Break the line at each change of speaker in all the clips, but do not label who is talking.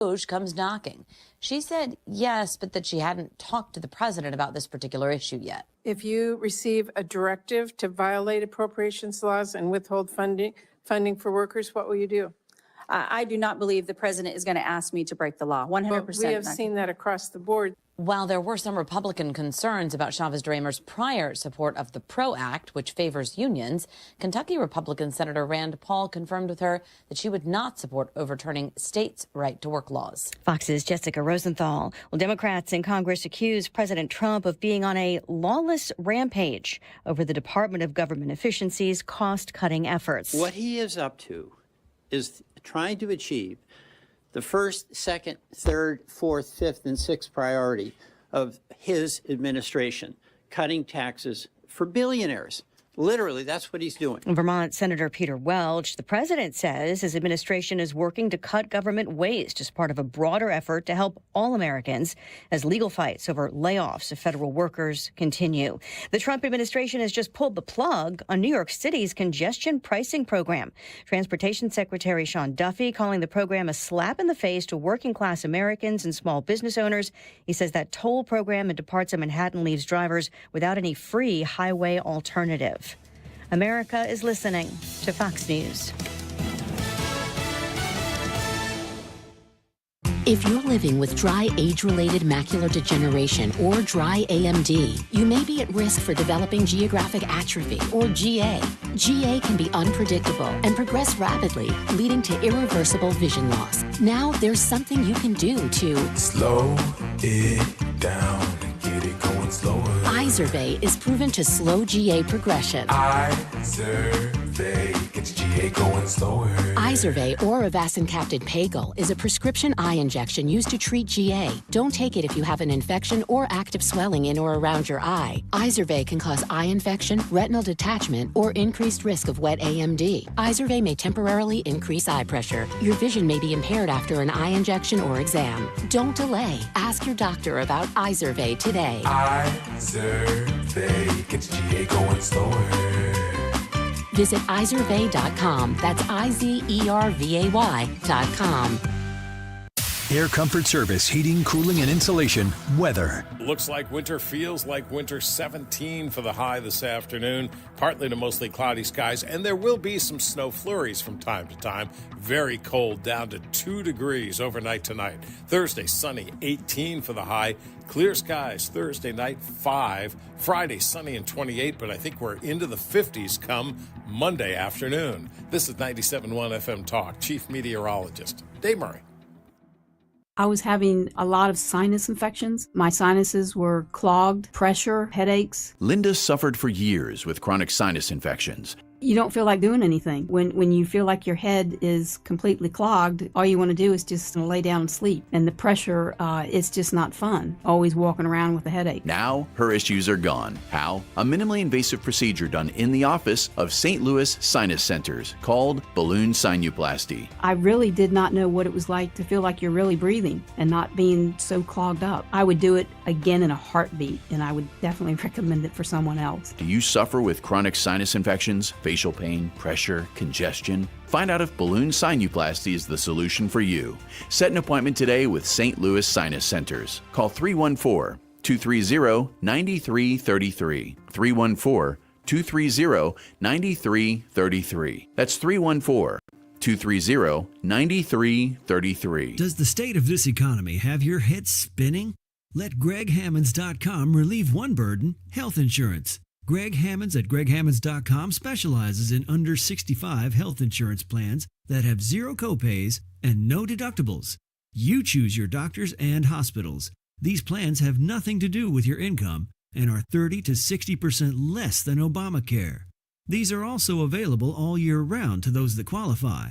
Doge comes knocking. She said yes, but that she hadn't talked to the president about this particular issue yet.
If you receive a directive to violate appropriations laws and withhold funding for workers, what will you do?
I do not believe the president is going to ask me to break the law. 100%.
We have seen that across the board.
While there were some Republican concerns about Chavez Dramer's prior support of the PRO Act, which favors unions, Kentucky Republican Senator Rand Paul confirmed with her that she would not support overturning states' right-to-work laws.
Fox's Jessica Rosenthal. Well, Democrats in Congress accuse President Trump of being on a lawless rampage over the Department of Government Efficiency's cost-cutting efforts.
What he is up to is trying to achieve the first, second, third, fourth, fifth, and sixth priority of his administration, cutting taxes for billionaires. Literally, that's what he's doing.
Vermont Senator Peter Welch, the president says his administration is working to cut government waste as part of a broader effort to help all Americans as legal fights over layoffs of federal workers continue. The Trump administration has just pulled the plug on New York City's congestion pricing program. Transportation Secretary Sean Duffy calling the program a slap in the face to working class Americans and small business owners. He says that toll program into parts of Manhattan leaves drivers without any free highway alternative. America is listening to Fox News.
If you're living with dry age-related macular degeneration or dry AMD, you may be at risk for developing geographic atrophy or GA. GA can be unpredictable and progress rapidly, leading to irreversible vision loss. Now there's something you can do to
slow it down and get it going slower.
Izervay is proven to slow GA progression.
Izervay gets GA going slower.
Izervay or avacincaptad pagel is a prescription eye injection used to treat GA. Don't take it if you have an infection or active swelling in or around your eye. Izervay can cause eye infection, retinal detachment, or increased risk of wet AMD. Izervay may temporarily increase eye pressure. Your vision may be impaired after an eye injection or exam. Don't delay. Ask your doctor about Izervay today.
Izervay gets GA going slower.
Visit Izervay.com. That's IZERVAY.com.
Air Comfort Service, heating, cooling, and insulation. Weather.
Looks like winter feels like winter. 17 for the high this afternoon. Partly to mostly cloudy skies, and there will be some snow flurries from time to time. Very cold, down to 2 degrees overnight tonight. Thursday, sunny, 18 for the high. Clear skies Thursday night, 5. Friday, sunny and 28, but I think we're into the 50s come Monday afternoon. This is 97.1 FM Talk. Chief Meteorologist Dave Murray.
I was having a lot of sinus infections. My sinuses were clogged, pressure, headaches.
Linda suffered for years with chronic sinus infections.
You don't feel like doing anything. When you feel like your head is completely clogged, all you want to do is just lay down and sleep. And the pressure, it's just not fun, always walking around with a headache.
Now, her issues are gone. How? A minimally invasive procedure done in the office of St. Louis Sinus Centers called balloon sinuplasty.
I really did not know what it was like to feel like you're really breathing and not being so clogged up. I would do it again in a heartbeat, and I would definitely recommend it for someone else.
Do you suffer with chronic sinus infections, facial pain, pressure, congestion? Find out if balloon sinuplasty is the solution for you. Set an appointment today with St. Louis Sinus Centers. Call 314-230-9333. 314-230-9333. That's 314-230-9333.
Does the state of this economy have your head spinning? Let GreggHammonds.com relieve one burden, health insurance. Gregg Hammonds at GreggHammonds.com specializes in under 65 health insurance plans that have zero copays and no deductibles. You choose your doctors and hospitals. These plans have nothing to do with your income and are 30 to 60% less than Obamacare. These are also available all year round to those that qualify.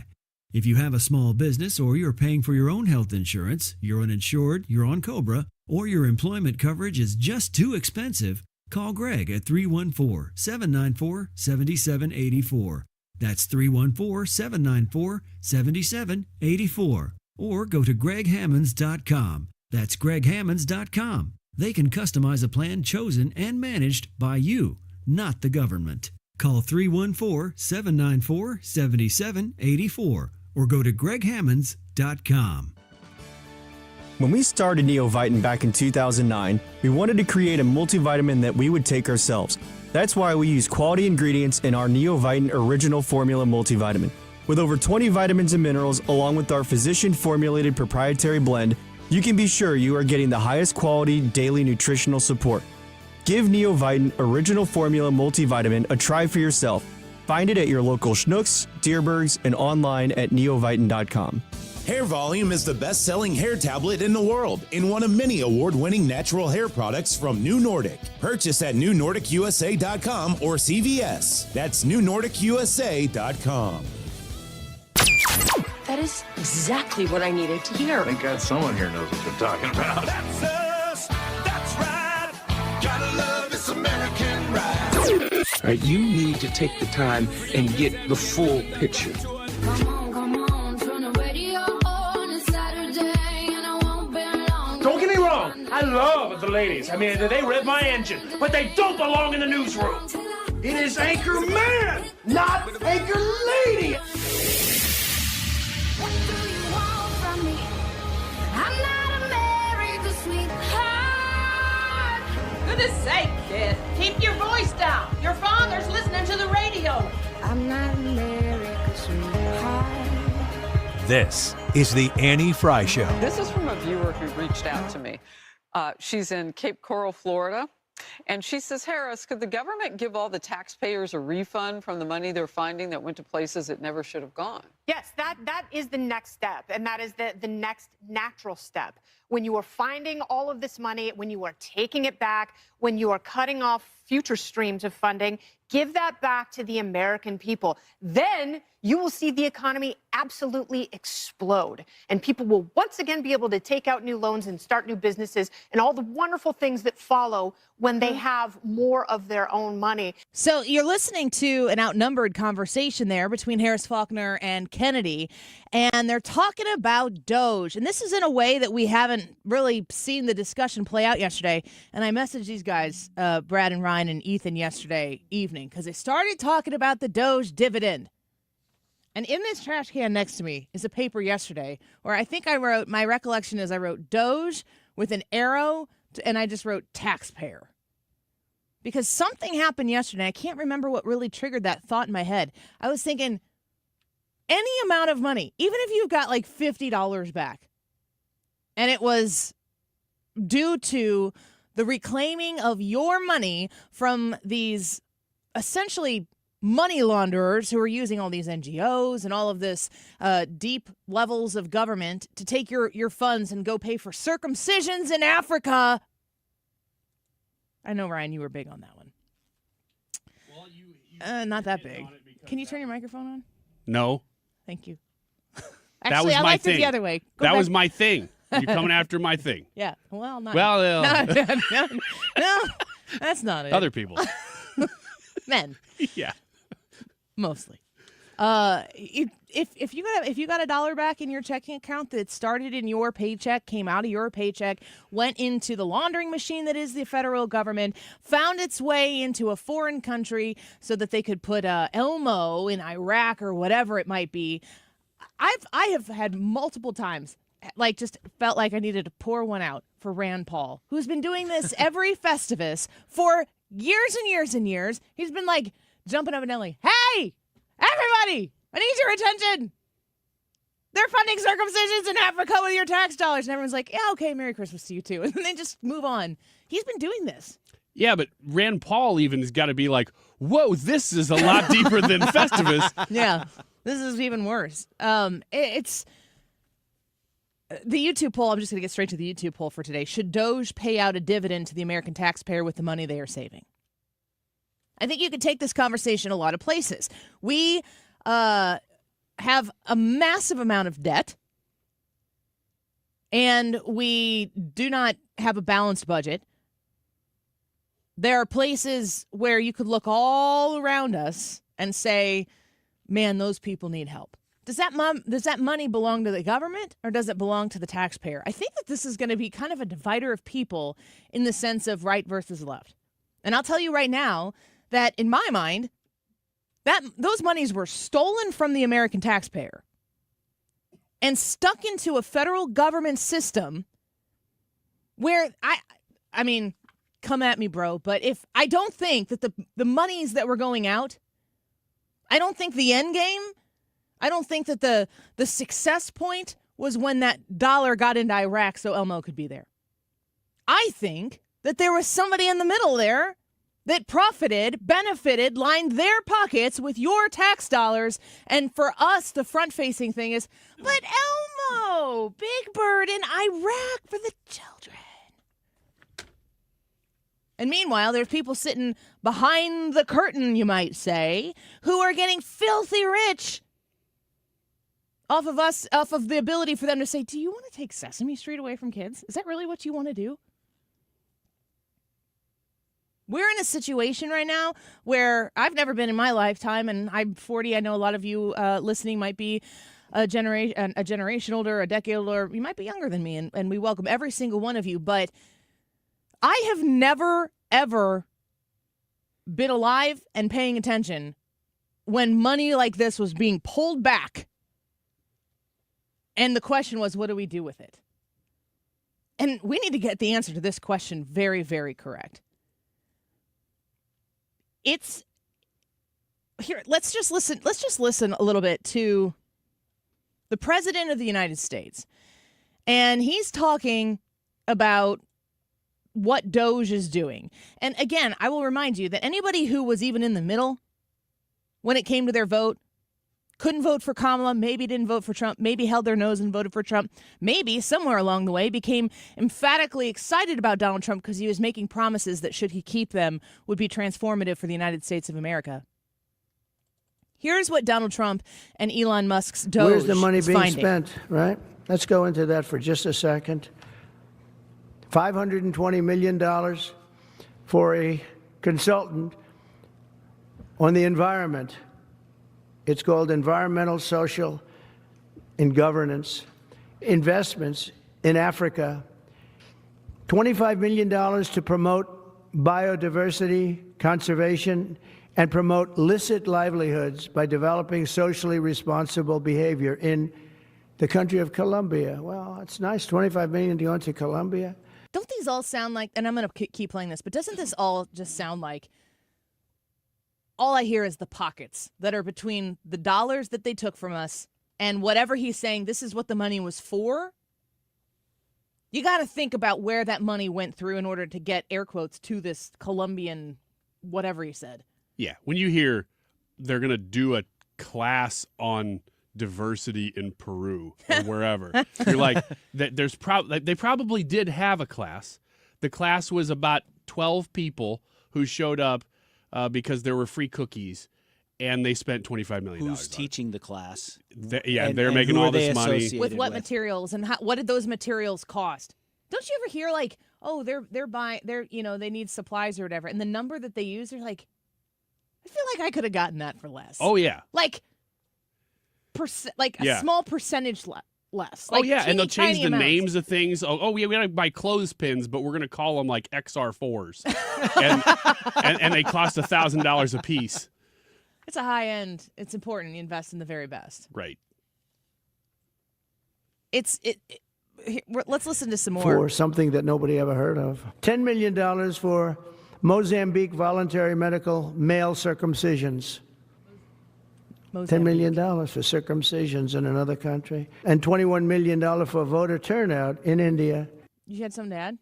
If you have a small business or you're paying for your own health insurance, you're uninsured, you're on COBRA, or your employment coverage is just too expensive, call Gregg at 314-794-7784. That's 314-794-7784. Or go to GreggHammonds.com. That's GreggHammonds.com. They can customize a plan chosen and managed by you, not the government. Call 314-794-7784 or go to GreggHammonds.com.
When we started Neovitamin back in 2009, we wanted to create a multivitamin that we would take ourselves. That's why we use quality ingredients in our Neovitamin Original Formula multivitamin. With over 20 vitamins and minerals, along with our physician-formulated proprietary blend, you can be sure you are getting the highest quality daily nutritional support. Give Neovitamin Original Formula multivitamin a try for yourself. Find it at your local Schnucks, Dierbergs, and online at neovitamin.com.
Hair Volume is the best-selling hair tablet in the world and one of many award-winning natural hair products from New Nordic. Purchase at newnordicusa.com or CVS. That's newnordicusa.com.
That is exactly what I needed to hear.
Thank God someone here knows what they're talking about.
That's us. That's right. Gotta love this American ride.
All right, you need to take the time and get the full picture.
Don't get me wrong, I love the ladies. I mean, they rev my engine, but they don't belong in the newsroom. It is Anchor Man, not Anchor Lady.
What do you want from me? I'm not America's sweetheart.
Goodness sake, kid. Keep your voice down. Your father's listening to the radio.
I'm not America's sweetheart.
This is the Annie Fry Show.
This is from a viewer who reached out to me. She's in Cape Coral, Florida. And she says, Harris, could the government give all the taxpayers a refund from the money they're finding that went to places it never should have gone?
Yes, that is the next step, and that is the next natural step. When you are finding all of this money, when you are taking it back, when you are cutting off future streams of funding, give that back to the American people. Then you will see the economy absolutely explode, and people will once again be able to take out new loans and start new businesses and all the wonderful things that follow when they have more of their own money.
So you're listening to an outnumbered conversation there between Harris Faulkner and Kennedy, and they're talking about Doge. And this is in a way that we haven't really seen the discussion play out yesterday. And I messaged these guys, Brad and Ryan and Ethan, yesterday evening because they started talking about the Doge dividend. And in this trash can next to me is a paper yesterday where I think I wrote, my recollection is I wrote Doge with an arrow, and I just wrote taxpayer. Because something happened yesterday. I can't remember what really triggered that thought in my head. I was thinking, any amount of money, even if you've got like $50 back, and it was due to the reclaiming of your money from these essentially money launderers who are using all these NGOs and all of this deep levels of government to take your funds and go pay for circumcisions in Africa. I know, Ryan, you were big on that one. Well, not that big. Can you turn your microphone on?
No.
Thank you.
That
Actually,
was
I
my
liked
thing.
it the other way.
That was my thing. You're coming after my thing.
Yeah. Well, not.
Well,
no, that's not it.
Other people.
Men.
Yeah.
Mostly. If you got $1 back in your checking account that started in your paycheck, came out of your paycheck, went into the laundering machine that is the federal government, found its way into a foreign country so that they could put Elmo in Iraq or whatever it might be. I have had multiple times, like, just felt like I needed to pour one out for Rand Paul, who's been doing this every Festivus for years and years and years. He's been like jumping up and down like, hey, everybody, I need your attention. They're funding circumcisions in Africa with your tax dollars. And everyone's like, yeah, okay, Merry Christmas to you too. And then they just move on. He's been doing this.
Yeah, but Rand Paul even has got to be like, whoa, this is a lot deeper than Festivus.
Yeah, this is even worse. It's the YouTube poll. I'm just going to get straight to the YouTube poll for today. Should Doge pay out a dividend to the American taxpayer with the money they are saving? I think you could take this conversation a lot of places. We have a massive amount of debt, and we do not have a balanced budget. There are places where you could look all around us and say, man, those people need help. Does that money belong to the government, or does it belong to the taxpayer? I think that this is going to be kind of a divider of people in the sense of right versus left. And I'll tell you right now that in my mind, that those monies were stolen from the American taxpayer and stuck into a federal government system where I mean, come at me, bro, but if I don't think that the monies that were going out, I don't think the end game, I don't think that the success point was when that dollar got into Iraq so Elmo could be there. I think that there was somebody in the middle there that profited, benefited, lined their pockets with your tax dollars. And for us, the front-facing thing is, but Elmo, Big Bird in Iraq for the children. And meanwhile, there's people sitting behind the curtain, you might say, who are getting filthy rich off of the ability for them to say, do you want to take Sesame Street away from kids? Is that really what you want to do? We're in a situation right now where I've never been in my lifetime, and I'm 40. I know a lot of you listening might be a generation older, a decade older. You might be younger than me, and we welcome every single one of you. But I have never, ever been alive and paying attention when money like this was being pulled back. And the question was, what do we do with it? And we need to get the answer to this question very, very correct. It's here. Let's just listen a little bit to the President of the United States. And he's talking about what Doge is doing. And again, I will remind you that anybody who was even in the middle when it came to their vote, couldn't vote for Kamala, maybe didn't vote for Trump, maybe held their nose and voted for Trump, maybe somewhere along the way became emphatically excited about Donald Trump because he was making promises that, should he keep them, would be transformative for the United States of America. Here's what Donald Trump and Elon Musk's Doge
Where's the money
is
being
finding.
spent, right? Let's go into that for just a second. $520 million for a consultant on the environment. It's called Environmental, Social, and Governance. Investments in Africa. $25 million to promote biodiversity, conservation, and promote licit livelihoods by developing socially responsible behavior in the country of Colombia. Well, it's nice, $25 million to go into Colombia.
Don't these all sound like, and I'm going to keep playing this, but doesn't this all just sound like, all I hear is the pockets that are between the dollars that they took from us and whatever he's saying this is what the money was for? You got to think about where that money went through in order to get, air quotes, to this Colombian whatever he said.
Yeah, when you hear they're going to do a class on diversity in Peru or wherever, you're like, they probably did have a class. The class was about 12 people who showed up because there were free cookies, and they spent $25 million.
Who's teaching the class?
They're making all this money.
With what materials, and what did those materials cost? Don't you ever hear like, oh, they're buying, they need supplies or whatever, and the number that they use, they're like, I feel like I could have gotten that for less.
Oh yeah,
like a small percentage less.
Oh yeah, and they'll change the names of things. Oh yeah, we gotta buy clothespins, but we're gonna call them like XR4s, and they cost $1,000 a piece.
It's a high end. It's important you invest in the very best.
Right.
Let's listen to some more.
For something that nobody ever heard of. $10 million for Mozambique voluntary medical male circumcisions. $10 million for circumcisions in another country. And $21 million for voter turnout in India.
You had something to add?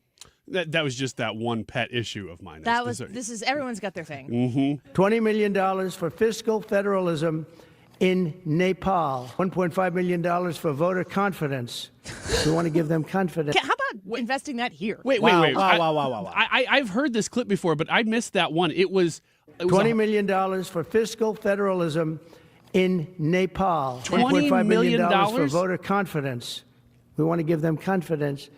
That was just that one pet issue of mine.
This is everyone's got their thing.
Mm-hmm.
$20 million for fiscal federalism in Nepal. $1.5 million for voter confidence. We want to give them confidence.
How about investing that here?
Wait.
Wow.
I've heard this clip before, but I missed that one. It was
$20 million for fiscal federalism in Nepal.
$20 million
for voter confidence. We want to give them confidence.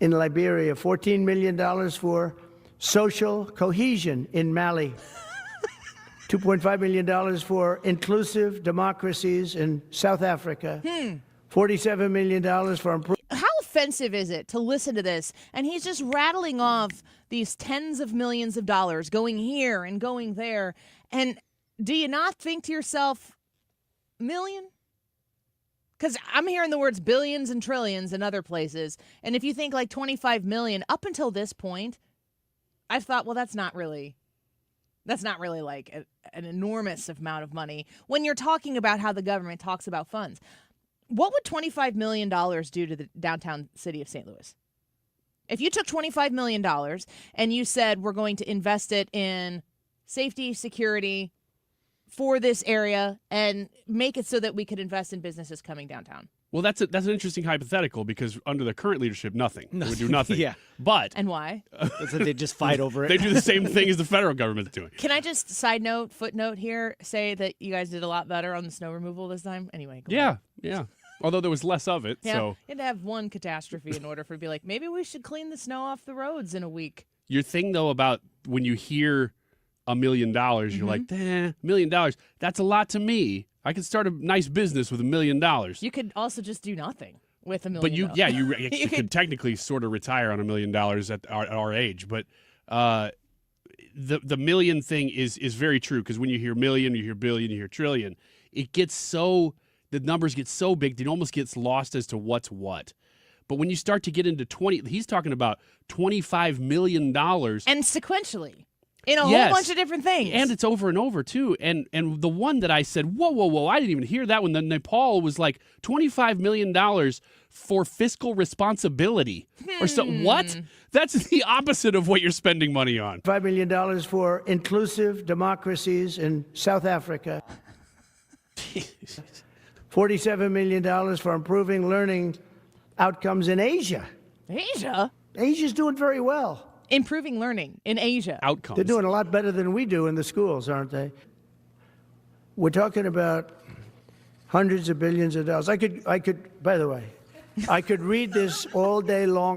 In Liberia, $14 million for social cohesion in Mali. $2.5 million for inclusive democracies in South Africa. $47 million for
How offensive is it to listen to this? And he's just rattling off these tens of millions of dollars going here and going there. And do you not think to yourself, million? Because I'm hearing the words billions and trillions in other places. And if you think like 25 million, up until this point, I've thought, well, that's not really like an enormous amount of money when you're talking about how the government talks about funds. What would $25 million do to the downtown city of St. Louis? If you took $25 million and you said we're going to invest it in safety, security, for this area and make it so that we could invest in businesses coming downtown.
Well, that's an interesting hypothetical because under the current leadership, nothing. They would do nothing.
Yeah.
But
and why?
They just fight over it.
They do the same thing as the federal government's doing.
Can I just footnote here, say that you guys did a lot better on the snow removal this time? Anyway.
Yeah. Although there was less of it.
Yeah.
So
You had to have one catastrophe in order for it to be like, maybe we should clean the snow off the roads in a week.
your thing though about when you hear $1 million, you're like, $1 million. That's a lot to me. I could start a nice business with $1 million.
You could also just do nothing with $1 million.
But you could technically sort of retire on $1 million at our age. But the million thing is very true because when you hear million, you hear billion, you hear trillion. It gets so the numbers get so big that it almost gets lost as to what's what. But when you start to get into 20, he's talking about $25 million.
And sequentially. In a whole bunch of different things.
And it's over and over, too. And the one that I said, whoa, I didn't even hear that one. Then Nepal was like $25 million for fiscal responsibility. Or so. What? That's the opposite of what you're spending money on.
$5 million for inclusive democracies in South Africa. $47 million for improving learning outcomes in Asia.
Asia?
Asia's doing very well.
Improving learning in Asia.
Outcomes.
They're doing a lot better than we do in the schools, aren't they? We're talking about hundreds of billions of dollars. I could, by the way, I could read this all day long.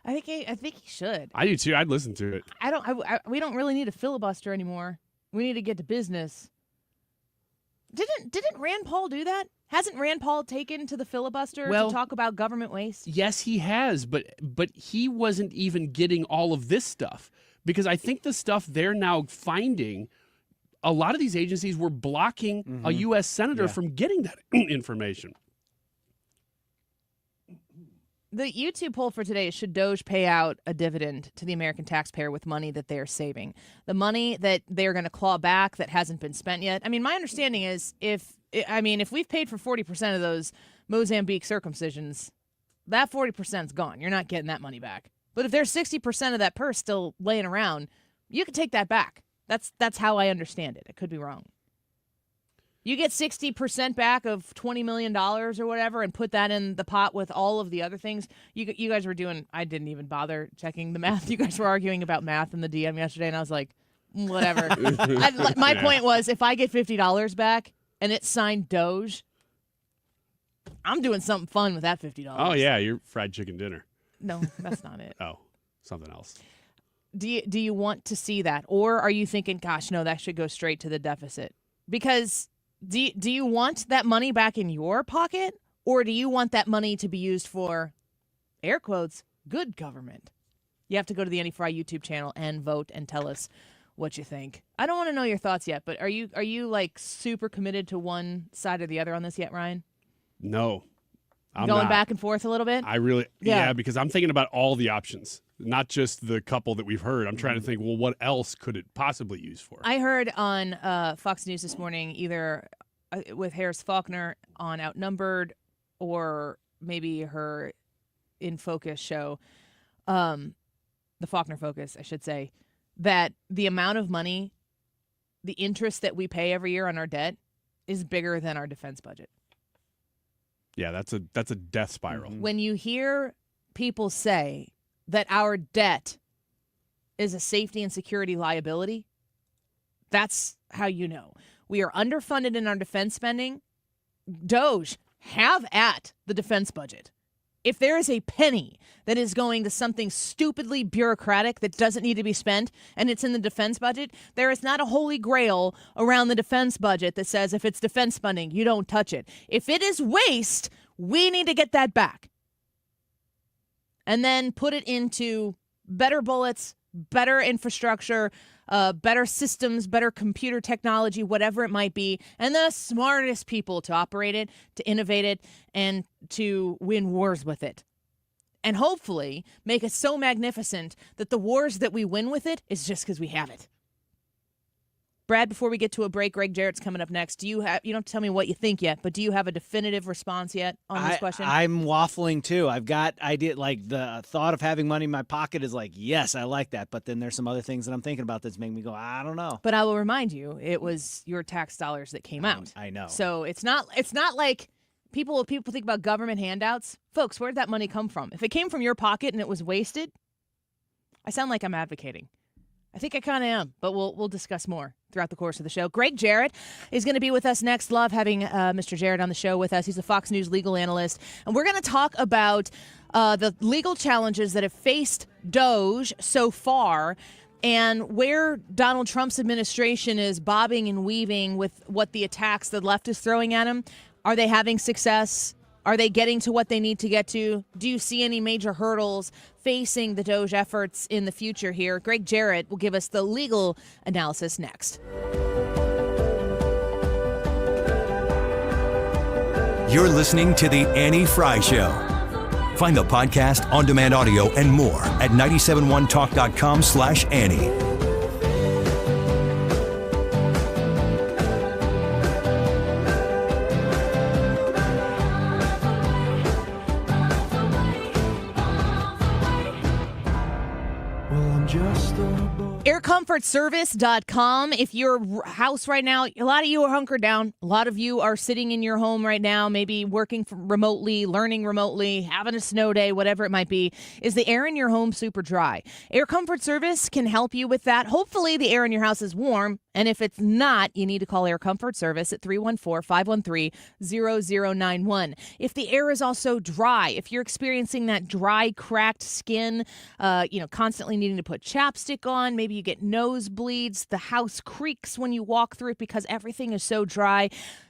I think he should.
I do too. I'd listen to it.
We don't really need a filibuster anymore. We need to get to business. Didn't Rand Paul do that? Hasn't Rand Paul taken to the filibuster to talk about government waste?
Yes, he has, but he wasn't even getting all of this stuff because I think the stuff they're now finding, a lot of these agencies were blocking a U.S. senator from getting that information.
The YouTube poll for today is, should Doge pay out a dividend to the American taxpayer with money that they're saving? The money that they're going to claw back that hasn't been spent yet. I mean, my understanding is if we've paid for 40% of those Mozambique circumcisions, that 40% is gone. You're not getting that money back. But if there's 60% of that purse still laying around, you can take that back. That's how I understand it. I could be wrong. You get 60% back of $20 million or whatever and put that in the pot with all of the other things. You guys were doing, I didn't even bother checking the math. You guys were arguing about math in the DM yesterday, and I was like, whatever. My point was, if I get $50 back and it's signed Doge, I'm doing something fun with that $50.
Oh, yeah, your fried chicken dinner.
No, that's not it.
Oh, something else.
Do you want to see that? Or are you thinking, gosh, no, that should go straight to the deficit? Because do you want that money back in your pocket, or do you want that money to be used for, air quotes, good government? You have to go to the Any Fry YouTube channel and vote and tell us what you think. I don't want to know your thoughts yet, but are you like super committed to one side or the other on this yet, Ryan?
No. I'm
going
not.
Back and forth a little bit?
I really, because I'm thinking about all the options, not just the couple that we've heard. I'm trying to think, well, what else could it possibly use for?
I heard on Fox News this morning, either with Harris Faulkner on Outnumbered or maybe her In Focus show, the Faulkner Focus, I should say, that the amount of money, the interest that we pay every year on our debt is bigger than our defense budget.
Yeah, that's a death spiral.
When you hear people say that our debt is a safety and security liability, that's how you know. We are underfunded in our defense spending. Doge, have at the defense budget. If there is a penny that is going to something stupidly bureaucratic that doesn't need to be spent and it's in the defense budget, there is not a holy grail around the defense budget that says if it's defense spending, you don't touch it. If it is waste, we need to get that back. And then put it into better bullets, better infrastructure, better systems, better computer technology, whatever it might be, and the smartest people to operate it, to innovate it, and to win wars with it. And hopefully make it so magnificent that the wars that we win with it is just because we have it. Brad, before we get to a break, Gregg Jarrett's coming up next. You don't have to tell me what you think yet, but do you have a definitive response yet on this question?
I'm waffling too. I've got idea, like the thought of having money in my pocket is like, yes, I like that. But then there's some other things that I'm thinking about that's making me go, I don't know.
But I will remind you, it was your tax dollars that came out.
I know.
So it's not like people think about government handouts. Folks, where'd that money come from? If it came from your pocket and it was wasted, I sound like I'm advocating. I think I kind of am, but we'll discuss more throughout the course of the show. Gregg Jarrett is going to be with us next. Love having Mr. Jarrett on the show with us. He's a Fox News legal analyst, and we're going to talk about the legal challenges that have faced Doge so far and where Donald Trump's administration is bobbing and weaving with what the attacks the left is throwing at him. Are they having success? Are they getting to what they need to get to? Do you see any major hurdles facing the Doge efforts in the future here? Gregg Jarrett will give us the legal analysis next.
You're listening to The Annie Fry Show. Find the podcast, on-demand audio, and more at 971talk.com/Annie.
AirComfortService.com. If your house right now, a lot of you are hunkered down. A lot of you are sitting in your home right now, maybe working remotely, learning remotely, having a snow day, whatever it might be. Is the air in your home super dry? Air Comfort Service can help you with that. Hopefully the air in your house is warm. And if it's not, you need to call Air Comfort Service at 314-513-0091. If the air is also dry, if you're experiencing that dry, cracked skin, constantly needing to put chapstick on, maybe you get nosebleeds, the house creaks when you walk through it because everything is so dry,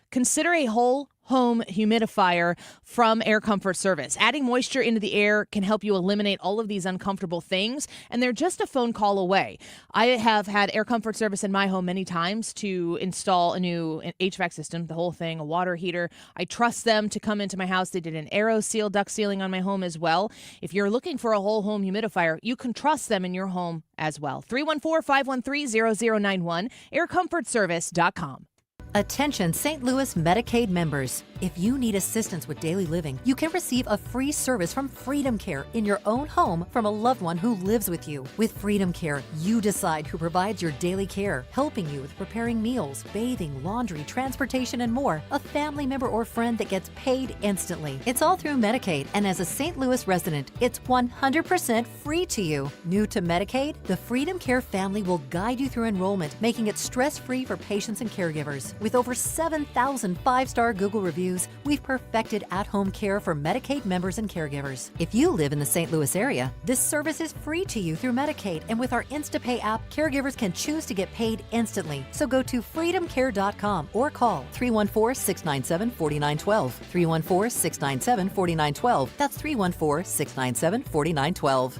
consider a whole home humidifier from Air Comfort Service. Adding moisture into the air can help you eliminate all of these uncomfortable things, and they're just a phone call away. I have had Air Comfort Service in my home many times to install a new HVAC system, the whole thing, a water heater. I trust them to come into my house. They did an AeroSeal duct sealing on my home as well. If you're looking for a whole home humidifier, you can trust them in your home as well. 314-513-0091, aircomfortservice.com.
Attention St. Louis Medicaid members. If you need assistance with daily living, you can receive a free service from Freedom Care in your own home from a loved one who lives with you. With Freedom Care, you decide who provides your daily care, helping you with preparing meals, bathing, laundry, transportation, and more. A family member or friend that gets paid instantly. It's all through Medicaid, and as a St. Louis resident, it's 100% free to you. New to Medicaid, the Freedom Care family will guide you through enrollment, making it stress-free for patients and caregivers. With over 7,000 five-star Google reviews, we've perfected at-home care for Medicaid members and caregivers. If you live in the St. Louis area, this service is free to you through Medicaid, and with our InstaPay app, caregivers can choose to get paid instantly. So go to freedomcare.com or call 314-697-4912. 314-697-4912. That's 314-697-4912.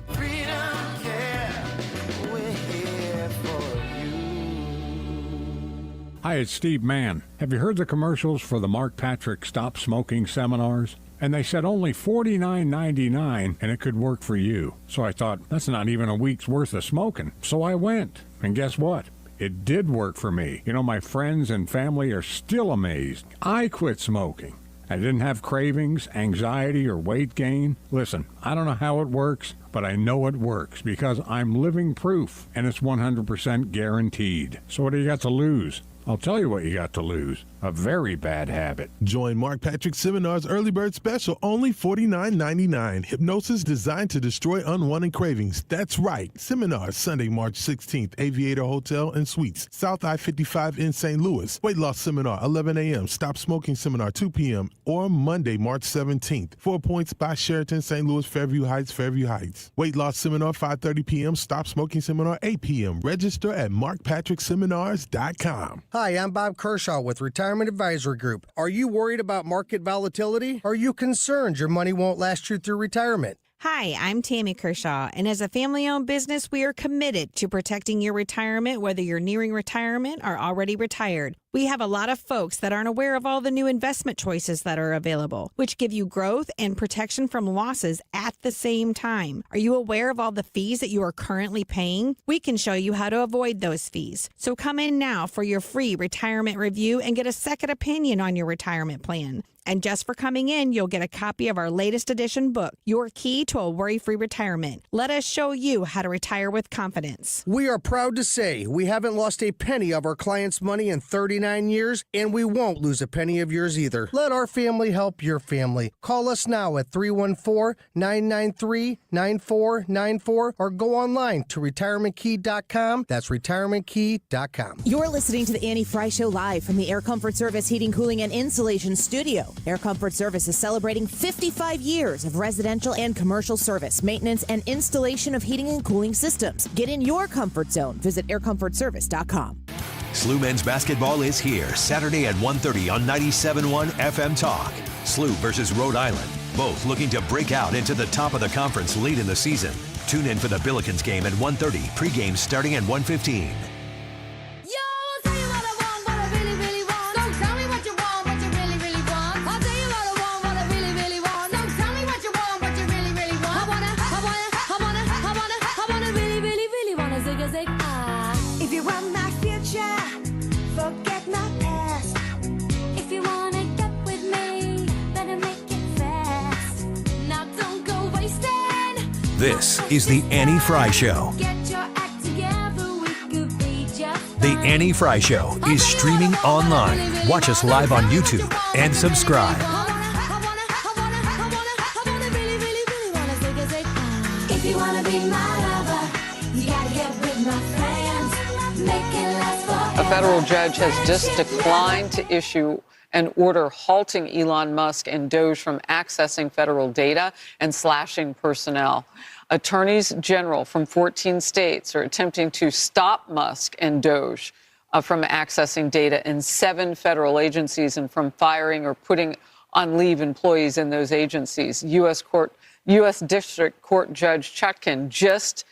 Hi, it's Steve Mann. Have you heard the commercials for the Mark Patrick Stop Smoking seminars? And they said only $49.99 and it could work for you. So I thought, that's not even a week's worth of smoking. So I went. And guess what? It did work for me. You know, my friends and family are still amazed. I quit smoking. I didn't have cravings, anxiety, or weight gain. Listen, I don't know how it works, but I know it works because I'm living proof, and it's 100% guaranteed. So what do you got to lose? I'll tell you what you got to lose. A very bad habit.
Join Mark Patrick Seminar's Early Bird Special, only $49.99. Hypnosis designed to destroy unwanted cravings. That's right. Seminars, Sunday, March 16th, Aviator Hotel and Suites, South I-55 in St. Louis. Weight Loss Seminar, 11 a.m. Stop Smoking Seminar, 2 p.m. Or Monday, March 17th. 4 Points by Sheraton, St. Louis, Fairview Heights, Fairview Heights. Weight Loss Seminar, 5:30 p.m. Stop Smoking Seminar, 8 p.m. Register at markpatrickseminars.com.
Hi, I'm Bob Kershaw with Retirement Advisory Group. Are you worried about market volatility? Are you concerned your money won't last you through retirement?
Hi, I'm Tammy Kershaw, and as a family-owned business, we are committed to protecting your retirement, whether you're nearing retirement or already retired. We have a lot of folks that aren't aware of all the new investment choices that are available, which give you growth and protection from losses at the same time. Are you aware of all the fees that you are currently paying? We can show you how to avoid those fees. So come in now for your free retirement review and get a second opinion on your retirement plan. And just for coming in, you'll get a copy of our latest edition book, Your Key to a Worry-Free Retirement. Let us show you how to retire with confidence.
We are proud to say we haven't lost a penny of our clients' money in 39 years, and we won't lose a penny of yours either. Let our family help your family. Call us now at 314-993-9494 or go online to retirementkey.com. That's retirementkey.com.
You're listening to the Annie Fry Show live from the Air Comfort Service Heating, Cooling, and Insulation Studio. Air Comfort Service is celebrating 55 years of residential and commercial service, maintenance, and installation of heating and cooling systems. Get in your comfort zone. Visit aircomfortservice.com.
SLU men's basketball is here Saturday at 1:30 on 97.1 FM Talk. SLU versus Rhode Island, both looking to break out into the top of the conference late in the season. Tune in for the Billikens game at 1:30, pregame starting at 1:15.
If you want my future, forget my past. If you wanna get with me, better make it fast. Now don't go wasting.
This is the Annie Fry Show.
Get your act together, we could be just
The Annie Fry Show is streaming online. Watch us live on YouTube and subscribe.
If you wanna be my lover, you gotta get with my friends. Make it last forever.
A federal judge has just declined to issue an order halting Elon Musk and Doge from accessing federal data and slashing personnel. Attorneys general from 14 states are attempting to stop Musk and Doge from accessing data in 7 federal agencies and from firing or putting on leave employees in those agencies. U.S. District Court Judge Chutkan just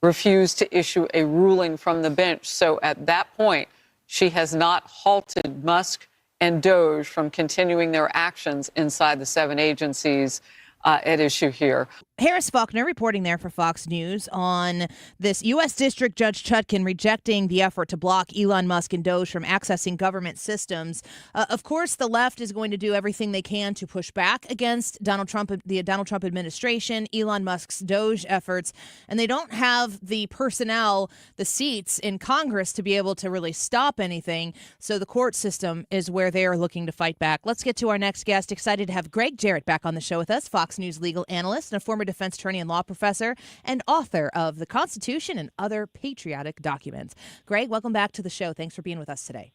refused to issue a ruling from the bench. So at that point, she has not halted Musk and Doge from continuing their actions inside the 7 agencies at issue here.
Harris Faulkner reporting there for Fox News on this U.S. District Judge Chutkan rejecting the effort to block Elon Musk and Doge from accessing government systems. Of course, the left is going to do everything they can to push back against Donald Trump, the Donald Trump administration, Elon Musk's Doge efforts, and they don't have the personnel, the seats in Congress to be able to really stop anything. So the court system is where they are looking to fight back. Let's get to our next guest. Excited to have Gregg Jarrett back on the show with us, Fox News legal analyst and a former defense attorney and law professor and author of The Constitution and Other Patriotic Documents. Gregg, welcome back to the show. Thanks for being with us today.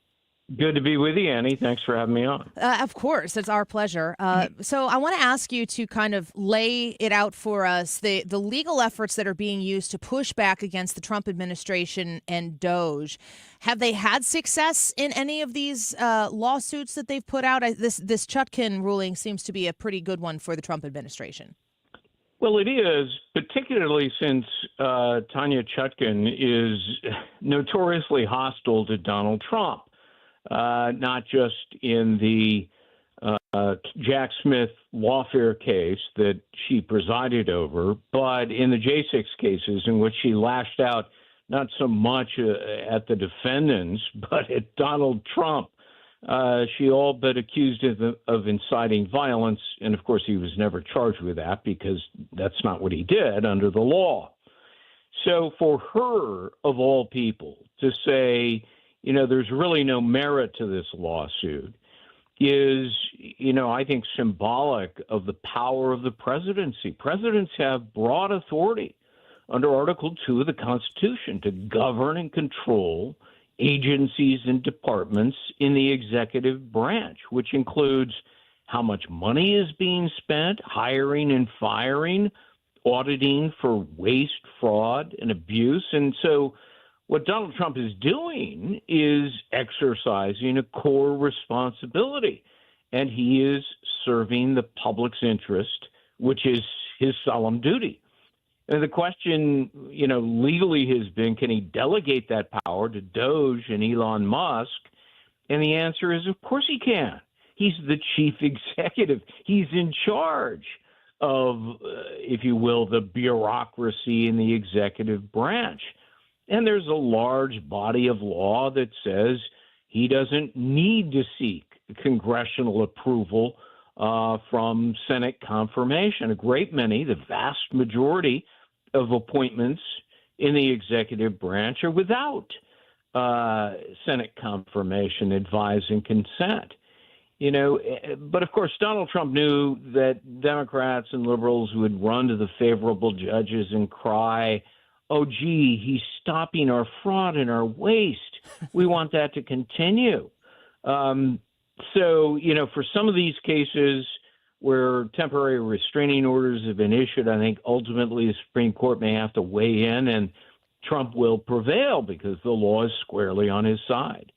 Good to be with you, Annie. Thanks for having me on.
Of course, it's our pleasure. So I want to ask you to kind of lay it out for us, the legal efforts that are being used to push back against the Trump administration and Doge. Have they had success in any of these lawsuits that they've put out? This Chutkan ruling seems to be a pretty good one for the Trump administration.
Well, it is, particularly since Tanya Chutkan is notoriously hostile to Donald Trump. Not just in the Jack Smith lawfare case that she presided over, but in the J6 cases in which she lashed out not so much at the defendants, but at Donald Trump. She all but accused him of inciting violence, and of course he was never charged with that because that's not what he did under the law. So for her, of all people, to say, you know, there's really no merit to this lawsuit is, you know, I think symbolic of the power of the presidency. Presidents have broad authority under Article 2 of the Constitution to govern and control agencies and departments in the executive branch, which includes how much money is being spent, hiring and firing, auditing for waste, fraud, and abuse. And so what Donald Trump is doing is exercising a core responsibility, and he is serving the public's interest, which is his solemn duty. And the question, legally has been, can he delegate that power to Doge and Elon Musk? And the answer is, of course he can. He's the chief executive. He's in charge of, if you will, the bureaucracy in the executive branch. And there's a large body of law that says he doesn't need to seek congressional approval from Senate confirmation. A great many, the vast majority of appointments in the executive branch are without Senate confirmation, advise, and consent. But of course, Donald Trump knew that Democrats and liberals would run to the favorable judges and cry, oh, gee, he's stopping our fraud and our waste. We want that to continue. So, for some of these cases where temporary restraining orders have been issued, I think ultimately the Supreme Court may have to weigh in, and Trump will prevail because the law is squarely on his side.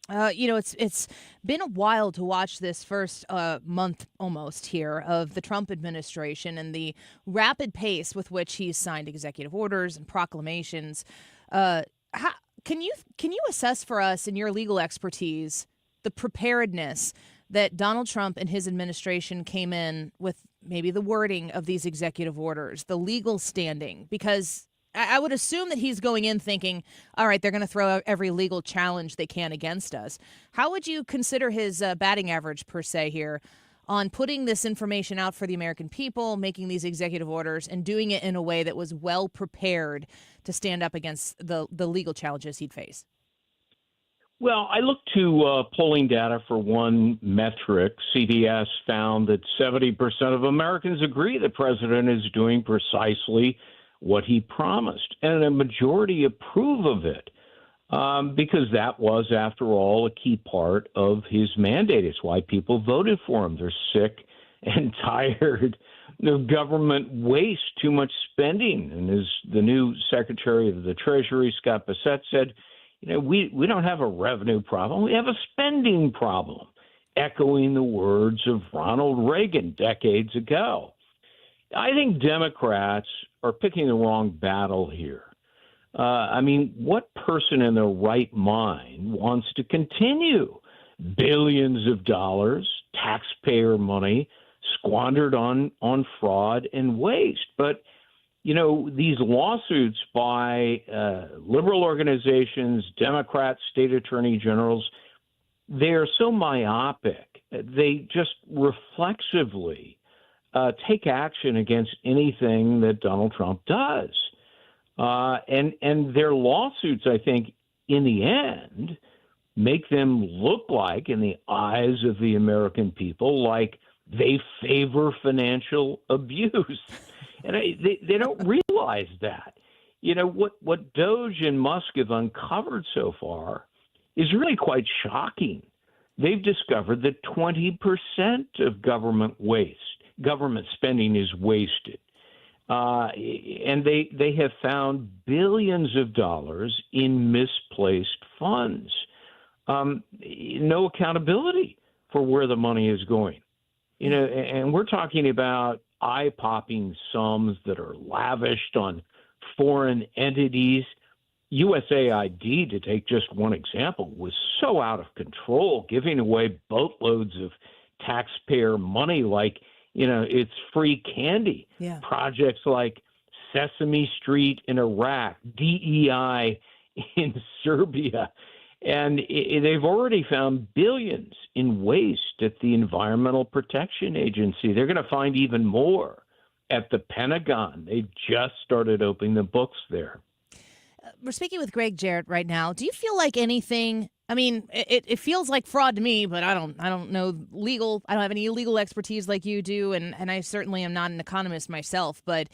It's been a while to watch this first month almost here of the Trump administration and the rapid pace with which he's signed executive orders and proclamations. Can you assess for us, in your legal expertise, the preparedness that Donald Trump and his administration came in with, maybe the wording of these executive orders, the legal standing? Because I would assume that he's going in thinking, all right, they're going to throw out every legal challenge they can against us. How would you consider his batting average, per se, here on putting this information out for the American people, making these executive orders, and doing it in a way that was well prepared to stand up against the legal challenges he'd face?
Well, I looked to polling data for one metric. CBS found that 70% of Americans agree the president is doing precisely what he promised, and a majority approve of it because that was, after all, a key part of his mandate. It's why people voted for him. They're sick and tired of government waste, too much spending. And as the new Secretary of the Treasury, Scott Bassett, said, we don't have a revenue problem. We have a spending problem, echoing the words of Ronald Reagan decades ago. I think Democrats are picking the wrong battle here. What person in their right mind wants to continue billions of dollars, taxpayer money, squandered on fraud and waste? But, these lawsuits by liberal organizations, Democrats, state attorney generals, they are so myopic. They just reflexively take action against anything that Donald Trump does. And their lawsuits, I think, in the end, make them look like, in the eyes of the American people, like they favor financial abuse. And they don't realize that. What Doge and Musk have uncovered so far is really quite shocking. They've discovered that 20% of government spending is wasted. And they have found billions of dollars in misplaced funds. No accountability for where the money is going. And we're talking about eye-popping sums that are lavished on foreign entities. USAID, to take just one example, was so out of control, giving away boatloads of taxpayer money like, it's free candy.
Yeah.
Projects like Sesame Street in Iraq, DEI in Serbia. And they've already found billions in waste at the Environmental Protection Agency. They're going to find even more at the Pentagon. They've just started opening the books there.
We're speaking with Gregg Jarrett right now. Do you feel like anything? It feels like fraud to me, but I don't know legal. I don't have any legal expertise like you do, and I certainly am not an economist myself. But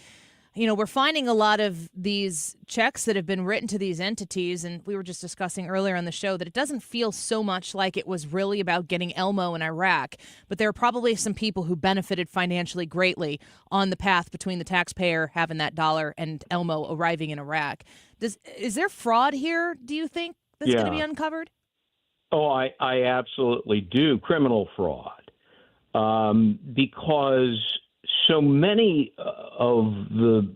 we're finding a lot of these checks that have been written to these entities, and we were just discussing earlier on the show that it doesn't feel so much like it was really about getting Elmo in Iraq, but there are probably some people who benefited financially greatly on the path between the taxpayer having that dollar and Elmo arriving in Iraq. Is there fraud here, do you think, that's going to be uncovered?
Oh, I absolutely do. Criminal fraud. Because so many of the,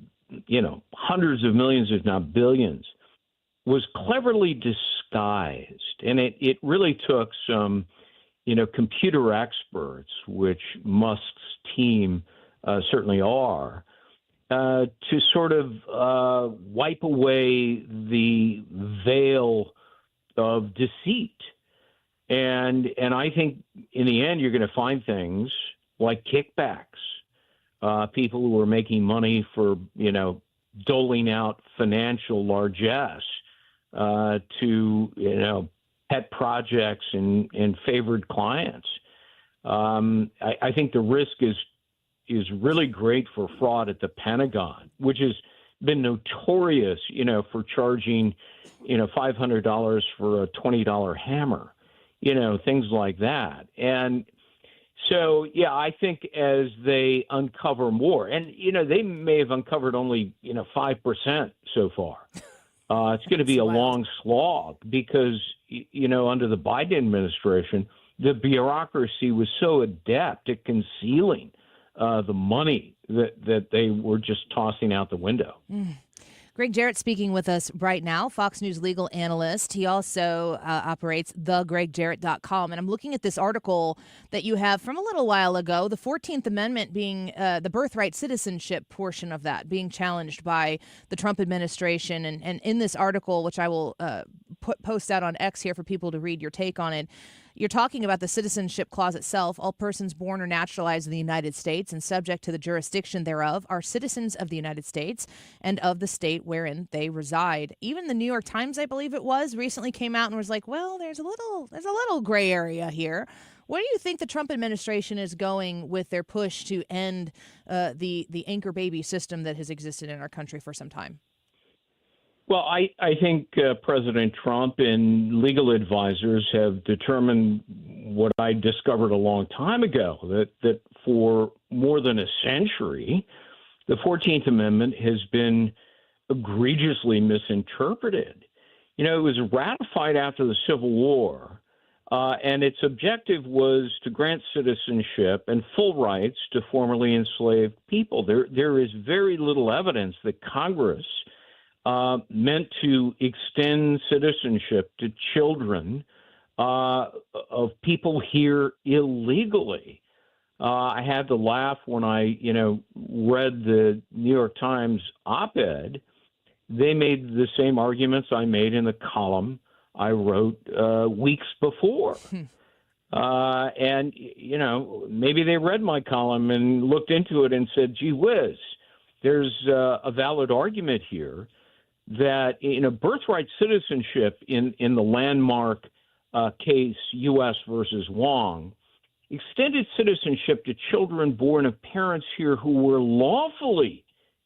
hundreds of millions, if not billions, was cleverly disguised. And it really took some, computer experts, which Musk's team certainly are, to sort of wipe away the veil of deceit. And I think in the end, you're going to find things like kickbacks, people who are making money for, doling out financial largesse to, pet projects and favored clients. I think the risk is really great for fraud at the Pentagon, which has been notorious, for charging, $500 for a $20 hammer, things like that. And so, yeah, I think as they uncover more, and, they may have uncovered only, 5% so far. It's going to be a long slog because, under the Biden administration, the bureaucracy was so adept at concealing the money that they were just tossing out the window.
Gregg Jarrett speaking with us right now, Fox News legal analyst. He also operates thegreggjarrett.com. And I'm looking at this article that you have from a little while ago, the 14th Amendment being the birthright citizenship portion of that being challenged by the Trump administration. And in this article, which I will post out on X here for people to read your take on it, you're talking about the citizenship clause itself. All persons born or naturalized in the United States and subject to the jurisdiction thereof are citizens of the United States and of the state wherein they reside. Even the New York Times, I believe it was, recently came out and was like, well, there's a little gray area here. Where do you think the Trump administration is going with their push to end the anchor baby system that has existed in our country for some time?
Well, I think President Trump and legal advisors have determined what I discovered a long time ago, that for more than a century, the 14th Amendment has been egregiously misinterpreted. It was ratified after the Civil War, and its objective was to grant citizenship and full rights to formerly enslaved people. There is very little evidence that Congress meant to extend citizenship to children of people here illegally. I had to laugh when I, read the New York Times op-ed. They made the same arguments I made in the column I wrote weeks before. And, maybe they read my column and looked into it and said, gee whiz, there's a valid argument here that birthright citizenship in the landmark case U.S. versus Wong extended citizenship to children born of parents here who were lawfully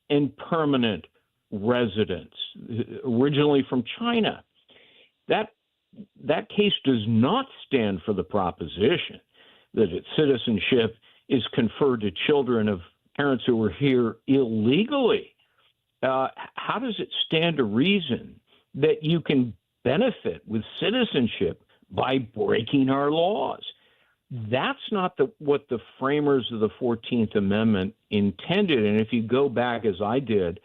and permanent residents, originally from China. That case does not stand for the proposition that citizenship is conferred to children of parents who were here illegally. How does it stand to reason that you can benefit with citizenship by breaking our laws? That's not what the framers of the 14th Amendment intended. And if you go back, as I did,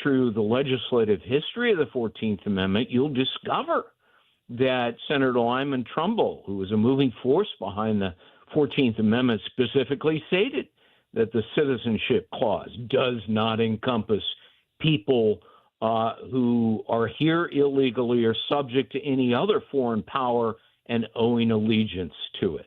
through the legislative history of the 14th Amendment, you'll discover that Senator Lyman Trumbull, who was a moving force behind the 14th Amendment, specifically stated that the citizenship clause does not encompass people who are here illegally or subject to any other foreign power and owing allegiance to it.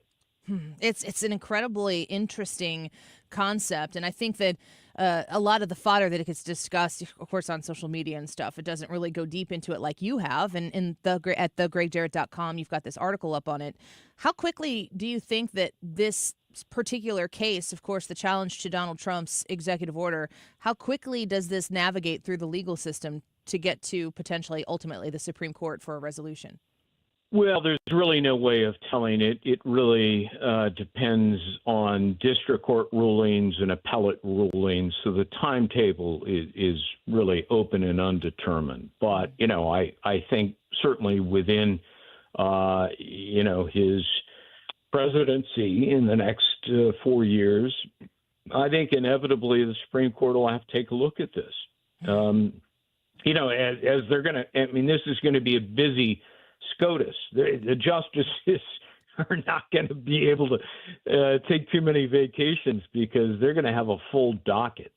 It's an incredibly interesting concept, and I think that a lot of the fodder that it gets discussed, of course, on social media and stuff, it doesn't really go deep into it like you have. And at thegreggjarrett.com, you've got this article up on it. How quickly do you think that this particular case, of course, the challenge to Donald Trump's executive order, how quickly does this navigate through the legal system to get to potentially, ultimately, the Supreme Court for a resolution?
Well, there's really no way of telling it. It really depends on district court rulings and appellate rulings. So the timetable is really open and undetermined. But, I think certainly within, his presidency in the next 4 years, I think inevitably the Supreme Court will have to take a look at this. As they're going to, this is going to be a busy SCOTUS. The justices are not going to be able to take too many vacations because they're going to have a full docket.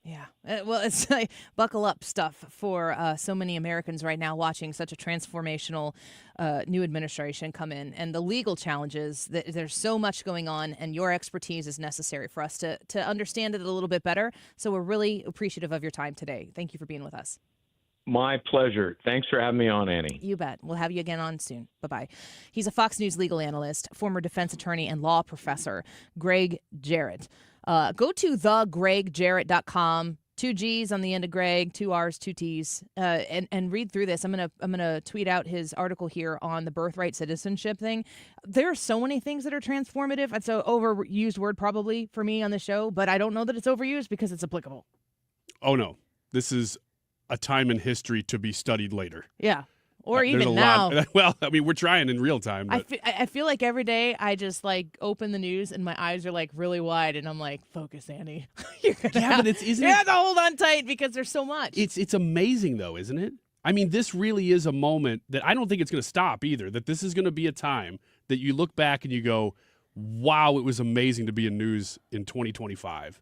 Yeah. Well, it's like buckle up stuff for so many Americans right now watching such a transformational new administration come in. And the legal challenges, there's so much going on, and your expertise is necessary for us to understand it a little bit better. So we're really appreciative of your time today. Thank you for being with us.
My pleasure. Thanks for having me on, Annie.
You bet. We'll have you again on soon. Bye-bye. He's a Fox News legal analyst, former defense attorney and law professor, Gregg Jarrett. Go to thegreggjarrett.com. 2 G's on the end of Greg, 2 R's, 2 T's, and read through this. I'm gonna tweet out his article here on the birthright citizenship thing. There are so many things that are transformative. It's an overused word probably for me on the show, but I don't know that it's overused because it's applicable.
Oh no, this is a time in history to be studied later.
Yeah. Or even
there's a
now.
lot. Well, we're trying in real time. But.
I feel like every day I just open the news and my eyes are really wide and I'm like, focus, Annie.
But isn't
you have to hold on tight because there's so much.
It's amazing though, isn't it? This really is a moment that I don't think it's going to stop either. That this is going to be a time that you look back and you go, wow, it was amazing to be in news in 2025.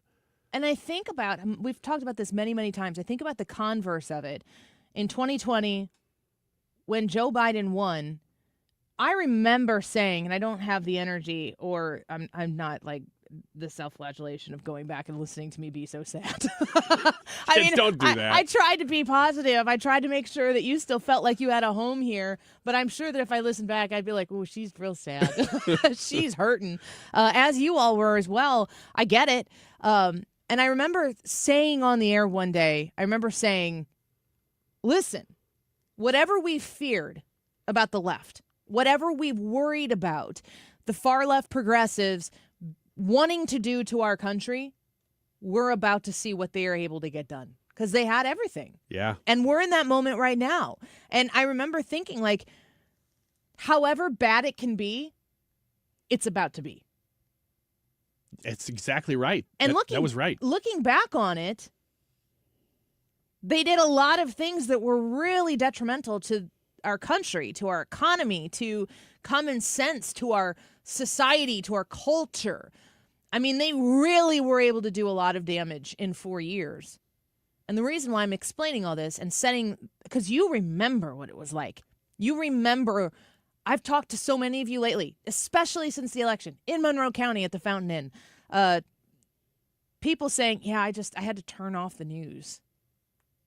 And I think about, we've talked about this many, many times. I think about the converse of it. In 2020, when Joe Biden won, I remember saying, and I don't have the energy, or I'm not the self-flagellation of going back and listening to me be so sad.
Don't do that.
I tried to be positive. I tried to make sure that you still felt like you had a home here. But I'm sure that if I listened back, I'd be like, oh, she's real sad. She's hurting. As you all were as well. I get it. And I remember saying on the air one day, listen, whatever we've feared about the left, whatever we've worried about the far left progressives wanting to do to our country, we're about to see what they are able to get done because they had everything.
Yeah.
And we're in that moment right now. And I remember thinking however bad it can be, it's about to be.
It's exactly right.
And
that was right.
Looking back on it, they did a lot of things that were really detrimental to our country, to our economy, to common sense, to our society, to our culture. They really were able to do a lot of damage in 4 years. And the reason why I'm explaining all this and because you remember what it was like. You remember, I've talked to so many of you lately, especially since the election, in Monroe County at the Fountain Inn. People saying, yeah, I had to turn off the news.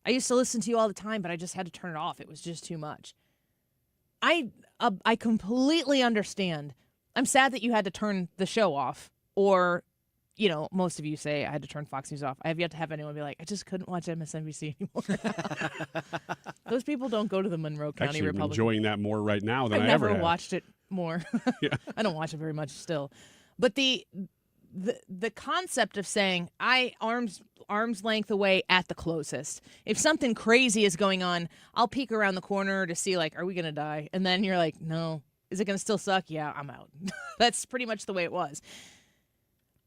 I used to listen to you all the time, but I just had to turn it off. It was just too much. I completely understand. I'm sad that you had to turn the show off. Or, most of you say I had to turn Fox News off. I have yet to have anyone be like, I just couldn't watch MSNBC anymore. Those people don't go to the Monroe County
Actually, I'm
Republican.
enjoying that more right now than
I've
I ever
never
have.
watched it more.
Yeah.
I don't watch it very much still. But the concept of saying arm's length away at the closest. If something crazy is going on, I'll peek around the corner to see are we going to die? And then you're like, no. Is it going to still suck? Yeah, I'm out. That's pretty much the way it was.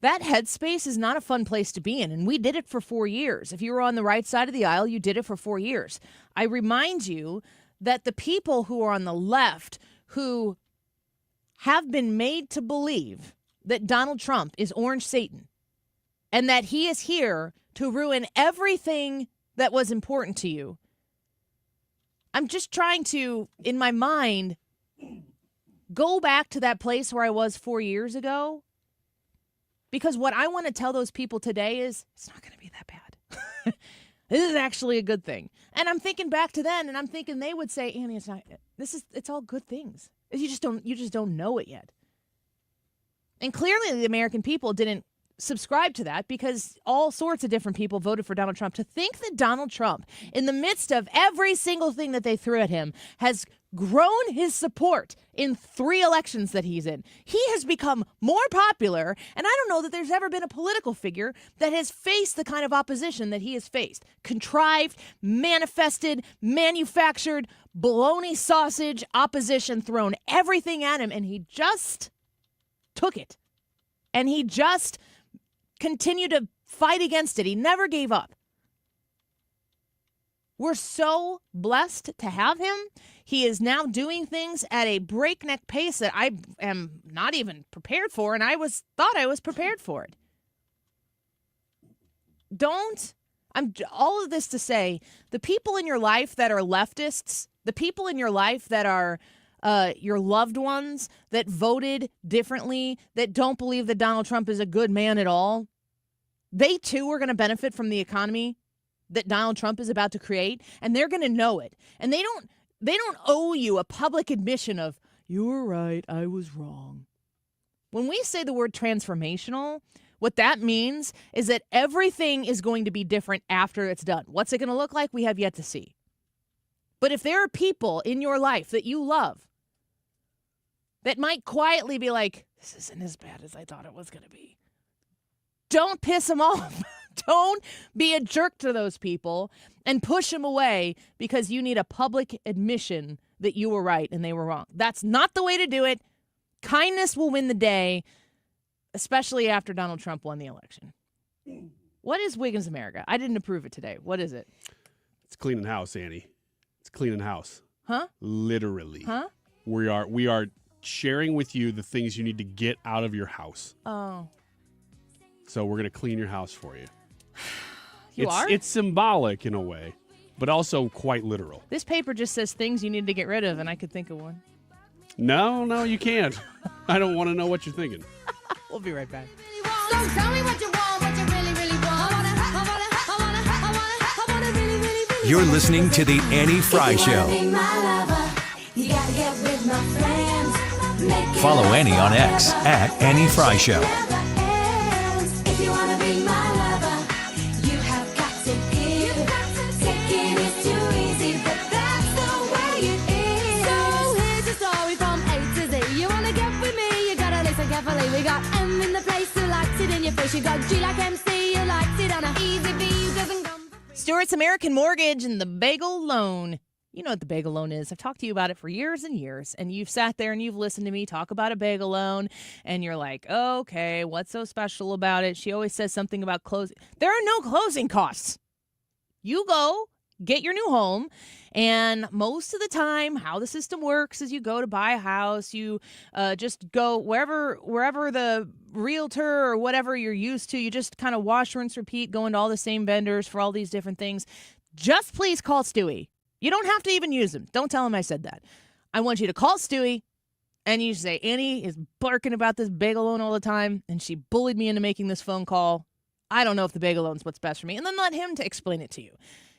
That headspace is not a fun place to be in, and we did it for 4 years. If you were on the right side of the aisle, you did it for 4 years. I remind you that the people who are on the left who have been made to believe that Donald Trump is Orange Satan and that he is here to ruin everything that was important to you. I'm just trying to, in my mind, go back to that place where I was 4 years ago. Because what I want to tell those people today is it's not going to be that bad. This is actually a good thing. And I'm thinking back to then and I'm thinking they would say, Annie, it's all good things. You just don't know it yet. And clearly the American people didn't subscribe to that because all sorts of different people voted for Donald Trump. To think that Donald Trump, in the midst of every single thing that they threw at him, has grown his support in 3 elections that he's in. He has become more popular, and I don't know that there's ever been a political figure that has faced the kind of opposition that he has faced. Contrived, manifested, manufactured, bologna sausage opposition thrown everything at him, and he just took it. And he just continued to fight against it. He never gave up. We're so blessed to have him. He is now doing things at a breakneck pace that I am not even prepared for, and thought I was prepared for it. All of this to say, the people in your life that are leftists, the people in your life that are your loved ones that voted differently, that don't believe that Donald Trump is a good man at all, they too are going to benefit from the economy that Donald Trump is about to create, and they're going to know it. And they don't owe you a public admission of, you were right, I was wrong. When we say the word transformational, what that means is that everything is going to be different after it's done. What's it going to look like? We have yet to see. But if there are people in your life that you love that might quietly be like, this isn't as bad as I thought it was going to be, don't piss them off. Don't be a jerk to those people and push them away because you need a public admission that you were right and they were wrong. That's not the way to do it. Kindness will win the day, especially after Donald Trump won the election. What is Wiggins America? I didn't approve it today. What is it?
It's cleaning house, Annie. It's cleaning house.
Huh?
Literally.
Huh?
We are sharing with you the things you need to get out of your house.
Oh.
So we're going to clean your house for you.
It's
symbolic in a way, but also quite literal.
This paper just says things you need to get rid of, and I could think of one.
No, you can't. I don't want to know what you're thinking.
We'll be right back.
So tell me what you want, what you really, really want. I wanna really.
You're listening to The Annie Fry Show. Follow Annie on X at Annie Fry Show.
We got M in the place who likes it in your face. You got G like MC who likes it on a easy B who doesn't come.
Stewart's American Mortgage and the Bagel Loan. You know what the bagel loan is. I've talked to you about it for years and years, and you've sat there and you've listened to me talk about a bagel loan, and you're like, okay, what's so special about it? She always says something about closing. There are no closing costs. You go get your new home, and most of the time how the system works is you go to buy a house, you just go wherever the realtor or whatever you're used to, you just kind of wash, rinse, repeat, going to all the same vendors for all these different things. Just please call Stewie. You don't have to even use him. Don't tell him I said that. I want you to call Stewie, and you say, Annie is barking about this bagel loan all the time, and she bullied me into making this phone call. I don't know if the bagel loan's what's best for me. And then let him to explain it to you.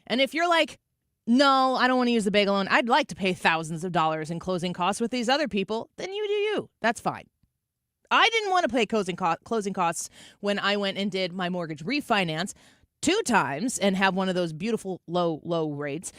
And if you're like, no, I don't want to use the bagel loan, I'd like to pay thousands of dollars in closing costs with these other people, then you do you. That's fine. I didn't want to pay closing costs when I went and did my mortgage refinance 2 times and have one of those beautiful low rates.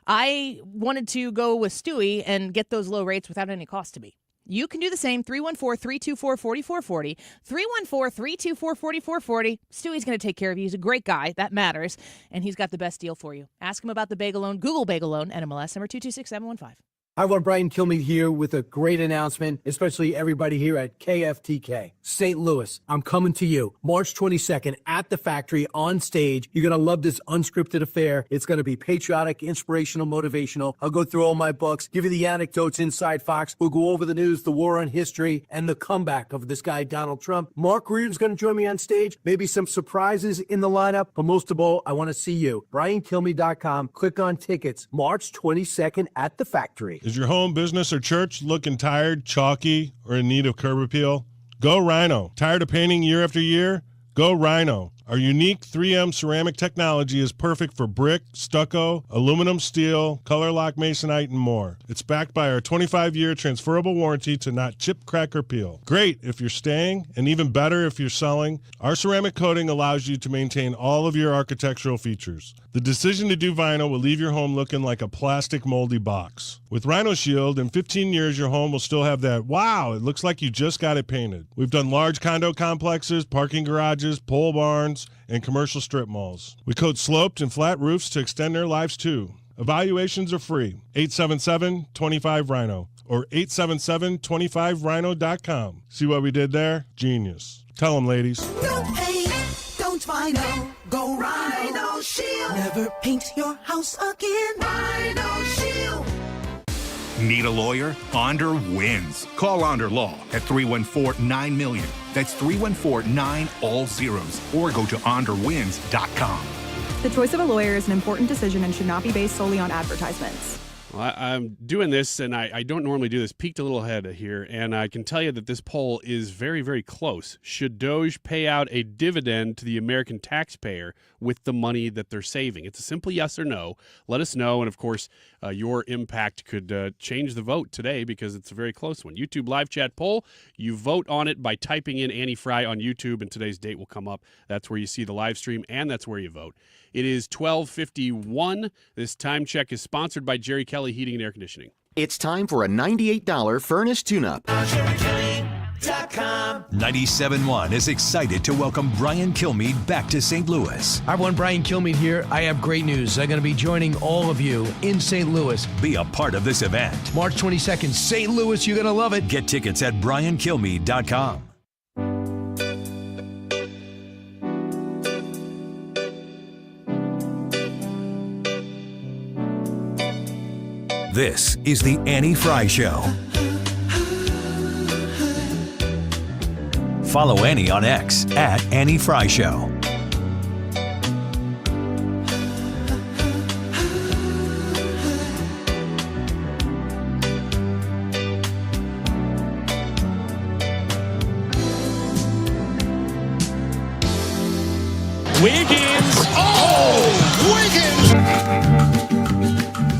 I wanted to go with Stewie and get those low rates without any cost to me. You can do the same, 314-324-4440, 314-324-4440. Stewie's going to take care of you. He's a great guy. That matters. And he's got the best deal for you. Ask him about the bagel loan. Google bagel loan, NMLS number 226715.
Hi, everyone. Brian Kilmeade here with a great announcement, especially everybody here at KFTK. St. Louis, I'm coming to you. March 22nd at the factory on stage. You're going to love this unscripted affair. It's going to be patriotic, inspirational, motivational. I'll go through all my books, give you the anecdotes inside Fox. We'll go over the news, the war on history, and the comeback of this guy, Donald Trump. Mark Reardon's going to join me on stage. Maybe some surprises in the lineup. But most of all, I want to see you. BrianKilmeade.com. Click on tickets. March 22nd at the factory.
Is your home, business, or church looking tired, chalky, or in need of curb appeal? Go Rhino. Tired of painting year after year? Go Rhino. Our unique 3M ceramic technology is perfect for brick, stucco, aluminum, steel, color lock masonite, and more. It's backed by our 25-year transferable warranty to not chip, crack, or peel. Great if you're staying, and even better if you're selling. Our ceramic coating allows you to maintain all of your architectural features. The decision to do vinyl will leave your home looking like a plastic moldy box. With Rhino Shield, in 15 years, your home will still have that, wow, it looks like you just got it painted. We've done large condo complexes, parking garages, pole barns, and commercial strip malls. We coat sloped and flat roofs to extend their lives too. Evaluations are free. 877-25-RHINO or 877-25rhino.com. See what we did there? Genius. Tell them, ladies.
Don't pay
Rhino, go Rhino Shield. Never paint your house again. Rhino Shield.
Need a lawyer? Onder wins. Call Onder Law at 314-9-million. That's 314-9 all zeros. Or go to onderwins.com.
The choice of a lawyer is an important decision and should not be based solely on advertisements.
Well, I'm doing this, and I don't normally do this. Peeked a little ahead here, and I can tell you that this poll is very, very close. Should Doge pay out a dividend to the American taxpayer with the money that they're saving? It's a simple yes or no. Let us know, and of course, your impact could change the vote today because it's a very close one. YouTube live chat poll. You vote on it by typing in Annie Fry on YouTube, and today's date will come up. That's where you see the live stream, and that's where you vote. It is 12:51. This time check is sponsored by Jerry Kelly Heating and Air Conditioning.
It's time for a $98 furnace tune-up.
97.1 is excited to welcome Brian Kilmeade back to St. Louis.
Hi, everyone. Brian Kilmeade here. I have great news. I'm going to be joining all of you in St. Louis.
Be a part of this event.
March 22nd, St. Louis. You're going to love it.
Get tickets at briankilmeade.com. This is the Annie Fry Show. Follow Annie on X at Annie Fry Show.
Wiggins!
Oh! Wiggins!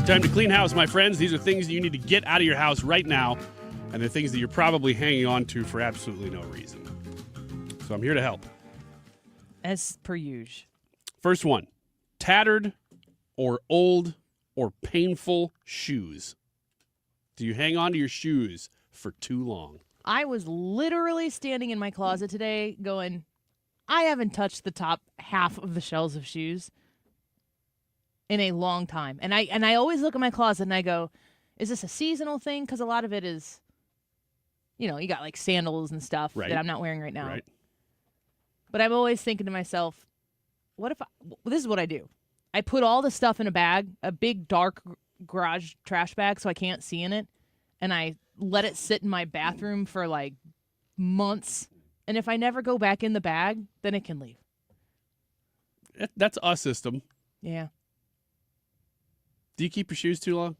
Time to clean house, my friends. These are things that you need to get out of your house right now, and they're things that you're probably hanging on to for absolutely no reason. So I'm here to help.
As per usual.
First one, tattered or old or painful shoes. Do you hang on to your shoes for too long?
I was literally standing in my closet today going, I haven't touched the top half of the shelves of shoes in a long time. And I always look at my closet and I go, is this a seasonal thing? Because a lot of it is, you know, you got like sandals and stuff that I'm not wearing right now.
Right.
But I'm always thinking to myself, what if this is what I do. I put all the stuff in a bag, a big dark garage trash bag so I can't see in it. And I let it sit in my bathroom for like months. And if I never go back in the bag, then it can leave.
That's a system.
Yeah.
Do you keep your shoes too long?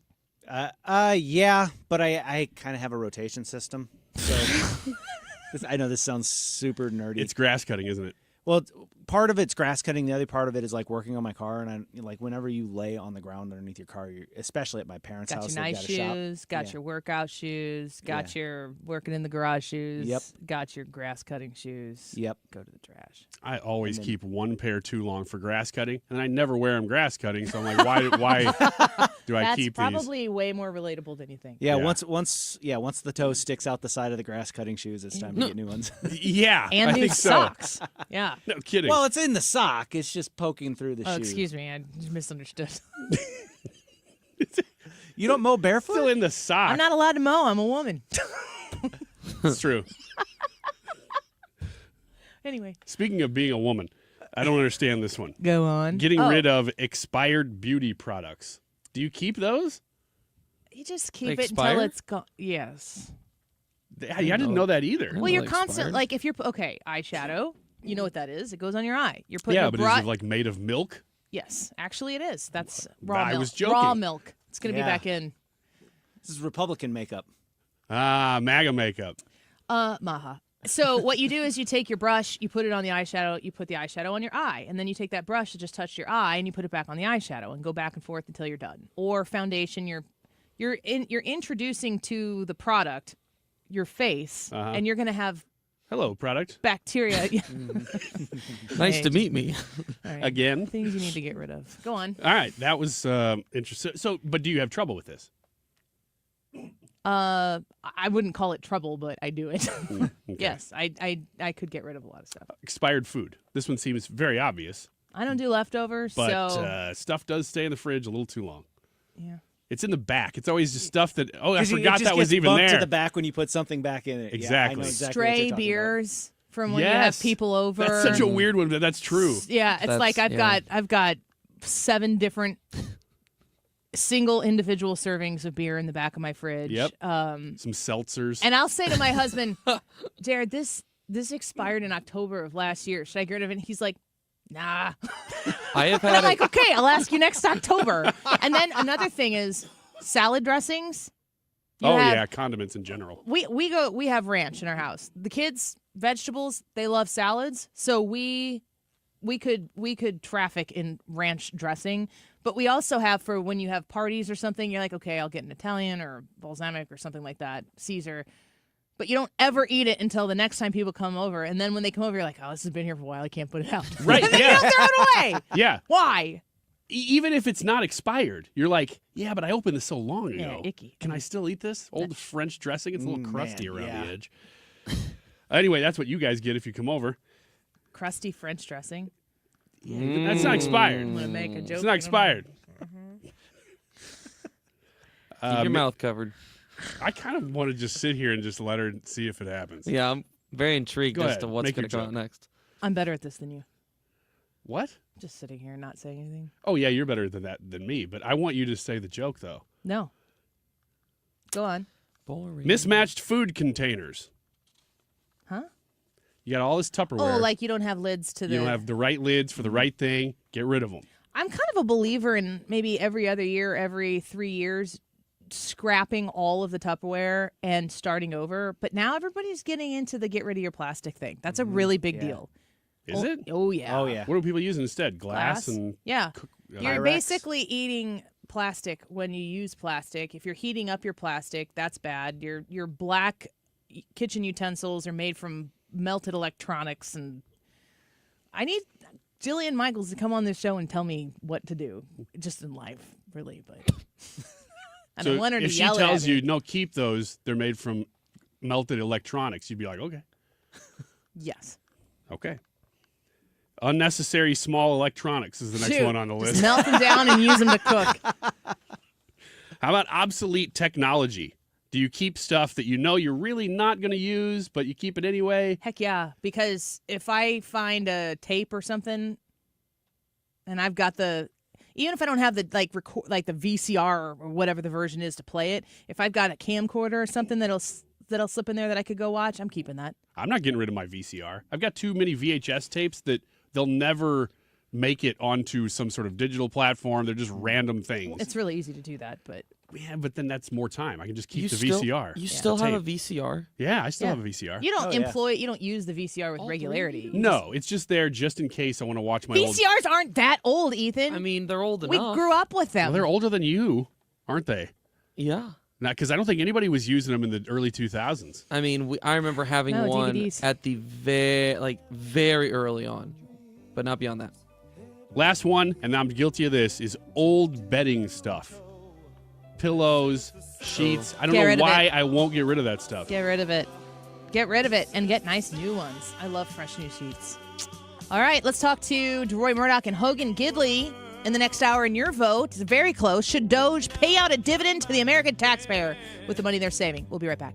Yeah, but I kind of have a rotation system. So I know this sounds super nerdy.
It's grass cutting, isn't it?
Well, part of it's grass cutting. The other part of it is like working on my car. And I like whenever you lay on the ground underneath your car, especially at my parents' house,
got your nice shoes, got your workout shoes, got your working in the garage shoes.
Yep.
Got your grass cutting shoes.
Yep.
Go to the trash.
I always keep one pair too long for grass cutting, and I never wear them grass cutting. So I'm like, why do I keep these?
That's probably way more relatable than you think.
Yeah. Once the toe sticks out the side of the grass cutting shoes, it's time to get new ones.
Yeah,
and
I
new
think
socks.
So.
Yeah.
No kidding.
Well, it's in the sock. It's just poking through the shoe.
Oh, excuse me. I misunderstood.
You don't mow barefoot?
Still in the sock.
I'm not allowed to mow. I'm a woman.
It's true.
Anyway.
Speaking of being a woman, I don't understand this one.
Go on.
Getting rid of expired beauty products. Do you keep those?
You just keep it until it's gone. Yes.
I didn't know that either.
Well, you're constant. Like if you're eyeshadow. You know what that is? It goes on your eye. You're putting
but is it like made of milk?
Yes, actually it is. That's raw milk.
I was joking.
Raw milk. It's going to be back in.
This is Republican makeup.
MAGA makeup.
Maha. So what you do is you take your brush, you put it on the eyeshadow, you put the eyeshadow on your eye, and then you take that brush that just touched your eye and you put it back on the eyeshadow and go back and forth until you're done. Or foundation, you're introducing to the product your face, and you're going to have
hello, product.
Bacteria.
Nice to meet me.
Right.
Again.
Things you need to get rid of. Go on.
All right. That was interesting. So, but do you have trouble with this?
I wouldn't call it trouble, but I do it.
Okay.
Yes, I could get rid of a lot of stuff.
Expired food. This one seems very obvious.
I don't do leftovers,
but
so
stuff does stay in the fridge a little too long.
Yeah.
It's in the back. It's always just stuff that, I forgot
it just
that was
gets
even
bumped
there.
to the back when you put something back in it.
Exactly.
Yeah, I know exactly what
stray
you're talking
beers from when you have
Yes.
people over.
That's such a weird one, but that's true.
Yeah, it's like I've got 7 different single individual servings of beer in the back of my fridge.
Yep. Some seltzers.
And I'll say to my husband, Jared, this expired in October of last year. Should I get rid of it? And he's like, nah.
I have
And
had
I'm like, okay, I'll ask you next October. And then another thing is salad dressings.
Condiments in general.
We have ranch in our house. The kids, vegetables, they love salads. So we could traffic in ranch dressing, but we also have for when you have parties or something, you're like, okay, I'll get an Italian or balsamic or something like that, Caesar. But you don't ever eat it until the next time people come over. And then when they come over, you're like, oh, this has been here for a while. I can't put it out.
Right,
And then
yeah.
you don't throw it away.
Yeah.
Why?
Even if it's not expired, you're like, yeah, but I opened this so long ago.
Yeah, icky.
Can I still eat this? Old French dressing? It's a little crusty
man,
around
yeah.
the edge. Anyway, that's what you guys get if you come over.
Crusty French dressing.
That's not expired.
I'm going to make a joke.
It's not expired.
Keep your mouth covered.
I kind of want to just sit here and just let her see if it happens.
Yeah, I'm very intrigued
Go
as
ahead.
to what's
Make
going
your
to come
joke.
out next.
I'm better at this than you.
What?
Just sitting here and not saying anything.
Oh, yeah, you're better than that than me, but I want you to say the joke, though.
No. Go on.
Boring.
Mismatched food containers.
Huh?
You got all this Tupperware.
Oh, like you don't have lids to the...
You don't have the right lids for the right thing. Get rid of them.
I'm kind of a believer in maybe every other year, every 3 years, scrapping all of the Tupperware and starting over. But now everybody's getting into the get rid of your plastic thing. That's a really big deal.
Is it?
Oh, yeah.
Oh, yeah.
What are people using instead? Glass and...
Yeah. You're
Pyrex?
basically eating plastic when you use plastic. If you're heating up your plastic, that's bad. Your black kitchen utensils are made from melted electronics, and I need Jillian Michaels to come on this show and tell me what to do, just in life, really. But and I want her to
if she
yell
tells
at me.
you, no, keep those, they're made from melted electronics, you'd be like, okay.
Yes.
Okay. Unnecessary small electronics is the next
Shoot.
one on the list.
Just melt them down and use them to cook.
How about obsolete technology? Do you keep stuff that you know you're really not going to use, but you keep it anyway?
Heck yeah, because if I find a tape or something, and I've got even if I don't have the the VCR or whatever the version is to play it, if I've got a camcorder or something that'll slip in there that I could go watch, I'm keeping that.
I'm not getting rid of my VCR. I've got too many VHS tapes that they'll never make it onto some sort of digital platform. They're just random things.
It's really easy to do that, but
Yeah, but then that's more time. I can just keep
You
the
still-
VCR.
You still
the
have a
tape.
VCR?
Yeah, I still have a VCR.
you don't you don't use the VCR with regularity.
No, it's just there just in case I want to watch my old...
VCRs aren't that old, Ethan.
I mean, they're old
We
enough.
grew up with them.
Well, they're older than you, aren't they?
Yeah.
Because I don't think anybody was using them in the early 2000s.
I mean, I remember having
No,
one
DVDs.
at the very early on, but not beyond that.
Last one, and I'm guilty of this, is old bedding stuff. Pillows, sheets. I don't
Get rid
know
of
why
it.
I won't get rid of that stuff.
Get rid of it. Get rid of it and get nice new ones. I love fresh new sheets. All right, let's talk to Deroy Murdock and Hogan Gidley in the next hour. In your vote, it's very close. Should Doge pay out a dividend to the American taxpayer with the money they're saving? We'll be right back.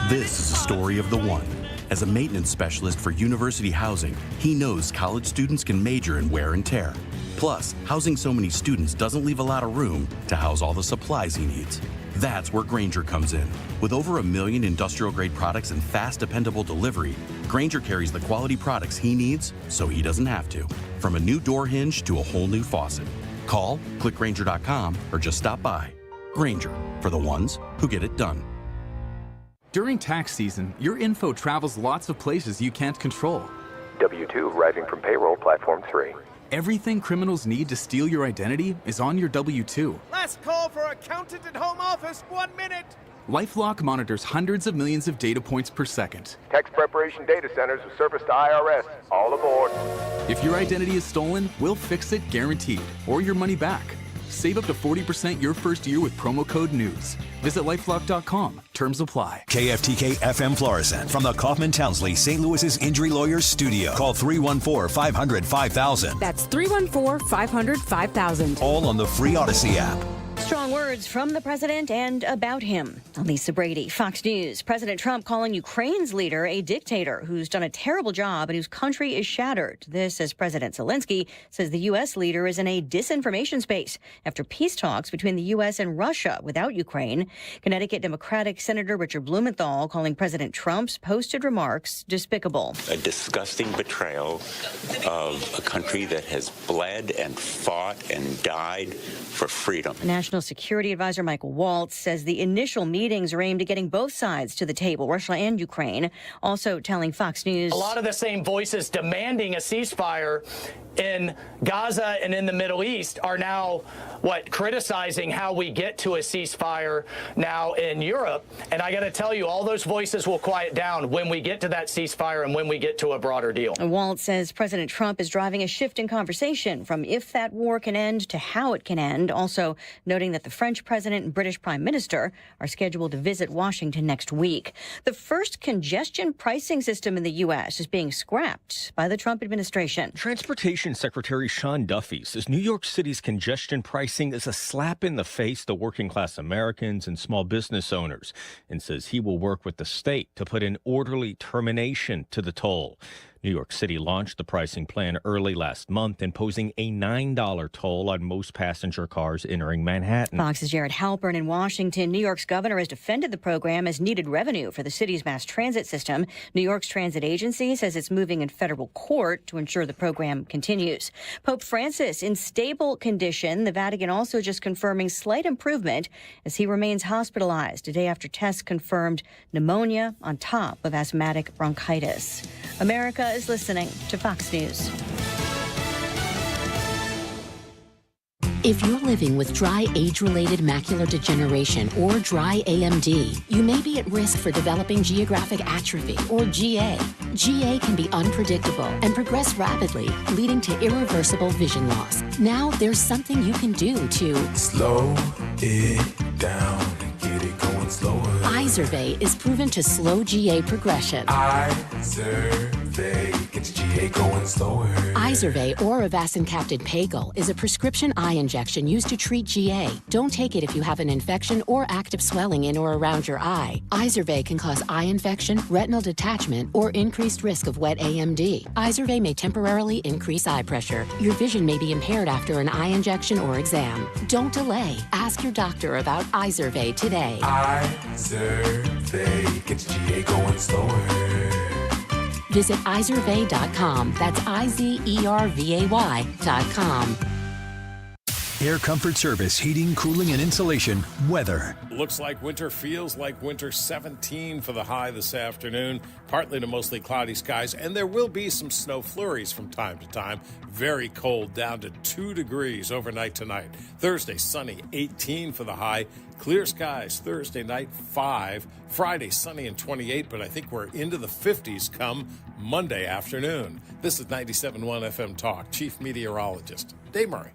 This is the story of the one. As a maintenance specialist for university housing, he knows college students can major in wear and tear. Plus, housing so many students doesn't leave a lot of room to house all the supplies he needs. That's where Grainger comes in. With over 1 million industrial-grade products and fast, dependable delivery, Grainger carries the quality products he needs so he doesn't have to. From a new door hinge to a whole new faucet. Call, click Grainger.com, or just stop by. Grainger, for the ones who get it done.
During tax season, your info travels lots of places you can't control.
W-2 arriving from payroll platform 3.
Everything criminals need to steal your identity is on your W-2.
Last call for accountant at home office. 1 minute.
LifeLock monitors hundreds of millions of data points per second.
Tax preparation data centers with service to IRS. All aboard.
If your identity is stolen, we'll fix it guaranteed, or your money back. Save up to 40% your first year with promo code NEWS. Visit lifelock.com. Terms apply.
KFTK FM Florissant from the Kaufman Townsley St. Louis's Injury Lawyers Studio. Call 314-500-5000.
That's 314-500-5000.
All on the free Odyssey app.
Strong words from the president and about him. Lisa Brady, Fox News. President Trump calling Ukraine's leader a dictator who's done a terrible job and whose country is shattered. This as President Zelensky says the U.S. leader is in a disinformation space after peace talks between the U.S. and Russia without Ukraine. Connecticut Democratic Senator Richard Blumenthal calling President Trump's posted remarks despicable.
A disgusting betrayal of a country that has bled and fought and died for freedom.
National Security Advisor Michael Waltz says the initial meetings are aimed at getting both sides to the table, Russia and Ukraine. Also telling Fox News,
a lot of the same voices demanding a ceasefire in Gaza and in the Middle East are now, criticizing how we get to a ceasefire now in Europe. And I got to tell you, all those voices will quiet down when we get to that ceasefire and when we get to a broader deal.
Waltz says President Trump is driving a shift in conversation from if that war can end to how it can end. Also noting that the French president and British prime minister are scheduled to visit Washington next week. The first congestion pricing system in the U.S. is being scrapped by the Trump administration.
Transportation Secretary Sean Duffy says New York City's congestion pricing is a slap in the face to working class Americans and small business owners, and says he will work with the state to put an orderly termination to the toll. New York City launched the pricing plan early last month, imposing a $9 toll on most passenger cars entering Manhattan.
Fox's Jared Halpern in Washington. New York's governor has defended the program as needed revenue for the city's mass transit system. New York's transit agency says it's moving in federal court to ensure the program continues. Pope Francis in stable condition. The Vatican also just confirming slight improvement as he remains hospitalized a day after tests confirmed pneumonia on top of asthmatic bronchitis. America is listening to Fox News.
If you're living with dry age-related macular degeneration or dry AMD, you may be at risk for developing geographic atrophy or GA. GA can be unpredictable and progress rapidly, leading to irreversible vision loss. Now there's something you can do to
slow it down and get it going slower.
Izervay is proven to slow GA progression.
Izervay gets GA going slower.
Izervay or avacincaptad pagel is a prescription eye injection used to treat GA. Don't take it if you have an infection or active swelling in or around your eye. Izervay can cause eye infection, retinal detachment, or increased risk of wet AMD. Izervay may temporarily increase eye pressure. Your vision may be impaired after an eye injection or exam. Don't delay. Ask your doctor about Izervay today.
Izervay gets GA going slower.
Visit Izervay.com. That's IZERVAY.com.
Air Comfort Service, heating, cooling, and insulation, weather.
Looks like winter feels like winter. 17 for the high this afternoon. Partly to mostly cloudy skies, and there will be some snow flurries from time to time. Very cold, down to 2 degrees overnight tonight. Thursday, sunny, 18 for the high. Clear skies Thursday night, 5. Friday, sunny and 28, but I think we're into the 50s come Monday afternoon. This is 97.1 FM Talk. Chief Meteorologist Dave Murray.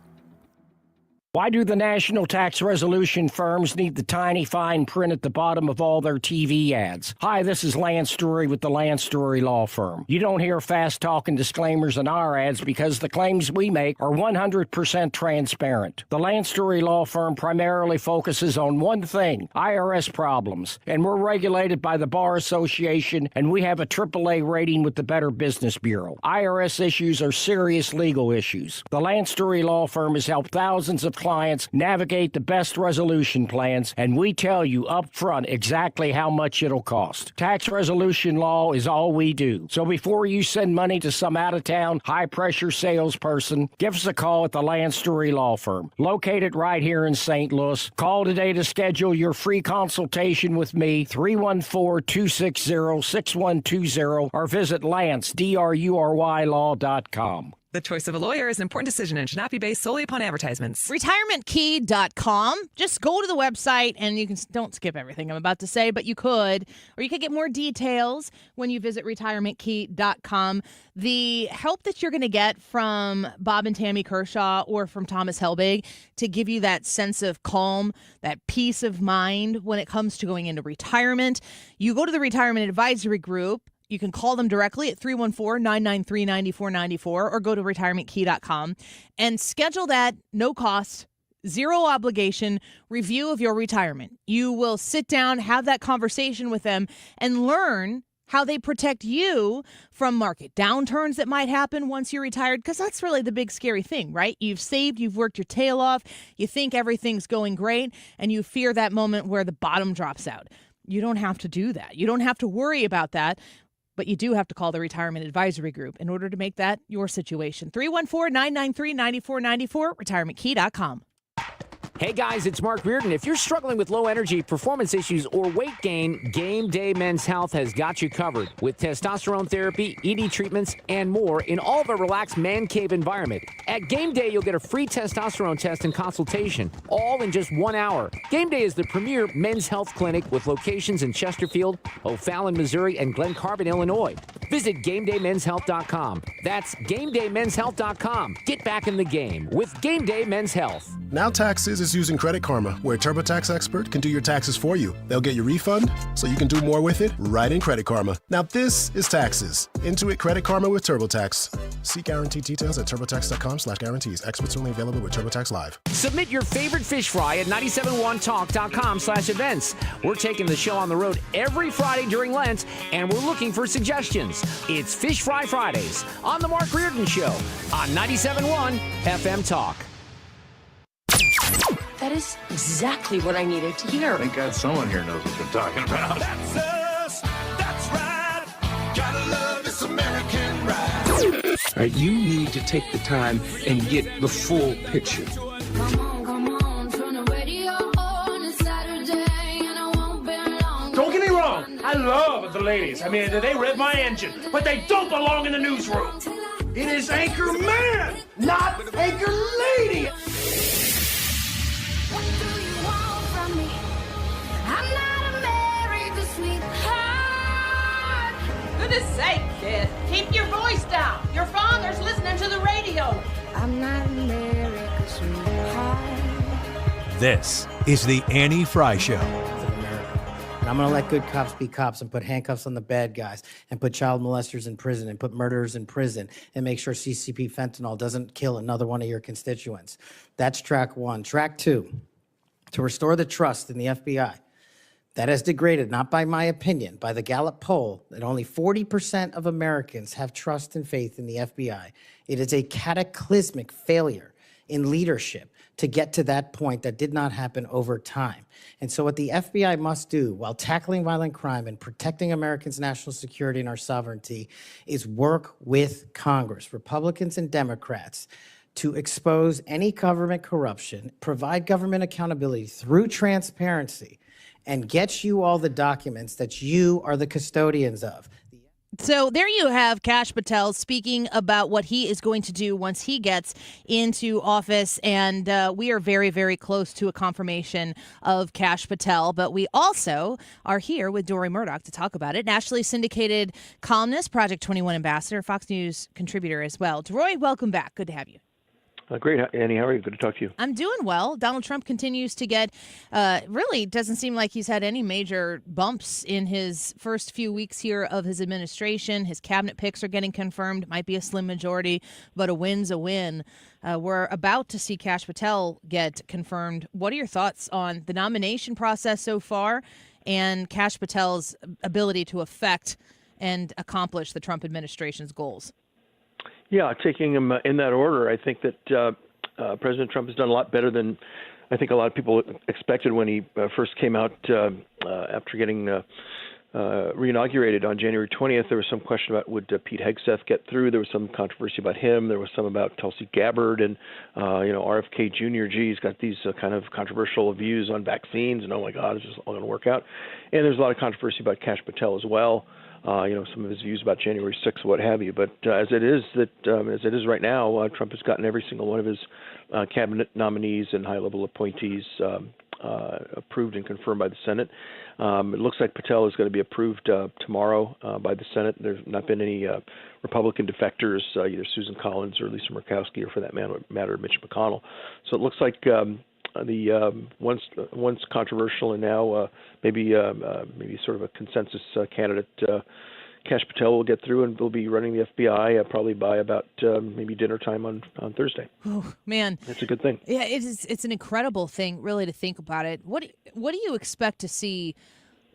Why do the national tax resolution firms need the tiny fine print at the bottom of all their TV ads? Hi, this is Lance Story with the Lance Story Law Firm. You don't hear fast-talking disclaimers in our ads because the claims we make are 100% transparent. The Lance Story Law Firm primarily focuses on one thing, IRS problems, and we're regulated by the Bar Association, and we have a AAA rating with the Better Business Bureau. IRS issues are serious legal issues. The Lance Story Law Firm has helped thousands of clients navigate the best resolution plans, and we tell you up front exactly how much it'll cost. Tax resolution law is all we do. So before you send money to some out-of-town, high-pressure salesperson, give us a call at the Land Story Law Firm, located right here in St. Louis. Call today to schedule your free consultation with me, 314-260-6120, or visit Lance, DRURYlaw.com.
The choice of a lawyer is an important decision and should not be based solely upon advertisements.
RetirementKey.com. Just go to the website and you can don't skip everything I'm about to say, but you could, or you could get more details when you visit RetirementKey.com. The help that you're going to get from Bob and Tammy Kershaw or from Thomas Helbig to give you that sense of calm, that peace of mind when it comes to going into retirement. You go to the Retirement Advisory Group. You can call them directly at 314-993-9494 or go to retirementkey.com and schedule that no-cost zero obligation review of your retirement. You will sit down, have that conversation with them, and learn how they protect you from market downturns that might happen once you're retired, because that's really the big scary thing, right? You've saved, you've worked your tail off, you think everything's going great, and you fear that moment where the bottom drops out. You don't have to do that. You don't have to worry about that, but you do have to call the Retirement Advisory Group in order to make that your situation. 314-993-9494, retirementkey.com.
Hey guys, it's Mark Reardon. If you're struggling with low energy, performance issues, or weight gain, Game Day Men's Health has got you covered with testosterone therapy, ED treatments, and more in all of a relaxed man cave environment. At Game Day, you'll get a free testosterone test and consultation, all in just 1 hour. Game Day is the premier men's health clinic with locations in Chesterfield, O'Fallon, Missouri, and Glen Carbon, Illinois. Visit GameDayMen'sHealth.com. That's GameDayMen'sHealth.com. Get back in the game with Game Day Men's Health.
Now Taxes is using Credit Karma, where a TurboTax expert can do your taxes for you. They'll get your refund so you can do more with it right in Credit Karma. Now this is taxes. Intuit Credit Karma with TurboTax. See guaranteed details at TurboTax.com/guarantees. Experts only available with TurboTax Live.
Submit your favorite fish fry at 971talk.com/events. We're taking the show on the road every Friday during Lent, and we're looking for suggestions. It's Fish Fry Fridays on The Mark Reardon Show on 97.1 FM Talk.
That is exactly what I needed to hear.
Thank God someone here knows what they're talking about.
That's us. That's right. Gotta love this American ride.
All right, you need to take the time and get the full picture.
Don't get me wrong. I love the ladies. I mean, they rev my engine, but they don't belong in the newsroom. It is Anchor Man, not Anchor Lady.
What do you want from me? I'm not America's sweetheart.
Goodness sake, kid. Keep your voice down. Your father's listening to the radio.
I'm not America's sweetheart.
This is the Annie Fry Show.
And I'm going to let good cops be cops and put handcuffs on the bad guys and put child molesters in prison and put murderers in prison and make sure CCP fentanyl doesn't kill another one of your constituents. That's track one. Track two, to restore the trust in the FBI. That has degraded, not by my opinion, by the Gallup poll, that only 40% of Americans have trust and faith in the FBI. It is a cataclysmic failure in leadership to get to that point that did not happen over time. And so what the FBI must do while tackling violent crime and protecting Americans' national security and our sovereignty is work with Congress, Republicans and Democrats, to expose any government corruption, provide government accountability through transparency, and get you all the documents that you are the custodians of.
So there you have Kash Patel speaking about what he is going to do once he gets into office. And we are very, very close to a confirmation of Kash Patel. But we also are here with Deroy Murdock to talk about it. Nationally syndicated columnist, Project 21 ambassador, Fox News contributor as well. Deroy, welcome back. Good to have you.
Great, Annie. How are you? Good to talk to you.
I'm doing well. Donald Trump continues to get, really doesn't seem like he's had any major bumps in his first few weeks here of his administration. His cabinet picks are getting confirmed. Might be a slim majority, but a win's a win. We're about to see Kash Patel get confirmed. What are your thoughts on the nomination process so far and Kash Patel's ability to affect and accomplish the Trump administration's goals?
Yeah, taking them in that order, I think that President Trump has done a lot better than I think a lot of people expected when he first came out after getting reinaugurated on January 20th. There was some question about would Pete Hegseth get through. There was some controversy about him. There was some about Tulsi Gabbard and RFK Jr. Gee, he's got these kind of controversial views on vaccines, and oh my God, it's just all going to work out. And there's a lot of controversy about Kash Patel as well. Some of his views about January 6th, what have you. But as it is right now, Trump has gotten every single one of his cabinet nominees and high-level appointees approved and confirmed by the Senate. It looks like Patel is going to be approved tomorrow by the Senate. There's not been any Republican defectors, either Susan Collins or Lisa Murkowski, or for that matter, Mitch McConnell. So it looks like once controversial and now maybe sort of a consensus candidate Cash Patel will get through, and will be running the FBI probably by about maybe dinner time on Thursday.
Oh, man.
That's a good thing.
Yeah, it's an incredible thing, really, to think about it. What do you expect to see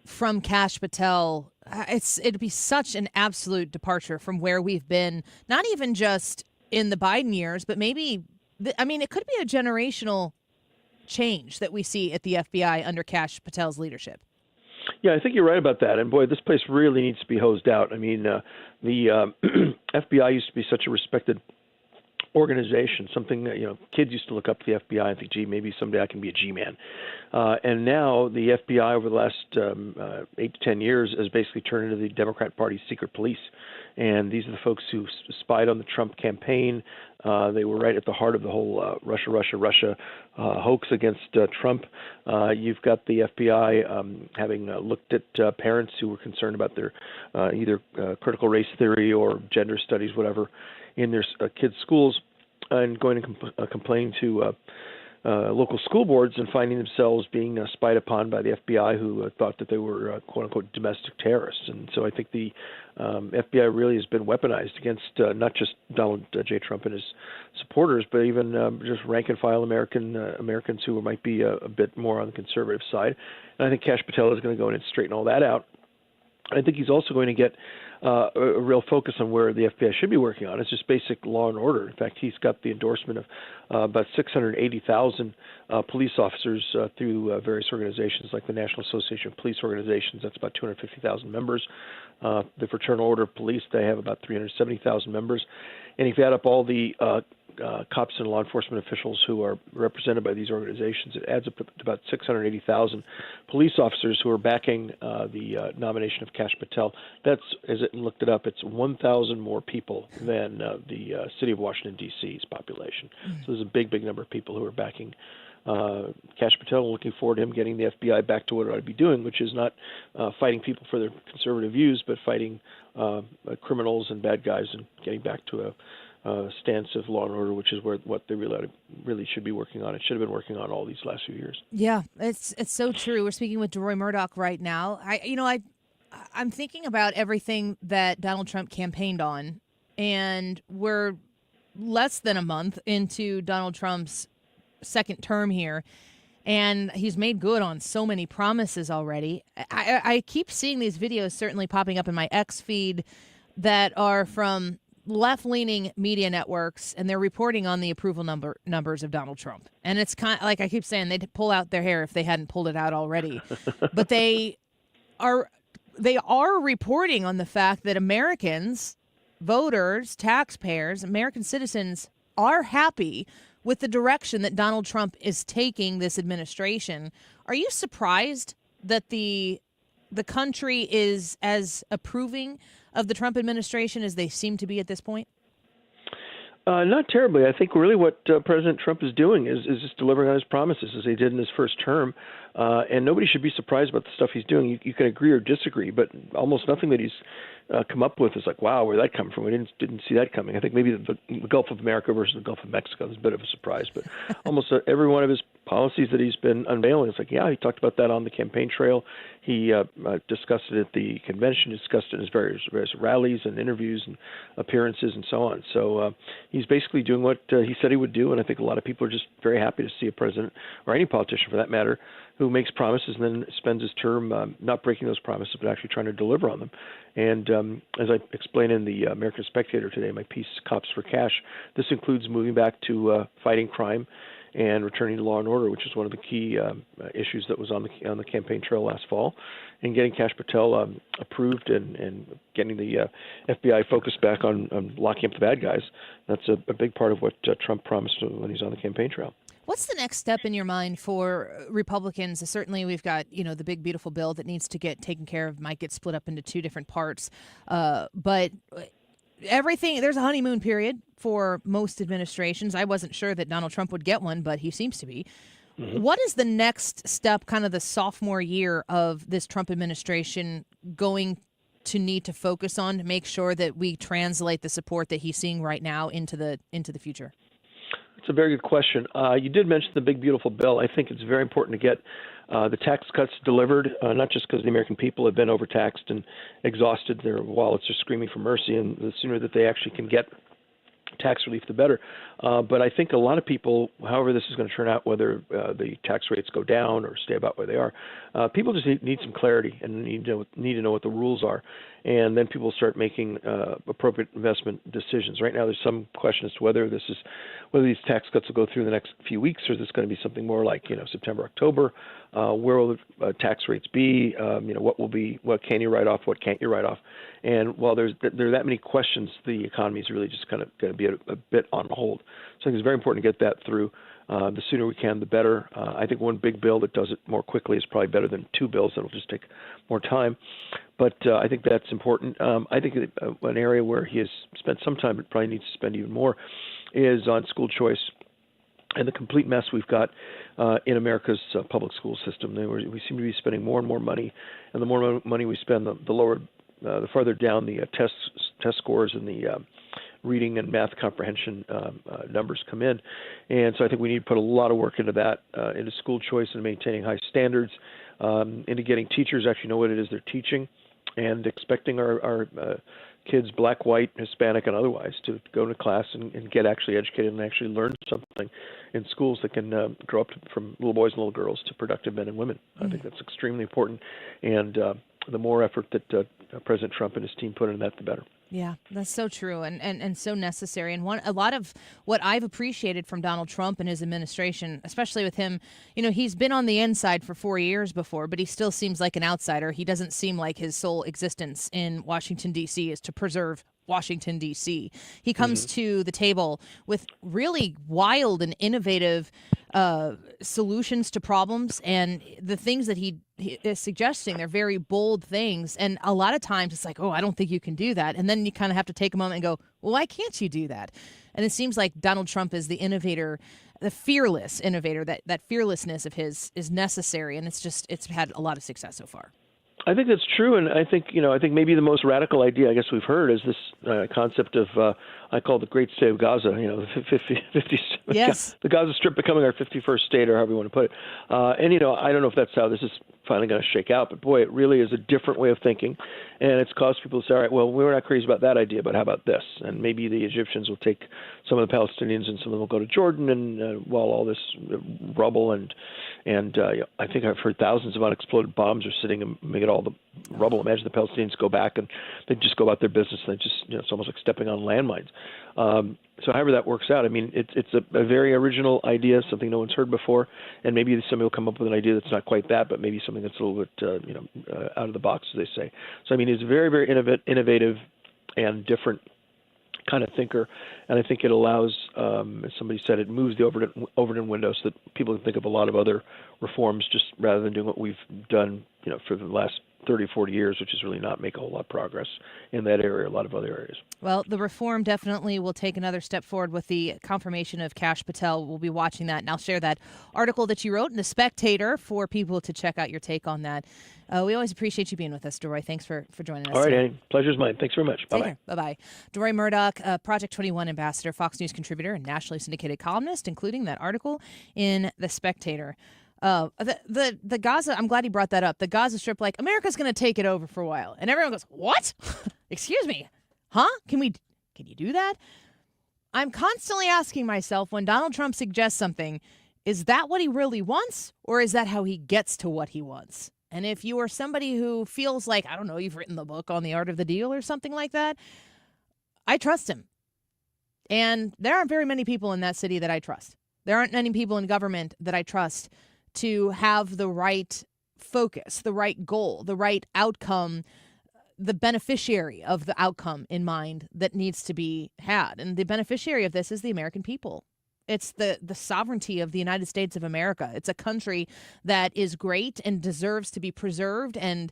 from Cash Patel? It'd be such an absolute departure from where we've been, not even just in the Biden years, but maybe, it could be a generational change that we see at the FBI under Cash Patel's leadership.
Yeah, I think you're right about that. And boy, this place really needs to be hosed out. I mean, the FBI used to be such a respected organization, something that, kids used to look up to the FBI and think, gee, maybe someday I can be a G-man. And now the FBI over the last 8 to 10 years has basically turned into the Democrat Party's secret police. And these are the folks who spied on the Trump campaign. They were right at the heart of the whole Russia hoax against Trump. You've got the FBI having looked at parents who were concerned about their either critical race theory or gender studies, whatever, in their kids' schools, and going and complaining to local school boards and finding themselves being spied upon by the FBI, who thought that they were quote-unquote domestic terrorists. And so I think the FBI really has been weaponized against not just Donald J. Trump and his supporters, but even just rank-and-file Americans who might be a bit more on the conservative side. And I think Cash Patel is going to go in and straighten all that out. I think he's also going to get a real focus on where the FBI should be working on. It's just basic law and order. In fact, he's got the endorsement of about 680,000 police officers through various organizations like the National Association of Police Organizations. That's about 250,000 members. The Fraternal Order of Police, they have about 370,000 members. And if you add up all the cops and law enforcement officials who are represented by these organizations, it adds up to about 680,000 police officers who are backing the nomination of Cash Patel. That's, as it looked it up, it's 1,000 more people than the city of Washington, D.C.'s population. So there's a big, big number of people who are backing Cash Patel, looking forward to him getting the FBI back to what it ought to be doing, which is not fighting people for their conservative views, but fighting criminals and bad guys and getting back to a stance of law and order, which is what they really should be working on. It should have been working on all these last few years.
Yeah, it's so true. We're speaking with Deroy Murdock right now. I'm thinking about everything that Donald Trump campaigned on, and we're less than a month into Donald Trump's second term here, and he's made good on so many promises already. I keep seeing these videos certainly popping up in my X feed that are from left-leaning media networks, and they're reporting on the approval numbers of Donald Trump. And it's kind of like I keep saying, they'd pull out their hair if they hadn't pulled it out already. But they are reporting on the fact that Americans, voters, taxpayers, American citizens are happy with the direction that Donald Trump is taking this administration. Are you surprised that the country is as approving of the Trump administration as they seem to be at this point?
Not terribly. I think really what President Trump is doing is just delivering on his promises, as he did in his first term. And nobody should be surprised about the stuff he's doing. You can agree or disagree, but almost nothing that he's come up with is like, wow, where'd that come from? We didn't see that coming. I think maybe the Gulf of America versus the Gulf of Mexico is a bit of a surprise, but almost every one of his policies that he's been unveiling, it's like, yeah, he talked about that on the campaign trail. He discussed it at the convention, discussed it in his various rallies and interviews and appearances and so on. So he's basically doing what he said he would do, and I think a lot of people are just very happy to see a president, or any politician for that matter, who makes promises and then spends his term not breaking those promises, but actually trying to deliver on them. And as I explained in the American Spectator today, my piece, Cops for Cash, this includes moving back to fighting crime and returning to law and order, which is one of the key issues that was on the campaign trail last fall, and getting Cash Patel approved and getting the FBI focused back on locking up the bad guys. That's a big part of what Trump promised when he's on the campaign trail.
What's the next step in your mind for Republicans? Certainly, we've got, the big, beautiful bill that needs to get taken care of, might get split up into two different parts. But everything, there's a honeymoon period for most administrations. I wasn't sure that Donald Trump would get one, but he seems to be. Mm-hmm. What is the next step, kind of the sophomore year of this Trump administration, going to need to focus on to make sure that we translate the support that he's seeing right now into the future?
It's a very good question. You did mention the big, beautiful bill. I think it's very important to get the tax cuts delivered, not just because the American people have been overtaxed and exhausted. Their wallets are screaming for mercy, and the sooner that they actually can get tax relief, the better. But I think a lot of people, however this is going to turn out, whether the tax rates go down or stay about where they are, people just need some clarity and need to know what the rules are. And then people start making appropriate investment decisions. Right now, there's some question as to whether these tax cuts will go through the next few weeks, or is this going to be something more like September, October? Where will the tax rates be? What can you write off? What can't you write off? And while there are that many questions, the economy is really just kind of going to be a bit on hold. So I think it's very important to get that through. The sooner we can, the better. I think one big bill that does it more quickly is probably better than two bills that will just take more time. But I think that's important. I think an area where he has spent some time, but probably needs to spend even more, is on school choice and the complete mess we've got in America's public school system. We seem to be spending more and more money, and the more money we spend, the farther down the test scores and the reading and math comprehension numbers come in. And so I think we need to put a lot of work into that, into school choice and maintaining high standards, into getting teachers actually know what it is they're teaching, and expecting our kids, black, white, Hispanic, and otherwise, to go to class and get actually educated and actually learn something in schools that can grow up from little boys and little girls to productive men and women. I think that's extremely important. And the more effort that President Trump and his team put into that, the better.
Yeah, that's so true and so necessary. And a lot of what I've appreciated from Donald Trump and his administration, especially with him, he's been on the inside for 4 years before, but he still seems like an outsider. He doesn't seem like his sole existence in Washington, D.C. is to preserve Washington, D.C. He comes to the table with really wild and innovative solutions to problems, and the things that he is suggesting, they're very bold things. And a lot of times it's like, oh, I don't think you can do that. And then you kind of have to take a moment and go, well, why can't you do that? And it seems like Donald Trump is the innovator, the fearless innovator. That fearlessness of his is necessary, and it's had a lot of success so far.
I think that's true, and I think maybe the most radical idea I guess we've heard is this concept of I call it the Great State of Gaza. The Gaza Strip becoming our 51st state, or however you want to put it. And I don't know if that's how this is finally going to shake out, but boy, it really is a different way of thinking, and it's caused people to say, all right, well, we're not crazy about that idea, but how about this? And maybe the Egyptians will take some of the Palestinians, and some of them will go to Jordan, and while all this rubble and I think I've heard thousands of unexploded bombs are sitting amid all the rubble. Imagine the Palestinians go back and they just go about their business, and they just it's almost like stepping on landmines. So however that works out, I mean, it's a very original idea, something no one's heard before, and maybe somebody will come up with an idea that's not quite that, but maybe something that's a little bit out of the box, as they say. So I mean, it's very, very innovative and different kind of thinker, and I think it allows, as somebody said, it moves the Overton window so that people can think of a lot of other reforms, just rather than doing what we've done, for the last 30, 40 years, which is really not make a whole lot of progress in that area, a lot of other areas.
Well, the reform definitely will take another step forward with the confirmation of Kash Patel. We'll be watching that, and I'll share that article that you wrote in The Spectator for people to check out your take on that. We always appreciate you being with us, Deroy. Thanks for joining us.
All right, Annie. Pleasure's mine. Thanks very much. Bye-bye.
Bye-bye. Deroy Murdock, Project 21 ambassador, Fox News contributor, and nationally syndicated columnist, including that article in The Spectator. The Gaza, I'm glad he brought that up. The Gaza Strip, like, America's going to take it over for a while. And everyone goes, what? Excuse me. Huh? Can you do that? I'm constantly asking myself, when Donald Trump suggests something, is that what he really wants? Or is that how he gets to what he wants? And if you are somebody who feels like, I don't know, you've written the book on the art of the deal or something like that, I trust him. And there aren't very many people in that city that I trust. There aren't many people in government that I trust to have the right focus, the right goal, the right outcome, the beneficiary of the outcome in mind that needs to be had. And the beneficiary of this is the American people. It's the sovereignty of the United States of America. It's a country that is great and deserves to be preserved and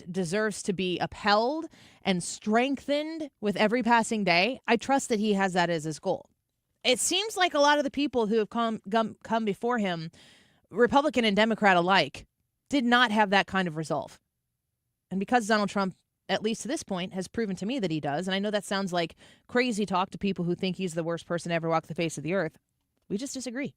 deserves to be upheld and strengthened with every passing day. I trust that he has that as his goal. It seems like a lot of the people who have come before him, Republican and Democrat alike, did not have that kind of resolve. And because Donald Trump at least to this point, has proven to me that he does. And I know that sounds like crazy talk to people who think he's the worst person to ever walk the face of the earth. We just disagree.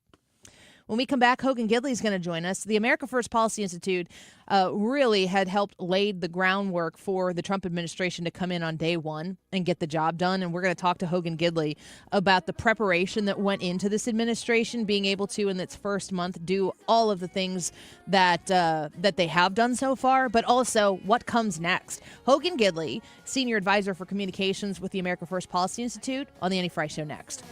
When we come back, Hogan Gidley is going to join us. The America First Policy Institute really had helped laid the groundwork for the Trump administration to come in on day one and get the job done. And we're going to talk to Hogan Gidley about the preparation that went into this administration, being able to, in its first month, do all of the things that they have done so far, but also what comes next. Hogan Gidley, Senior Advisor for Communications with the America First Policy Institute, on The Annie Frey Show next.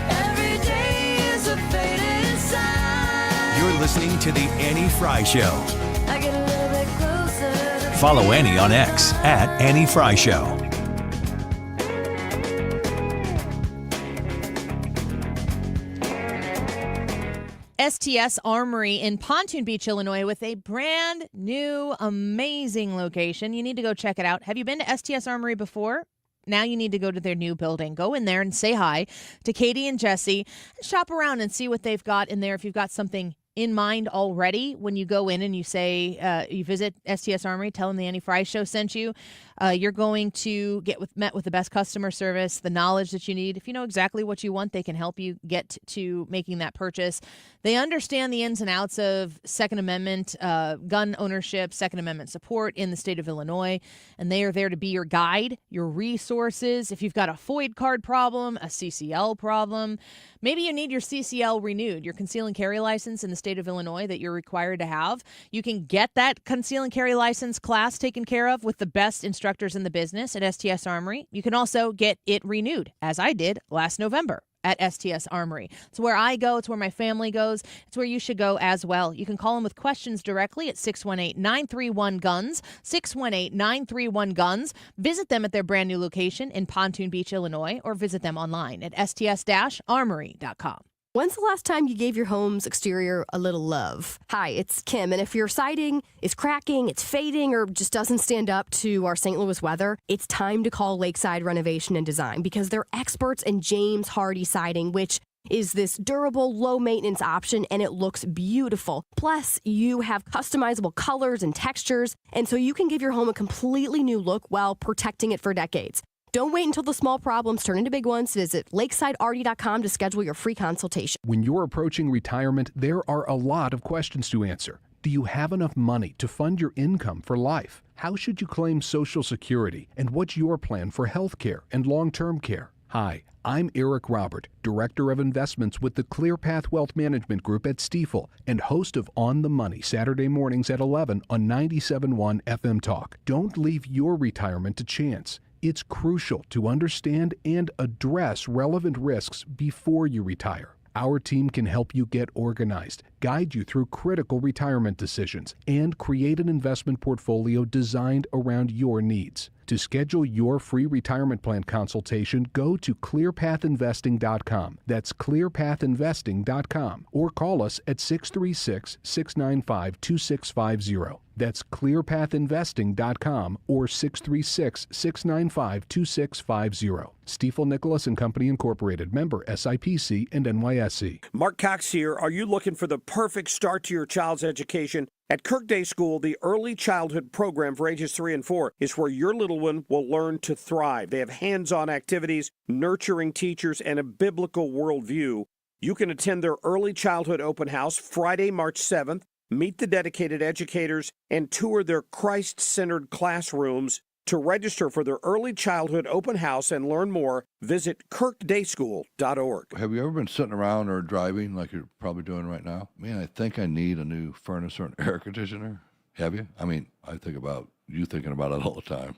Every day is a faded sign.
You're listening to The Annie Frey Show.
I get a little bit closer.
Follow Annie on X at Annie Frey Show.
STS Armory in Pontoon Beach, Illinois, with a brand new, amazing location. You need to go check it out. Have you been to STS Armory before? Now you need to go to their new building. Go in there and say hi to Katie and Jesse and shop around and see what they've got in there. If you've got something in mind already, when you go in and you say you visit STS Armory, tell them the Annie Frey Show sent you. You're going to met with the best customer service, the knowledge that you need. If you know exactly what you want, they can help you get to making that purchase. They understand the ins and outs of Second Amendment gun ownership, Second Amendment support in the state of Illinois, and they are there to be your guide, your resources. If you've got a FOID card problem, a CCL problem, maybe you need your CCL renewed, your conceal and carry license in the state of Illinois that you're required to have. You can get that conceal and carry license class taken care of with the best instructors in the business at STS Armory. You can also get it renewed, as I did last November at STS Armory. It's where I go. It's where my family goes. It's where you should go as well. You can call them with questions directly at 618-931-GUNS, 618-931-GUNS. Visit them at their brand new location in Pontoon Beach, Illinois, or visit them online at sts-armory.com.
When's the last time you gave your home's exterior a little love? Hi, it's Kim, and if your siding is cracking, it's fading, or just doesn't stand up to our St. Louis weather, it's time to call Lakeside Renovation and Design because they're experts in James Hardy siding, which is this durable, low-maintenance option, and it looks beautiful. Plus, you have customizable colors and textures, and so you can give your home a completely new look while protecting it for decades. Don't wait until the small problems turn into big ones. Visit lakesidearty.com to schedule your free consultation.
When you're approaching retirement, there are a lot of questions to answer. Do you have enough money to fund your income for life? How should you claim Social Security? And what's your plan for health care and long-term care? Hi, I'm Eric Robert, Director of Investments with the ClearPath Wealth Management Group at Stifel and host of On the Money Saturday mornings at 11 on 97.1 FM Talk. Don't leave your retirement to chance. It's crucial to understand and address relevant risks before you retire. Our team can help you get organized, guide you through critical retirement decisions, and create an investment portfolio designed around your needs. To schedule your free retirement plan consultation, go to clearpathinvesting.com. That's clearpathinvesting.com. Or call us at 636-695-2650. That's clearpathinvesting.com or 636-695-2650. Stifel Nicholas and Company Incorporated, member SIPC and NYSE.
Mark Cox here. Are you looking for the perfect start to your child's education? At Kirk Day School, the early childhood program for ages 3 and 4 is where your little one will learn to thrive. They have hands-on activities, nurturing teachers, and a biblical worldview. You can attend their early childhood open house Friday, March 7th, meet the dedicated educators, and tour their Christ-centered classrooms. To register for their early childhood open house and learn more, visit kirkdayschool.org.
Have you ever been sitting around or driving like you're probably doing right now? Man, I think I need a new furnace or an air conditioner. Have you? I mean, I think about you thinking about it all the time.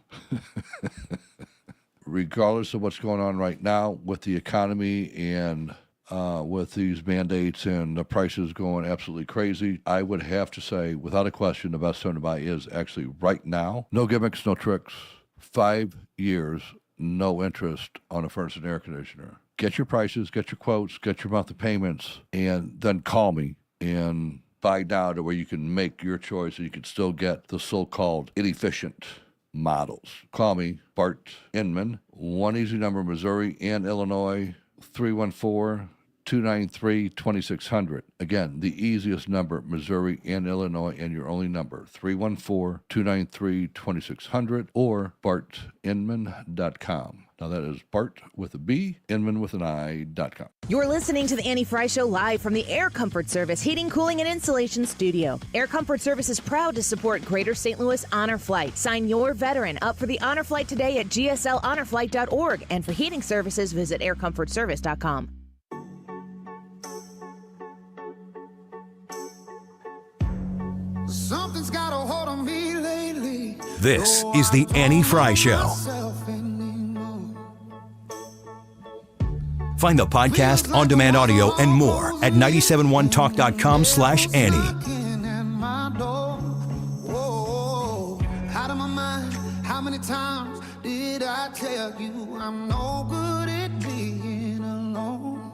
Regardless of what's going on right now with the economy and with these mandates and the prices going absolutely crazy, I would have to say, without a question, the best time to buy is actually right now. No gimmicks, no tricks. 5 years, no interest on a furnace and air conditioner. Get your prices, get your quotes, get your monthly payments, and then call me and buy now to where you can make your choice and you can still get the so-called inefficient models. Call me, Bart Inman, one easy number, Missouri and Illinois, 314 314-293-2600. Again, the easiest number, Missouri and Illinois, and your only number, 314-293-2600 or bartinman.com. Now that is Bart with a B, Inman with an I.com.
You're listening to the Annie Fry Show live from the Air Comfort Service Heating, Cooling, and Insulation Studio. Air Comfort Service is proud to support Greater St. Louis Honor Flight. Sign your veteran up for the Honor Flight today at gslhonorflight.org. And for heating services, visit aircomfortservice.com.
Something's got a hold on me lately.
This is the Annie Fry Show. Find the podcast, on-demand audio, and more at 971talk.com/Annie.
Out of my mind, how many times did I tell you I'm no good at being alone?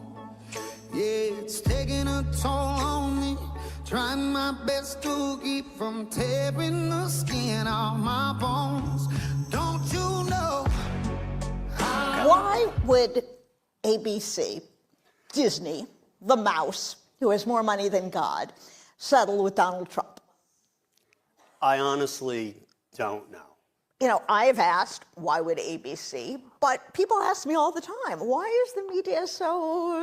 Yeah, it's taking a toll on me, trying my best to keep from tearing the skin off my bones. Don't you know?
Why would ABC, Disney, the mouse, who has more money than God, settle with Donald Trump?
I honestly don't know.
You know, I've asked, why would ABC? But people ask me all the time, why is the media so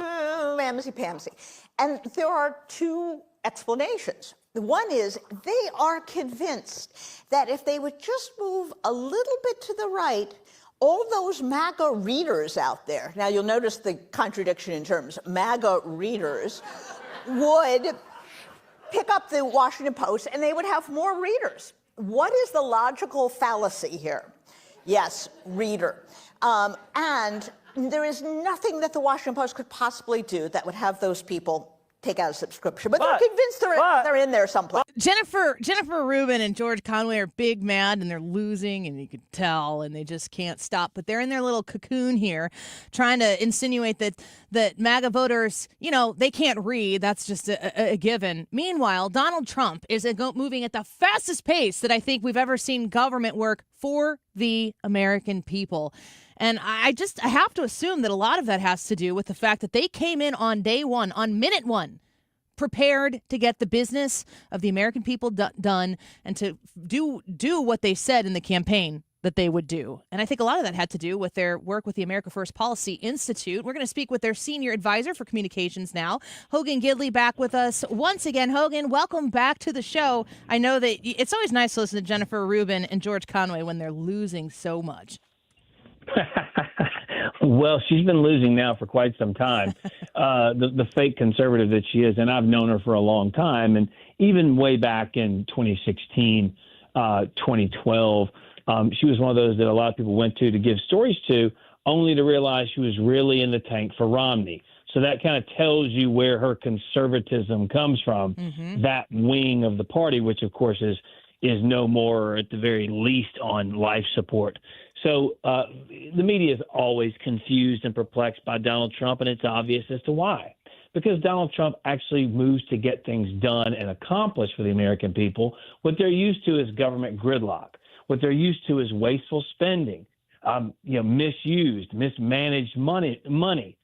mamsy-pamsy? And there are two explanations. One is they are convinced that if they would just move a little bit to the right, all those MAGA readers out there, now you'll notice the contradiction in terms, MAGA readers would pick up the Washington Post and they would have more readers. What is the logical fallacy here? Yes, reader. And there is nothing that the Washington Post could possibly do that would have those people take out a subscription, but they're convinced they're in there someplace.
Jennifer Rubin and George Conway are big mad and they're losing, and you could tell, and they just can't stop. But they're in their little cocoon here, trying to insinuate that MAGA voters, you know, they can't read. That's just a given. Meanwhile, Donald Trump is moving at the fastest pace that I think we've ever seen government work for the American people. And I have to assume that a lot of that has to do with the fact that they came in on day one, on minute one, prepared to get the business of the American people done and to do what they said in the campaign that they would do. And I think a lot of that had to do with their work with the America First Policy Institute. We're going to speak with their senior advisor for communications now, Hogan Gidley, back with us once again. Hogan, welcome back to the show. I know that it's always nice to listen to Jennifer Rubin and George Conway when they're losing so much.
Well, she's been losing now for quite some time, the fake conservative that she is, and I've known her for a long time. And even way back in 2016, 2012, she was one of those that a lot of people went to give stories to, only to realize she was really in the tank for Romney. So that kind of tells you where her conservatism comes from, that wing of the party, which, of course, is no more, or at the very least, on life support. So the media is always confused and perplexed by Donald Trump, and it's obvious as to why. Because Donald Trump actually moves to get things done and accomplished for the American people. What they're used to is government gridlock. What they're used to is wasteful spending, misused, mismanaged money,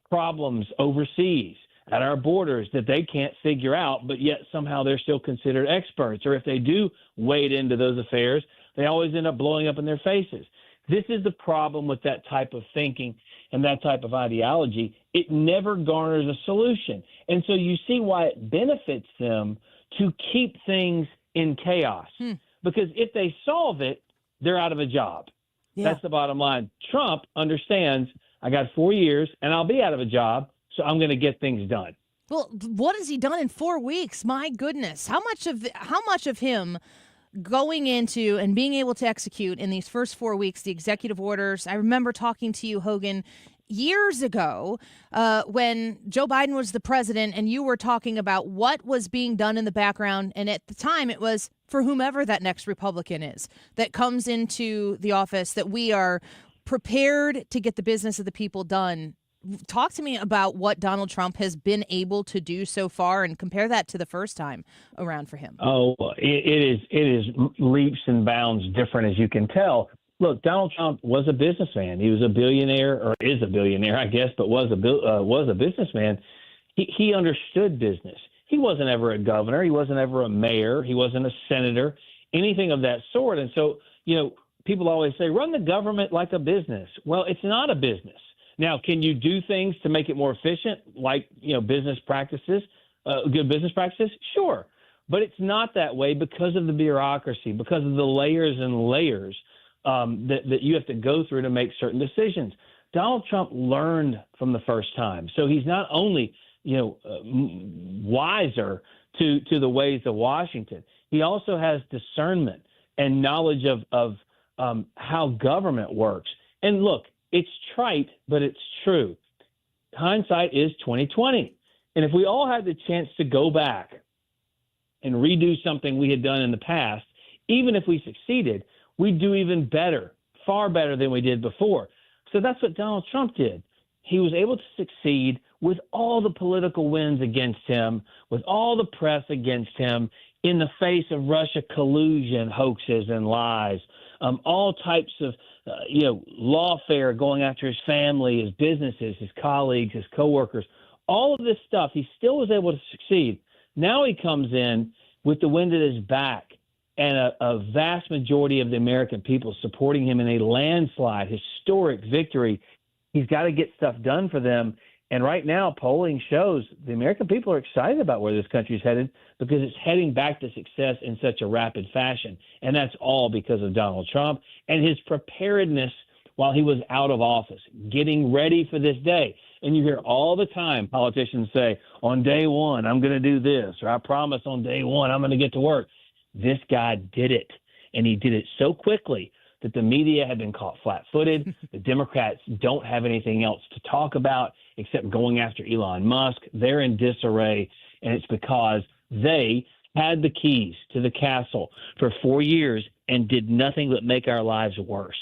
problems overseas at our borders that they can't figure out, but yet somehow they're still considered experts. Or if they do wade into those affairs, they always end up blowing up in their faces. This is the problem with that type of thinking and that type of ideology. It never garners a solution. And so you see why it benefits them to keep things in chaos. Because if they solve it, they're out of a job. Yeah. That's the bottom line. Trump understands, I got 4 years and I'll be out of a job, so I'm going to get things done.
Well, what has he done in 4 weeks? My goodness. How much of him going into and being able to execute in these first 4 weeks, the executive orders? I remember talking to you, Hogan, years ago when Joe Biden was the president, and you were talking about what was being done in the background. And at the time, it was for whomever that next Republican is that comes into the office, that we are prepared to get the business of the people done. Talk to me about what Donald Trump has been able to do so far and compare that to the first time around for him.
Oh, it is leaps and bounds different, as you can tell. look, Donald Trump was a businessman. He was a billionaire, or is a billionaire, I guess, but was a businessman. He understood business. He wasn't ever a governor. He wasn't ever a mayor. He wasn't a senator, anything of that sort. And so, people always say, run the government like a business. Well, it's not a business. Now, can you do things to make it more efficient, like, business practices, good business practices? Sure. But it's not that way because of the bureaucracy, because of the layers and layers that you have to go through to make certain decisions. Donald Trump learned from the first time. So he's not only wiser to the ways of Washington, he also has discernment and knowledge of how government works. And look, it's trite, but it's true. Hindsight is 20/20. And if we all had the chance to go back and redo something we had done in the past, even if we succeeded, we'd do even better, far better than we did before. So that's what Donald Trump did. He was able to succeed with all the political winds against him, with all the press against him, in the face of Russia collusion, hoaxes, and lies, all types of, lawfare going after his family, his businesses, his colleagues, his coworkers, all of this stuff. He still was able to succeed. Now he comes in with the wind at his back and a vast majority of the American people supporting him in a landslide, historic victory. He's got to get stuff done for them. And right now, polling shows the American people are excited about where this country is headed because it's heading back to success in such a rapid fashion. And that's all because of Donald Trump and his preparedness while he was out of office, getting ready for this day. And you hear all the time politicians say, on day one, I'm going to do this, or I promise on day one, I'm going to get to work. This guy did it, and he did it so quickly that the media had been caught flat-footed. The Democrats don't have anything else to talk about except going after Elon Musk. They're in disarray, and it's because they had the keys to the castle for 4 years and did nothing but make our lives worse.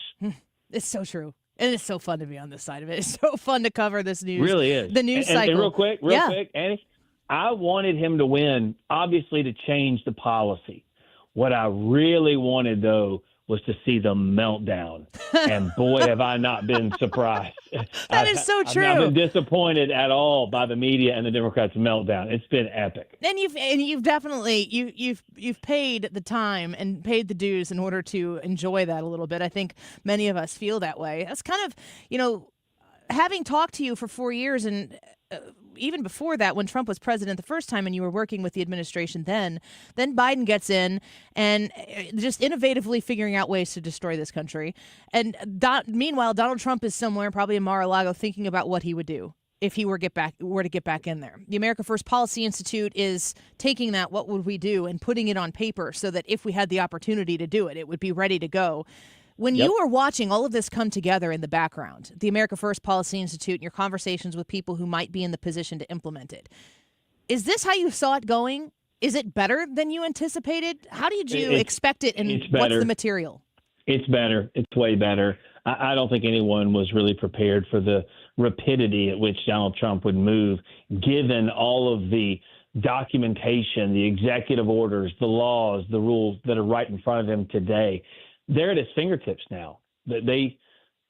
It's so true. And it's so fun to be on this side of it. It's so fun to cover this news.
Really is.
The news cycle.
And real quick, Annie, I wanted him to win, obviously, to change the policy. What I really wanted, though, was to see the meltdown. And boy, have I not been surprised.
That is so true.
I've not been disappointed at all by the media and the Democrats' meltdown. It's been epic.
And you've definitely you've paid the time and paid the dues in order to enjoy that a little bit. I think many of us feel that way. That's kind of, having talked to you for 4 years and even before that, when Trump was president the first time and you were working with the administration then Biden gets in and just innovatively figuring out ways to destroy this country. And meanwhile, Donald Trump is somewhere, probably in Mar-a-Lago, thinking about what he would do if he were to get back in there. The America First Policy Institute is taking that, what would we do, and putting it on paper so that if we had the opportunity to do it, it would be ready to go. When you were watching all of this come together in the background, the America First Policy Institute and your conversations with people who might be in the position to implement it, is this how you saw it going? Is it better than you anticipated? How did you expect it, and what's the material?
It's better. It's way better. I don't think anyone was really prepared for the rapidity at which Donald Trump would move, given all of the documentation, the executive orders, the laws, the rules that are right in front of him today. They're at his fingertips now. They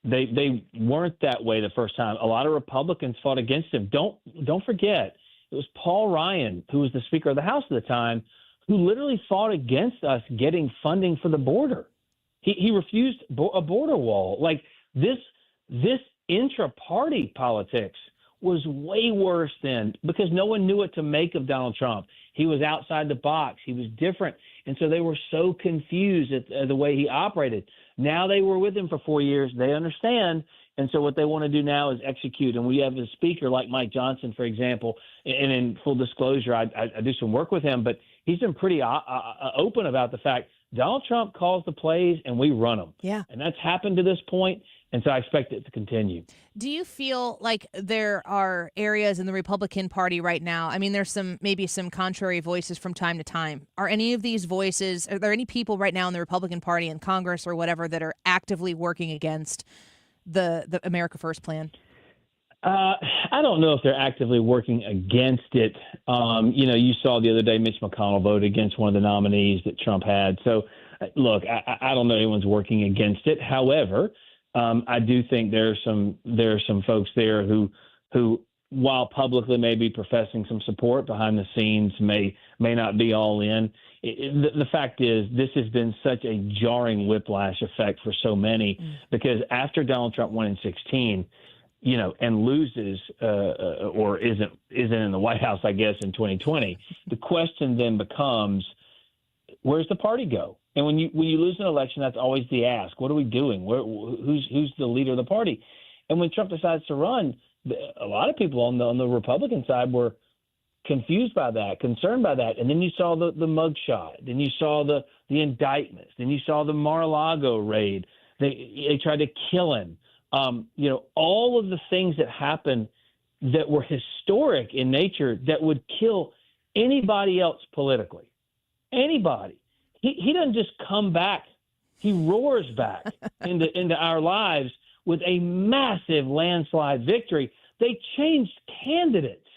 weren't that way the first time. A lot of Republicans fought against him. Don't forget, it was Paul Ryan, who was the Speaker of the House at the time, who literally fought against us getting funding for the border. He refused a border wall. Like this intra-party politics was way worse then because no one knew what to make of Donald Trump. He was outside the box. He was different. And so they were so confused at the way he operated. Now they were with him for 4 years. They understand. And so what they want to do now is execute. And we have a speaker like Mike Johnson, for example. And in full disclosure, I do some work with him, but he's been pretty open about the fact Donald Trump calls the plays and we run them.
Yeah.
And that's happened to this point. And so I expect it to continue.
Do you feel like there are areas in the Republican Party right now? I mean, there's maybe some contrary voices from time to time. Are any of these voices, are there any people right now in the Republican Party in Congress or whatever that are actively working against the America First plan?
I don't know if they're actively working against it. You saw the other day Mitch McConnell vote against one of the nominees that Trump had. So look, I don't know anyone's working against it. However, I do think there are some folks there who while publicly may be professing some support, behind the scenes may not be all in. The fact is, this has been such a jarring whiplash effect for so many, because after Donald Trump won in 16, and loses or isn't in the White House, I guess, in 2020, the question then becomes, where's the party go? And when you lose an election, that's always the ask. What are we doing? Who's the leader of the party? And when Trump decides to run, a lot of people on the Republican side were confused by that, concerned by that. And then you saw the mugshot. Then you saw the indictments. Then you saw the Mar-a-Lago raid. They tried to kill him. All of the things that happened that were historic in nature that would kill anybody else politically. Anybody. He doesn't just come back. He roars back into our lives with a massive landslide victory. They changed candidates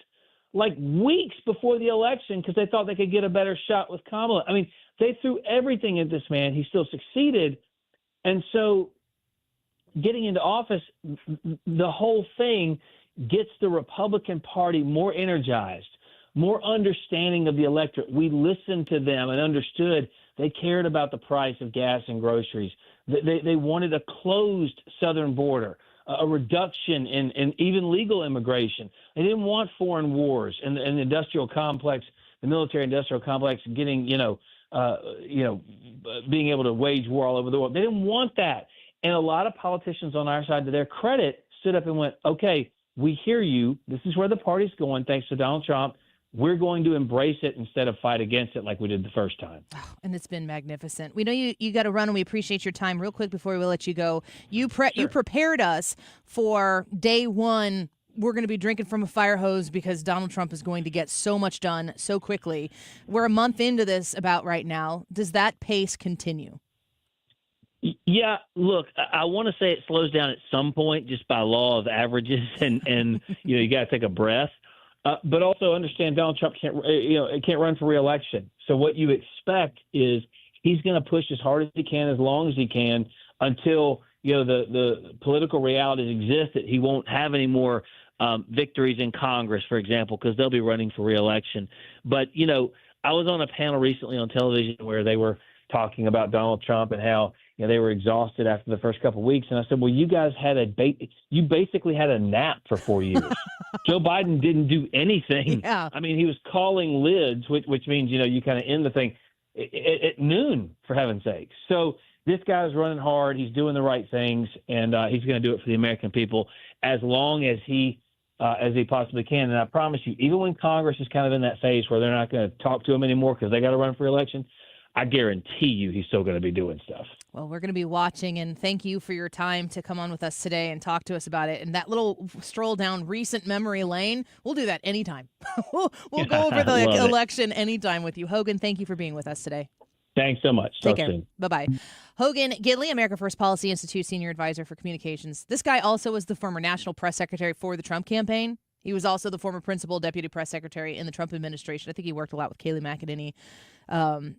like weeks before the election because they thought they could get a better shot with Kamala. I mean, they threw everything at this man. He still succeeded. And so getting into office, the whole thing gets the Republican Party more energized, more understanding of the electorate. We listened to them and understood they cared about the price of gas and groceries. They wanted a closed southern border, a reduction in even legal immigration. They didn't want foreign wars and the industrial complex, the military industrial complex, getting, being able to wage war all over the world. They didn't want that. And a lot of politicians on our side, to their credit, stood up and went, okay, we hear you. This is where the party's going, thanks to Donald Trump. We're going to embrace it instead of fight against it like we did the first time.
Oh, and it's been magnificent. We know you got to run, and we appreciate your time. Real quick before we let you go, you prepared us for day one. We're going to be drinking from a fire hose because Donald Trump is going to get so much done so quickly. We're a month into this about right now. Does that pace continue?
Yeah, look, I want to say it slows down at some point just by law of averages, and you got to take a breath. But also understand Donald Trump can't run for re-election. So what you expect is he's going to push as hard as he can, as long as he can, until the political realities exist that he won't have any more victories in Congress, for example, because they'll be running for re-election. But I was on a panel recently on television where they were talking about Donald Trump and how they were exhausted after the first couple of weeks. And I said, well, you guys had you basically had a nap for 4 years. Joe Biden didn't do anything.
Yeah.
I mean, he was calling lids, which means, you kind of end the thing at noon, for heaven's sake. So this guy's running hard. He's doing the right things, and he's going to do it for the American people as long as he possibly can. And I promise you, even when Congress is kind of in that phase where they're not going to talk to him anymore because they got to run for election, I guarantee you he's still going to be doing stuff.
Well, we're going to be watching, and thank you for your time to come on with us today and talk to us about it. And that little stroll down recent memory lane, we'll do that anytime. we'll go over the election anytime with you. Hogan, thank you for being with us today.
Thanks so much.
Take
Talk
care.
soon.
Bye-bye. Hogan Gidley, America First Policy Institute Senior Advisor for Communications. This guy also was the former National Press Secretary for the Trump campaign. He was also the former principal deputy press secretary in the Trump administration. I think he worked a lot with Kayleigh McEnany,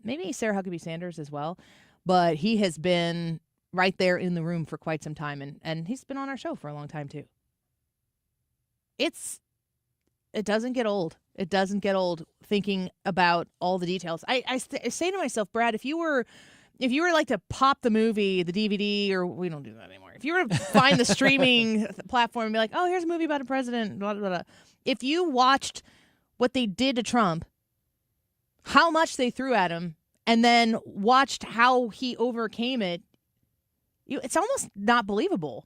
maybe Sarah Huckabee Sanders as well. But he has been right there in the room for quite some time, and he's been on our show for a long time too. It doesn't get old. It doesn't get old thinking about all the details. I say to myself, Brad, if you were like to pop the movie, the DVD, or we don't do that anymore. If you were to find the streaming platform and be like, oh, here's a movie about a president, blah, blah, blah. If you watched what they did to Trump, how much they threw at him, and then watched how he overcame it, it's almost not believable.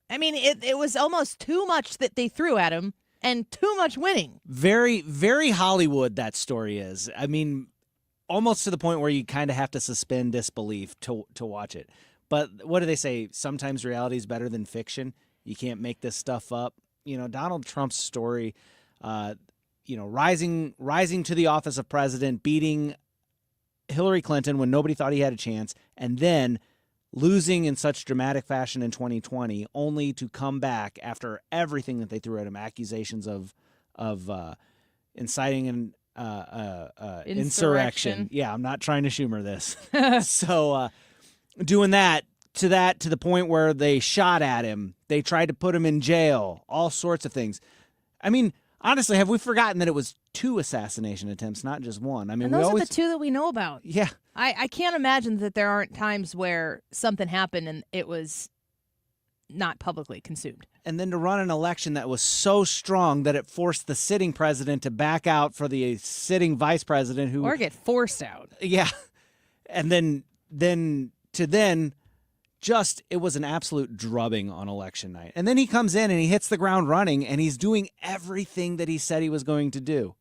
I mean, it was almost too much that they threw at him and too much winning.
Very, very Hollywood that story is. I mean, almost to the point where you kind of have to suspend disbelief to watch it. But what do they say? Sometimes reality is better than fiction. You can't make this stuff up. Donald Trump's story, rising to the office of president, beating Hillary Clinton when nobody thought he had a chance, and then losing in such dramatic fashion in 2020, only to come back after everything that they threw at him, accusations of inciting
Insurrection.
Yeah, I'm not trying to Schumer this. So doing that to the point where they shot at him, they tried to put him in jail, all sorts of things. I mean, honestly, have we forgotten that it was 2 assassination attempts, not just one? I mean,
and those are the 2 that we know about.
Yeah.
I can't imagine that there aren't times where something happened and it was not publicly consumed.
And then to run an election that was so strong that it forced the sitting president to back out for the sitting vice president who...
Or get forced out.
Yeah. And then just, it was an absolute drubbing on election night. And then he comes in and he hits the ground running and he's doing everything that he said he was going to do.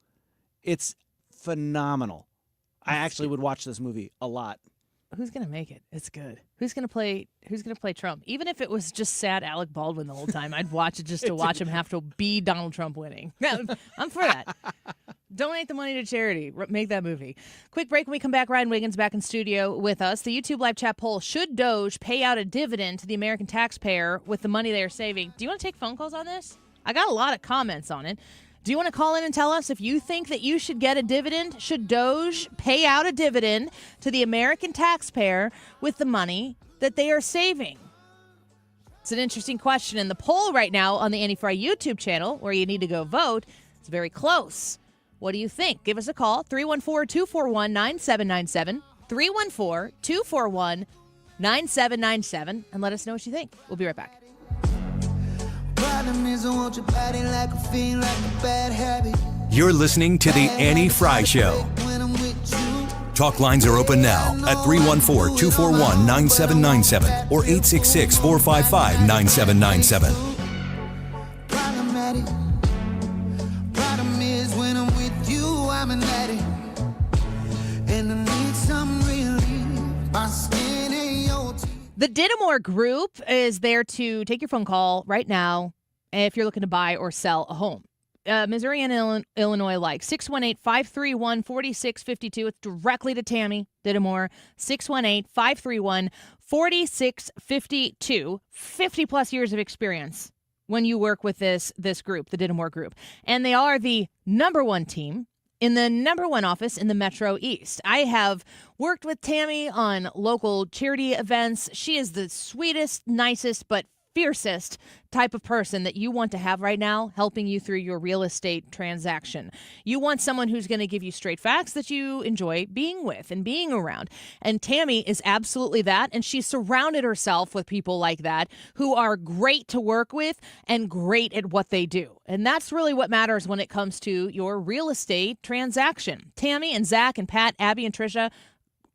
It's phenomenal. I actually would watch this movie a lot.
Who's going to make it? It's good. Who's going to play Trump? Even if it was just sad Alec Baldwin the whole time, I'd watch it just to watch him have to be Donald Trump winning. I'm for that. Donate the money to charity. Make that movie. Quick break. When we come back, Ryan Wiggins back in studio with us. The YouTube live chat poll: should Doge pay out a dividend to the American taxpayer with the money they are saving? Do you want to take phone calls on this? I got a lot of comments on it. Do you want to call in and tell us if you think that you should get a dividend? Should Doge pay out a dividend to the American taxpayer with the money that they are saving? It's an interesting question. And the poll right now on the Annie Fry YouTube channel, where you need to go vote, is very close. What do you think? Give us a call, 314-241-9797, 314-241-9797, and let us know what you think. We'll be right back.
You're listening to The Annie Fry Show. Talk lines are open now at 314-241-9797 or 866-455-9797.
The Didamore Group is there to take your phone call right now if you're looking to buy or sell a home. Missouri and Illinois like 618-531-4652. It's directly to Tammy Didamore, 618-531-4652. 50-plus years of experience when you work with this group, the Didamore Group. And they are the #1 team in the #1 office in the Metro East. I have worked with Tammy on local charity events. She is the sweetest, nicest, but fiercest type of person that you want to have right now helping you through your real estate transaction. You want someone who's going to give you straight facts that you enjoy being with and being around. And Tammy is absolutely that. And she's surrounded herself with people like that who are great to work with and great at what they do. And that's really what matters when it comes to your real estate transaction. Tammy and Zach and Pat, Abby and Trisha,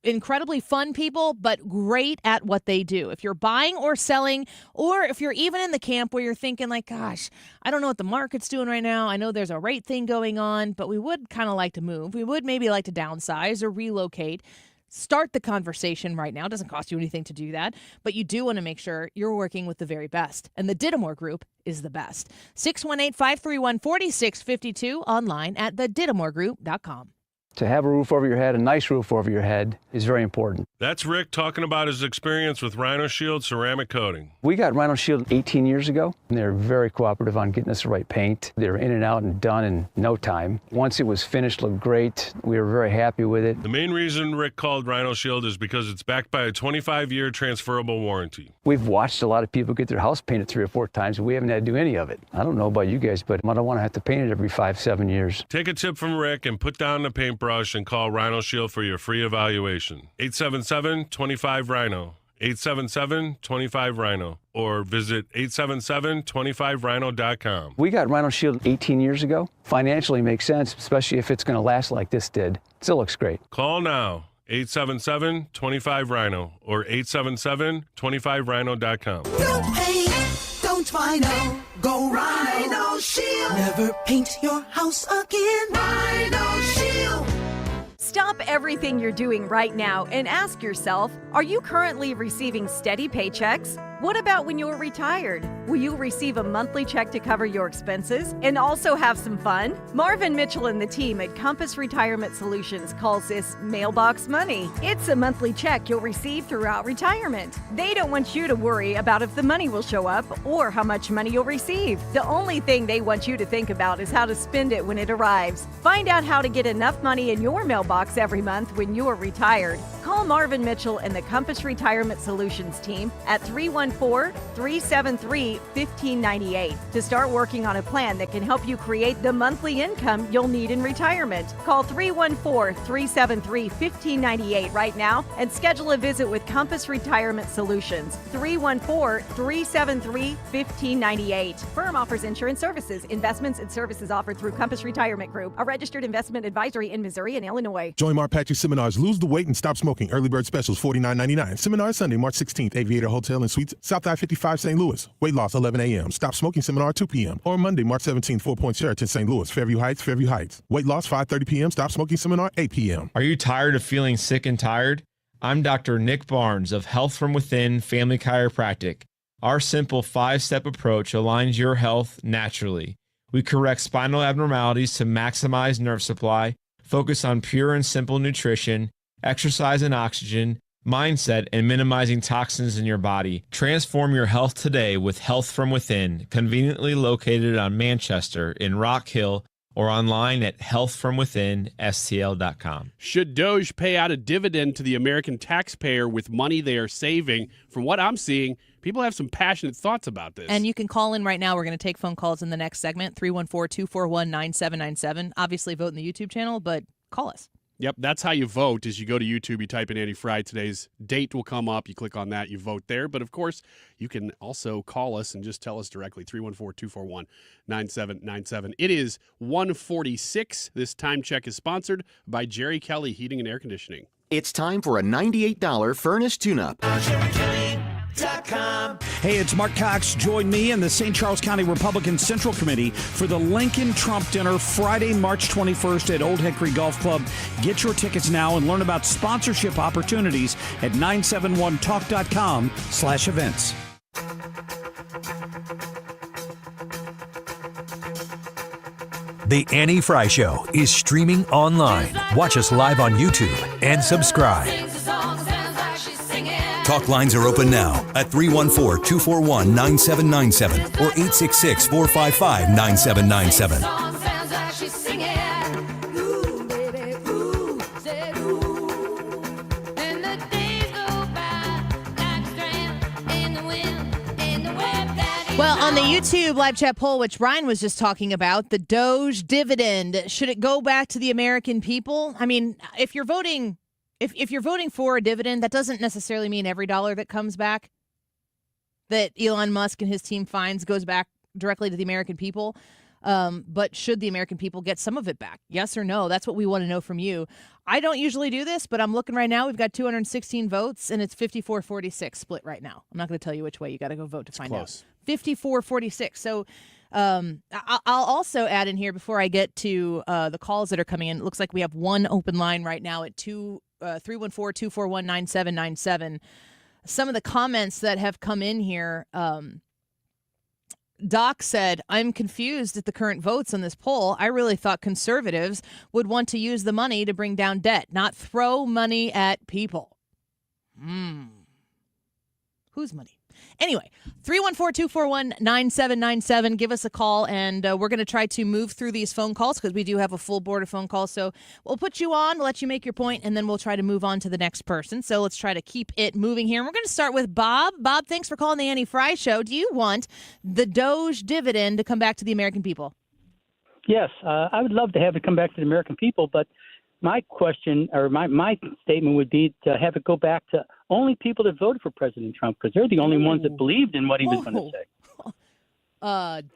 incredibly fun people, but great at what they do. If you're buying or selling, or if you're even in the camp where you're thinking like, gosh, I don't know what the market's doing right now. I know there's a rate thing going on, but we would kind of like to move. We would maybe like to downsize or relocate. Start the conversation right now. It doesn't cost you anything to do that, but you do want to make sure you're working with the very best. And the Didamore Group is the best. 618-531-4652, online at thedidamoregroup.com.
To have a roof over your head, a nice roof over your head, is very important.
That's Rick talking about his experience with Rhino Shield ceramic coating.
We got Rhino Shield 18 years ago, and they're very cooperative on getting us the right paint. They were in and out and done in no time. Once it was finished, looked great. We were very happy with it.
The main reason Rick called Rhino Shield is because it's backed by a 25-year transferable warranty.
We've watched a lot of people get their house painted 3 or 4 times, and we haven't had to do any of it. I don't know about you guys, but I don't want to have to paint it every 5-7 years.
Take a tip from Rick and put down the paintbrush and call Rhino Shield for your free evaluation. 877-25-RHINO. 877-25-RHINO. Or visit 877-25rhino.com.
We got Rhino Shield 18 years ago. Financially makes sense, especially if it's going to last like this did. Still looks great.
Call now. 877-25-RHINO or 877-25rhino.com.
No pain, don't Rhino. Go Rhino Shield. Never paint your house again. Rhino Shield.
Stop
Stop everything you're doing right now and ask yourself, are you currently receiving steady paychecks? What about when you're retired? Will you receive a monthly check to cover your expenses and also have some fun? Marvin Mitchell and the team at Compass Retirement Solutions calls this mailbox money. It's a monthly check you'll receive throughout retirement. They don't want you to worry about if the money will show up or how much money you'll receive. The only thing they want you to think about is how to spend it when it arrives. Find out how to get enough money in your mailbox every month when you're retired. Call Marvin Mitchell and the Compass Retirement Solutions team at 314-373-1598 to start working on a plan that can help you create the monthly income you'll need in retirement. Call 314-373-1598 right now and schedule a visit with Compass Retirement Solutions. 314-373-1598. Firm offers insurance services, investments, and services offered through Compass Retirement Group, a registered investment advisory in Missouri and Illinois.
Join Mark Patrick Seminars Lose the Weight and Stop Smoking. Early bird specials $49.99. Seminar Sunday, March 16th, Aviator Hotel and Suites, South I-55, St. Louis. Weight loss 11 a.m. Stop smoking seminar 2 p.m. Or Monday, March 17th, 4 Point Sheraton, St. Louis. Fairview Heights. Weight loss 5:30 p.m. Stop smoking seminar 8 p.m.
Are you tired of feeling sick and tired? I'm Dr. Nick Barnes of Health from Within Family Chiropractic. Our simple 5-step approach aligns your health naturally. We correct spinal abnormalities to maximize nerve supply, focus on pure and simple nutrition, exercise and oxygen, mindset, and minimizing toxins in your body. Transform your health today with Health from Within, conveniently located on Manchester in Rock Hill or online at healthfromwithinstl.com.
Should Doge pay out a dividend to the American taxpayer with money they are saving? From what I'm seeing, people have some passionate thoughts about this.
And you can call in right now. We're going to take phone calls in the next segment, 314-241-9797. Obviously, vote in the YouTube channel, but call us.
Yep, that's how you vote. Is you go to YouTube, you type in Andy Fry. Today's date will come up. You click on that, you vote there. But, of course, you can also call us and just tell us directly, 314-241-9797. It is 1:46. This time check is sponsored by Jerry Kelly Heating and Air Conditioning.
It's time for a $98 furnace tune-up.
Hey, it's Mark Cox. Join me and the St. Charles County Republican Central Committee for the Lincoln Trump Dinner Friday, March 21st at Old Hickory Golf Club. Get your tickets now and learn about sponsorship opportunities at 971talk.com/events.
The Annie Fry Show is streaming online. Watch us live on YouTube and subscribe. Talk lines are open now at 314-241-9797 or 866-455-9797.
Well, on the YouTube live chat poll, which Ryan was just talking about, the Doge dividend, should it go back to the American people? I mean, if you're voting for a dividend, that doesn't necessarily mean every dollar that comes back that Elon Musk and his team finds goes back directly to the American people. But should the American people get some of it back? Yes or no? That's what we want to know from you. I don't usually do this, but I'm looking right now. We've got 216 votes, and it's 54-46 split right now. I'm not going to tell you which way. You got to go vote to find out. 54-46. So I'll also add in here before I get to the calls that are coming in. It looks like we have one open line right now at 314-241-9797. Some of the comments that have come in here, Doc said, I'm confused at the current votes on this poll. I really thought conservatives would want to use the money to bring down debt, not throw money at people. Whose money? Anyway, 314-241-9797. Give us a call, and we're going to try to move through these phone calls because we do have a full board of phone calls. So we'll put you on, let you make your point, and then we'll try to move on to the next person. So let's try to keep it moving here. And we're going to start with Bob. Bob, thanks for calling the Annie Fry Show. Do you want the Doge dividend to come back to the American people?
Yes, I would love to have it come back to the American people, but my question or my statement would be to have it go back to only people that voted for President Trump because they're the only ones that believed in what he was going to say.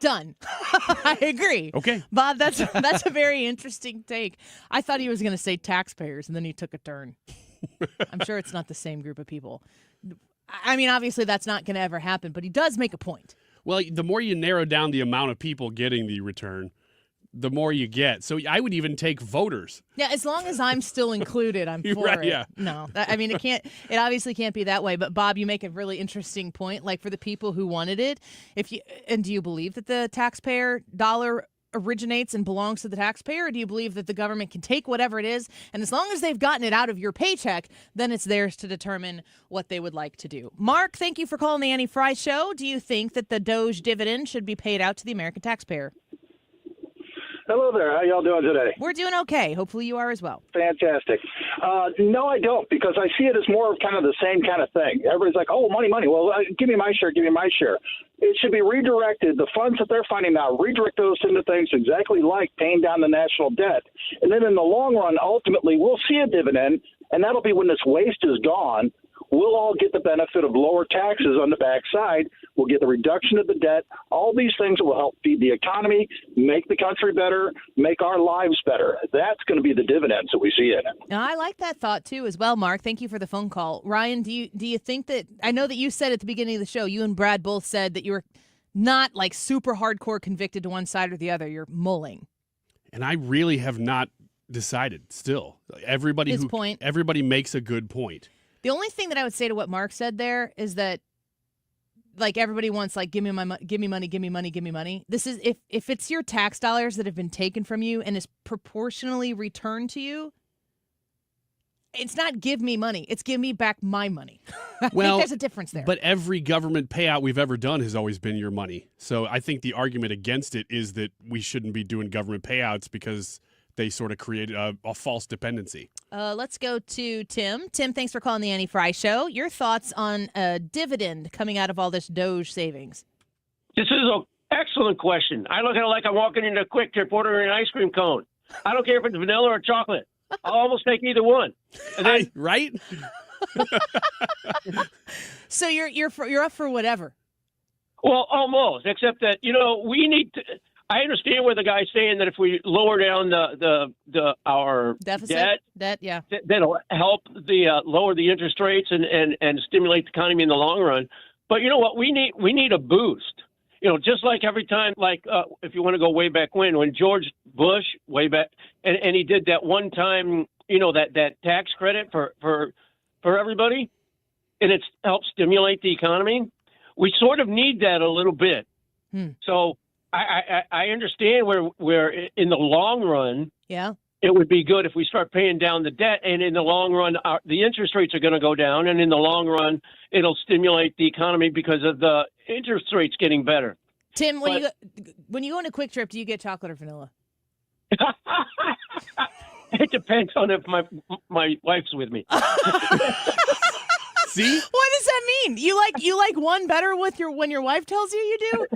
Done. I agree.
Okay.
Bob, that's a very interesting take. I thought he was going to say taxpayers, and then he took a turn. I'm sure it's not the same group of people. I mean, obviously that's not going to ever happen, but he does make a point.
Well, the more you narrow down the amount of people getting the return, the more you get. So I would even take voters.
Yeah, as long as I'm still included, I'm for
Right,
it.
yeah.
No, I mean, it obviously can't be that way. But Bob, you make a really interesting point. Like for the people who wanted it, do you believe that the taxpayer dollar originates and belongs to the taxpayer, or do you believe that the government can take whatever it is, and as long as they've gotten it out of your paycheck, then it's theirs to determine what they would like to do? Mark, thank you for calling the Annie Fry Show. Do you think that the Doge dividend should be paid out to the American taxpayer?
Hello there. How y'all doing today?
We're doing okay. Hopefully you are as well.
Fantastic. No, I don't, because I see it as more of kind of the same kind of thing. Everybody's like, oh, money, money. Well, give me my share, give me my share. It should be redirected. The funds that they're finding now, redirect those into things exactly like paying down the national debt. And then in the long run, ultimately, we'll see a dividend, and that'll be when this waste is gone. We'll all get the benefit of lower taxes on the backside. We'll get the reduction of the debt. All these things will help feed the economy, make the country better, make our lives better. That's going to be the dividends that we see in it.
Now, I like that thought, too, as well, Mark. Thank you for the phone call. Ryan, do you think that – I know that you said at the beginning of the show, you and Brad both said that you were not like super hardcore convicted to one side or the other. You're mulling.
And I really have not decided still. Everybody makes a good point.
The only thing that I would say to what Mark said there is that, like, everybody wants, like, give me money, give me money, give me money, give me money. This is if it's your tax dollars that have been taken from you and is proportionally returned to you, it's not give me money. It's give me back my money. I think there's a difference there.
But every government payout we've ever done has always been your money. So I think the argument against it is that we shouldn't be doing government payouts because they sort of created a false dependency.
Let's go to Tim. Tim, thanks for calling the Annie Fry Show. Your thoughts on a dividend coming out of all this Doge savings?
This is an excellent question. I look at it like I'm walking into a Quick Trip ordering an ice cream cone. I don't care if it's vanilla or chocolate. I'll almost take either one. And then,
right?
So you're up for whatever.
Well, almost, except that, we need to. I understand where the guy's saying that if we lower down our
deficit, yeah,
that'll help lower the interest rates and stimulate the economy in the long run. But you know what? We need a boost. Just like every time, if you want to go way back when George Bush way back, and he did that one time, that tax credit for everybody, and it's helped stimulate the economy. We sort of need that a little bit. So. I understand where in the long run, it would be good if we start paying down the debt, and in the long run, the interest rates are going to go down, and in the long run, it'll stimulate the economy because of the interest rates getting better.
Tim, when you go on a Quick Trip, do you get chocolate or vanilla?
It depends on if my wife's with me.
See?
What does that mean? You like one better when your wife tells you do?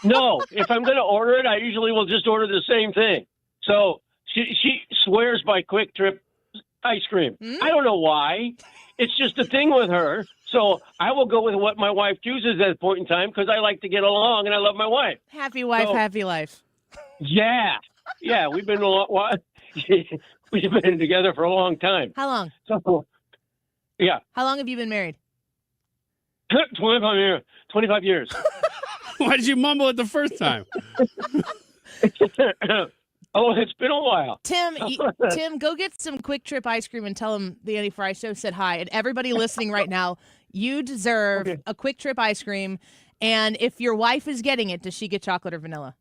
No, if I'm going to order it, I usually will just order the same thing. So she swears by Quick Trip ice cream. I don't know why. It's just a thing with her. So I will go with what my wife chooses at a point in time because I like to get along and I love my wife.
Happy wife, happy life.
Yeah. Yeah, we've been we've been together for a long time.
How long?
So, yeah.
How long have you been married?
25 years.
Why did you mumble it the first time?
Oh, it's been a while.
Tim, go get some Quick Trip ice cream and tell him the Annie Fry Show said hi. And everybody listening right now, you deserve a Quick Trip ice cream. And if your wife is getting it, does she get chocolate or vanilla?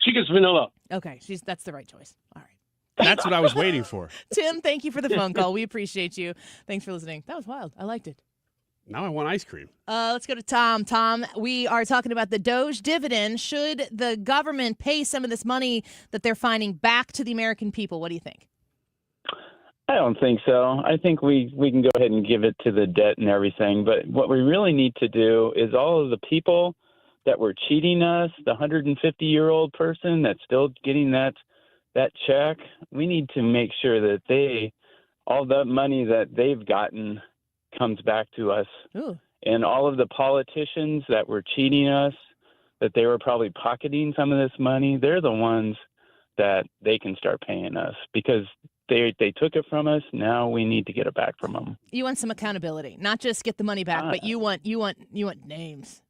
She gets vanilla.
Okay, that's the right choice. All right.
That's what I was waiting for.
Tim, thank you for the phone call. We appreciate you. Thanks for listening. That was wild. I liked it.
Now I want ice cream.
Let's go to Tom. Tom, we are talking about the Doge dividend. Should the government pay some of this money that they're finding back to the American people? What do you think?
I don't think so. I think we can go ahead and give it to the debt and everything. But what we really need to do is all of the people that were cheating us, the 150-year-old person that's still getting that check, we need to make sure that all the money that they've gotten comes back to us.
Ooh.
And all of the politicians that were cheating us, that they were probably pocketing some of this money, they're the ones that they can start paying us because they took it from us. Now we need to get it back from them.
You want some accountability, not just get the money back, but you want names.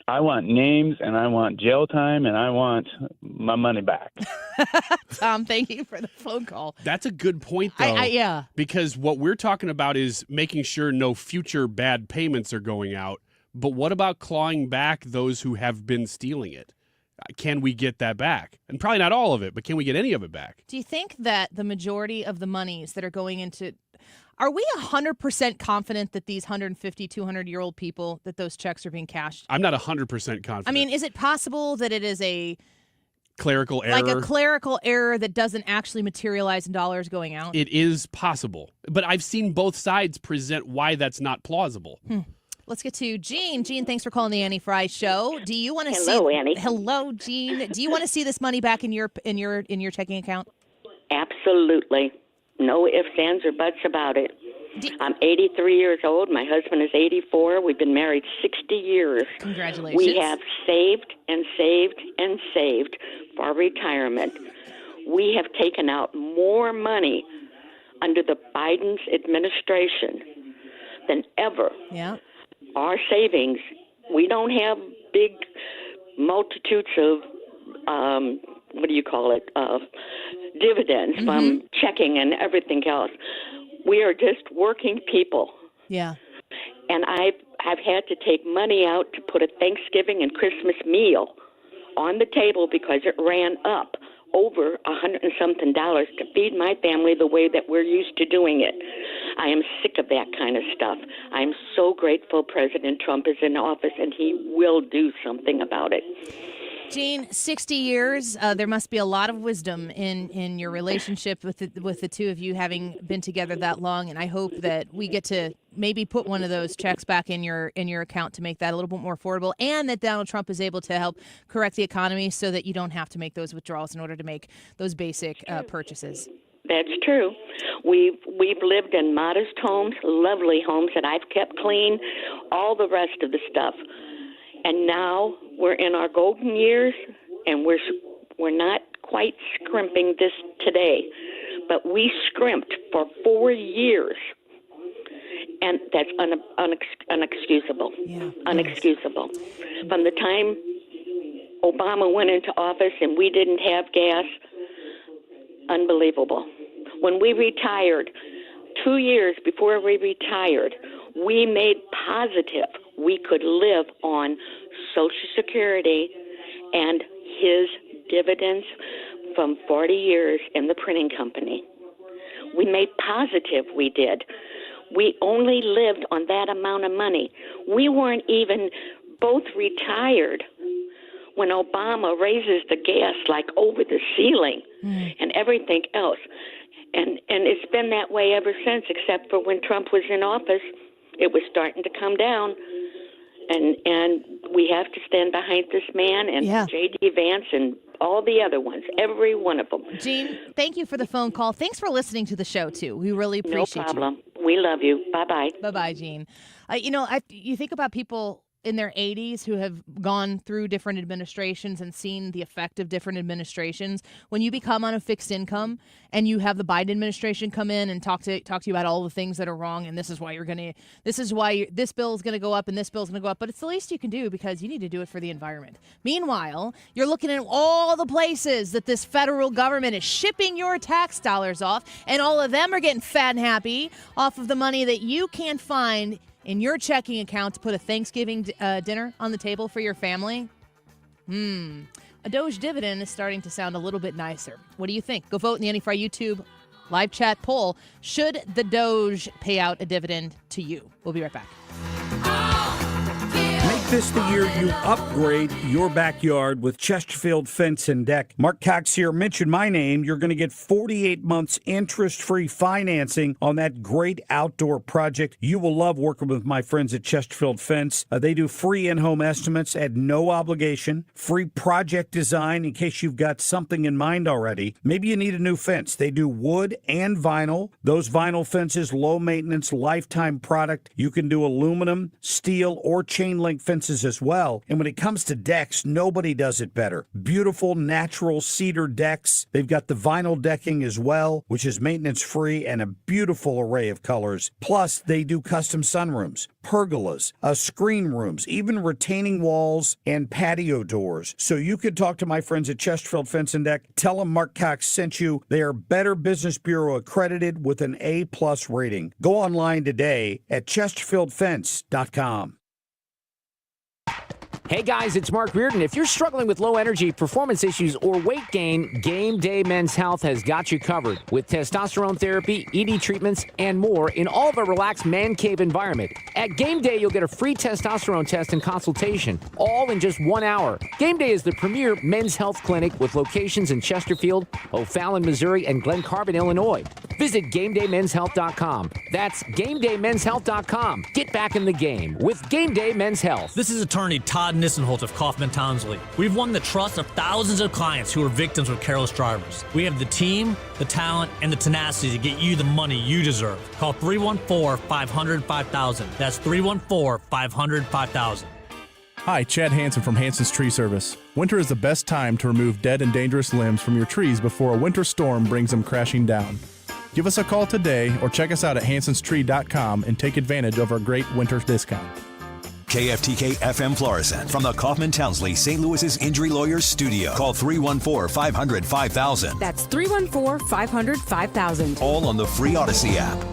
I want names, and I want jail time, and I want my money back.
Tom, thank you for the phone call.
That's a good point, though.
Yeah.
Because what we're talking about is making sure no future bad payments are going out. But what about clawing back those who have been stealing it? Can we get that back? And probably not all of it, but can we get any of it back?
Do you think that the majority of the monies that are going into, are we 100% confident that these 150, 200-year-old people, that those checks are being cashed?
I'm not 100% confident.
I mean, is it possible that it is a
clerical error?
like a clerical error that doesn't actually materialize in dollars going out?
It is possible. But I've seen both sides present why that's not plausible.
Let's get to Gene. Gene, thanks for calling the Annie Fry Show. Do you want to see?
Hello, Annie.
Hello, Gene. Do you want to see this money back in your checking account?
Absolutely. No ifs, ands, or buts about it. I'm 83 years old. My husband is 84. We've been married 60 years.
Congratulations.
We have saved and saved and saved for retirement. We have taken out more money under the Biden's administration than ever.
Yeah.
Our savings, we don't have big multitudes of, dividends from checking and everything else. We are just working people.
Yeah.
And I've had to take money out to put a Thanksgiving and Christmas meal on the table because it ran up over $100 and something to feed my family the way that we're used to doing it. I am sick of that kind of stuff. I'm so grateful President Trump is in office, and he will do something about it.
Gene, 60 years, there must be a lot of wisdom in your relationship with the two of you having been together that long, and I hope that we get to maybe put one of those checks back in your account to make that a little bit more affordable, and that Donald Trump is able to help correct the economy so that you don't have to make those withdrawals in order to make those basic purchases.
That's true. We've lived in modest homes, lovely homes that I've kept clean, all the rest of the stuff. And now we're in our golden years, and we're not quite scrimping this today, but we scrimped for 4 years, and that's unexcusable.
Yeah.
Unexcusable. From the time Obama went into office and we didn't have gas, unbelievable. When we retired, 2 years before we retired, we made positive we could live on Social Security and his dividends from 40 years in the printing company. We made positive we did. We only lived on that amount of money. We weren't even both retired when Obama raises the gas like over the ceiling and everything else. And it's been that way ever since, except for when Trump was in office. It was starting to come down, and we have to stand behind this man and J.D. Vance and all the other ones, every one of them.
Gene, thank you for the phone call. Thanks for listening to the show, too. We really appreciate
No problem. We love you. Bye-bye.
Bye-bye, Gene. You think about people in their 80s who have gone through different administrations and seen the effect of different administrations. When you become on a fixed income and you have the Biden administration come in and talk to you about all the things that are wrong, and this is why this bill is going to go up and this bill is going to go up, but it's the least you can do because you need to do it for the environment. Meanwhile, you're looking at all the places that this federal government is shipping your tax dollars off, and all of them are getting fat and happy off of the money that you can't find in your checking account to put a Thanksgiving dinner on the table for your family. A Doge dividend is starting to sound a little bit nicer. What do you think? Go vote in the Annie Fry YouTube live chat poll. Should the Doge pay out a dividend to you? We'll be right back.
Make this the year you upgrade your backyard with Chesterfield Fence and Deck. Mark Cox here. Mention my name. You're going to get 48 months interest-free financing on that great outdoor project. You will love working with my friends at Chesterfield Fence. They do free in-home estimates at no obligation, free project design in case you've got something in mind already. Maybe you need a new fence. They do wood and vinyl. Those vinyl fences, low maintenance, lifetime product. You can do aluminum, steel, or chain link fence fences as well. And when it comes to decks, nobody does it better. Beautiful natural cedar decks. They've got the vinyl decking as well, which is maintenance free and a beautiful array of colors. Plus, they do custom sunrooms, pergolas, screen rooms, even retaining walls and patio doors. So you could talk to my friends at Chesterfield Fence and Deck. Tell them Mark Cox sent you. They are Better Business Bureau accredited with an A+ rating. Go online today at chesterfieldfence.com.
Hey guys, it's Mark Reardon. If you're struggling with low energy, performance issues, or weight gain, Game Day Men's Health has got you covered with testosterone therapy, ED treatments, and more in all of a relaxed man cave environment. At Game Day, you'll get a free testosterone test and consultation, all in just 1 hour. Game Day is the premier men's health clinic with locations in Chesterfield, O'Fallon, Missouri, and Glen Carbon, Illinois. Visit GameDayMen'sHealth.com. That's GameDayMen'sHealth.com. Get back in the game with Game Day Men's Health.
This is attorney Todd Nissenholt of Kaufman Townsley. We've won the trust of thousands of clients who are victims of careless drivers. We have the team, the talent, and the tenacity to get you the money you deserve. Call 314-500-5000. That's 314-500-5000.
Hi, Chad Hansen from Hansen's Tree Service. Winter is the best time to remove dead and dangerous limbs from your trees before a winter storm brings them crashing down. Give us a call today or check us out at hansenstree.com and take advantage of our great winter discount.
KFTK FM Florissant from the Kaufman Townsley St. Louis's Injury Lawyers Studio. Call 314-500-5000.
That's 314-500-5000.
All on the free Odyssey app.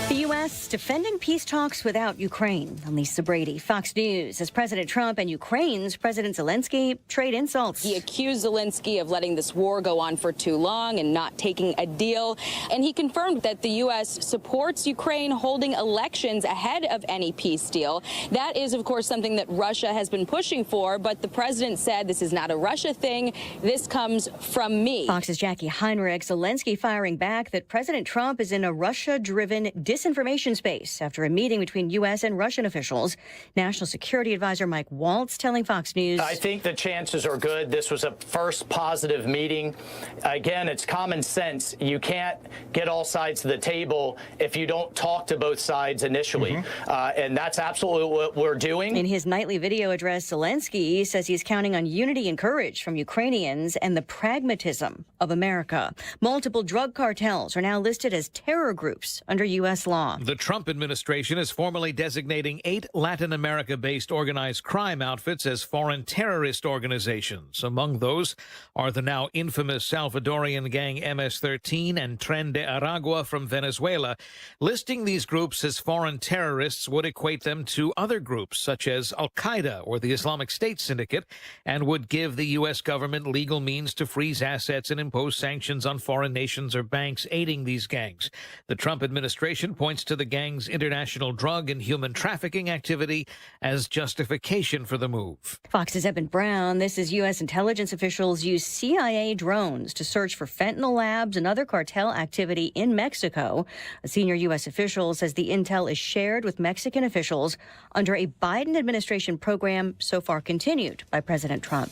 The U.S. defending peace talks without Ukraine. I'm Lisa Brady, Fox News. As President Trump and Ukraine's President Zelensky trade insults.
He accused Zelensky of letting this war go on for too long and not taking a deal. And he confirmed that the U.S. supports Ukraine holding elections ahead of any peace deal. That is, of course, something that Russia has been pushing for. But the president said this is not a Russia thing. This comes from me.
Fox's Jackie Heinrich. Zelensky firing back that President Trump is in a Russia-driven disinformation space after a meeting between U.S. and Russian officials. National Security Advisor Mike Waltz telling Fox News.
I think the chances are good. This was a first positive meeting. Again, it's common sense. You can't get all sides of the table if you don't talk to both sides initially. And that's absolutely what we're doing.
In his nightly video address, Zelensky says he's counting on unity and courage from Ukrainians and the pragmatism of America. Multiple drug cartels are now listed as terror groups under U.S. law.
The Trump administration is formally designating 8 Latin America-based organized crime outfits as foreign terrorist organizations. Among those are the now infamous Salvadorian gang MS-13 and Tren de Aragua from Venezuela. Listing these groups as foreign terrorists would equate them to other groups such as Al-Qaeda or the Islamic State Syndicate and would give the U.S. government legal means to freeze assets and impose sanctions on foreign nations or banks aiding these gangs. The Trump administration points to the gang's international drug and human trafficking activity as justification for the move.
Fox's Eben Brown. This is U.S. intelligence officials use CIA drones to search for fentanyl labs and other cartel activity in Mexico. A senior U.S. official says the intel is shared with Mexican officials under a Biden administration program so far continued by President Trump.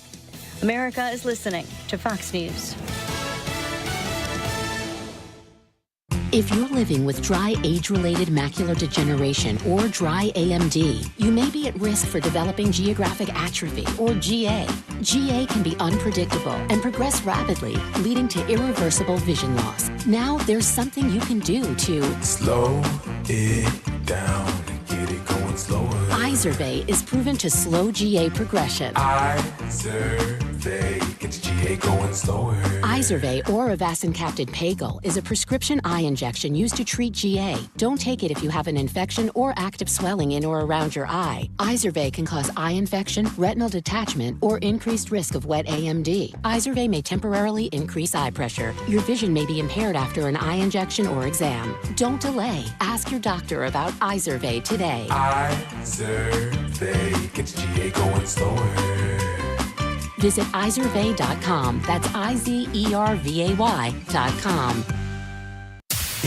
America is listening to Fox News.
If you're living with dry age-related macular degeneration or dry AMD, you may be at risk for developing geographic atrophy or GA. GA can be unpredictable and progress rapidly, leading to irreversible vision loss. Now there's something you can do to
slow it down and get it going slower.
Izervay is proven to slow GA progression.
Izervay gets GA going slower.
Izervay or avacincaptad pagel is a prescription eye injection used to treat GA. Don't take it if you have an infection or active swelling in or around your eye. Izervay can cause eye infection, retinal detachment, or increased risk of wet AMD. Izervay may temporarily increase eye pressure. Your vision may be impaired after an eye injection or exam. Don't delay. Ask your doctor about Izervay today.
Izervay gets GA going slower.
Visit Izervay.com. That's IZERVAY.com.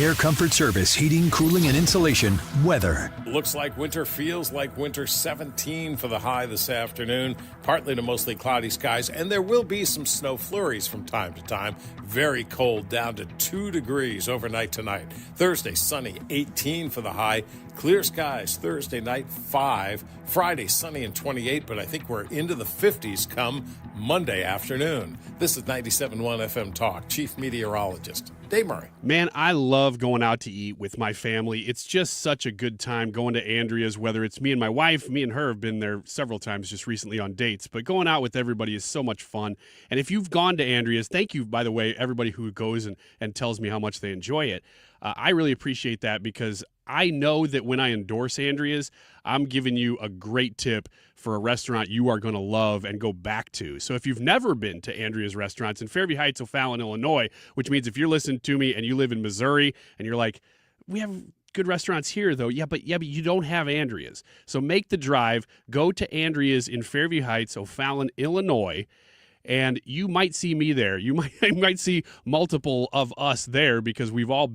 Air Comfort Service, heating, cooling, and insulation, weather.
Looks like winter feels like winter. 17 for the high this afternoon. Partly to mostly cloudy skies, and there will be some snow flurries from time to time. Very cold, down to 2 degrees overnight tonight. Thursday, sunny, 18 for the high. Clear skies Thursday night, 5. Friday, sunny and 28, but I think we're into the 50s come Monday afternoon. This is 97.1 FM Talk. Chief Meteorologist Dave Murray.
Man, I love going out to eat with my family. It's just such a good time going to Andrea's, whether it's me and my wife. Me and her have been there several times just recently on dates, but going out with everybody is so much fun. And if you've gone to Andrea's, thank you, by the way, everybody who goes and tells me how much they enjoy it. I really appreciate that because I know that when I endorse Andrea's, I'm giving you a great tip for a restaurant you are going to love and go back to. So if you've never been to Andrea's restaurants in Fairview Heights, O'Fallon, Illinois, which means if you're listening to me and you live in Missouri and you're like, we have good restaurants here though. Yeah, but you don't have Andrea's. So make the drive, go to Andrea's in Fairview Heights, O'Fallon, Illinois, and you might see me there. You might see multiple of us there because we all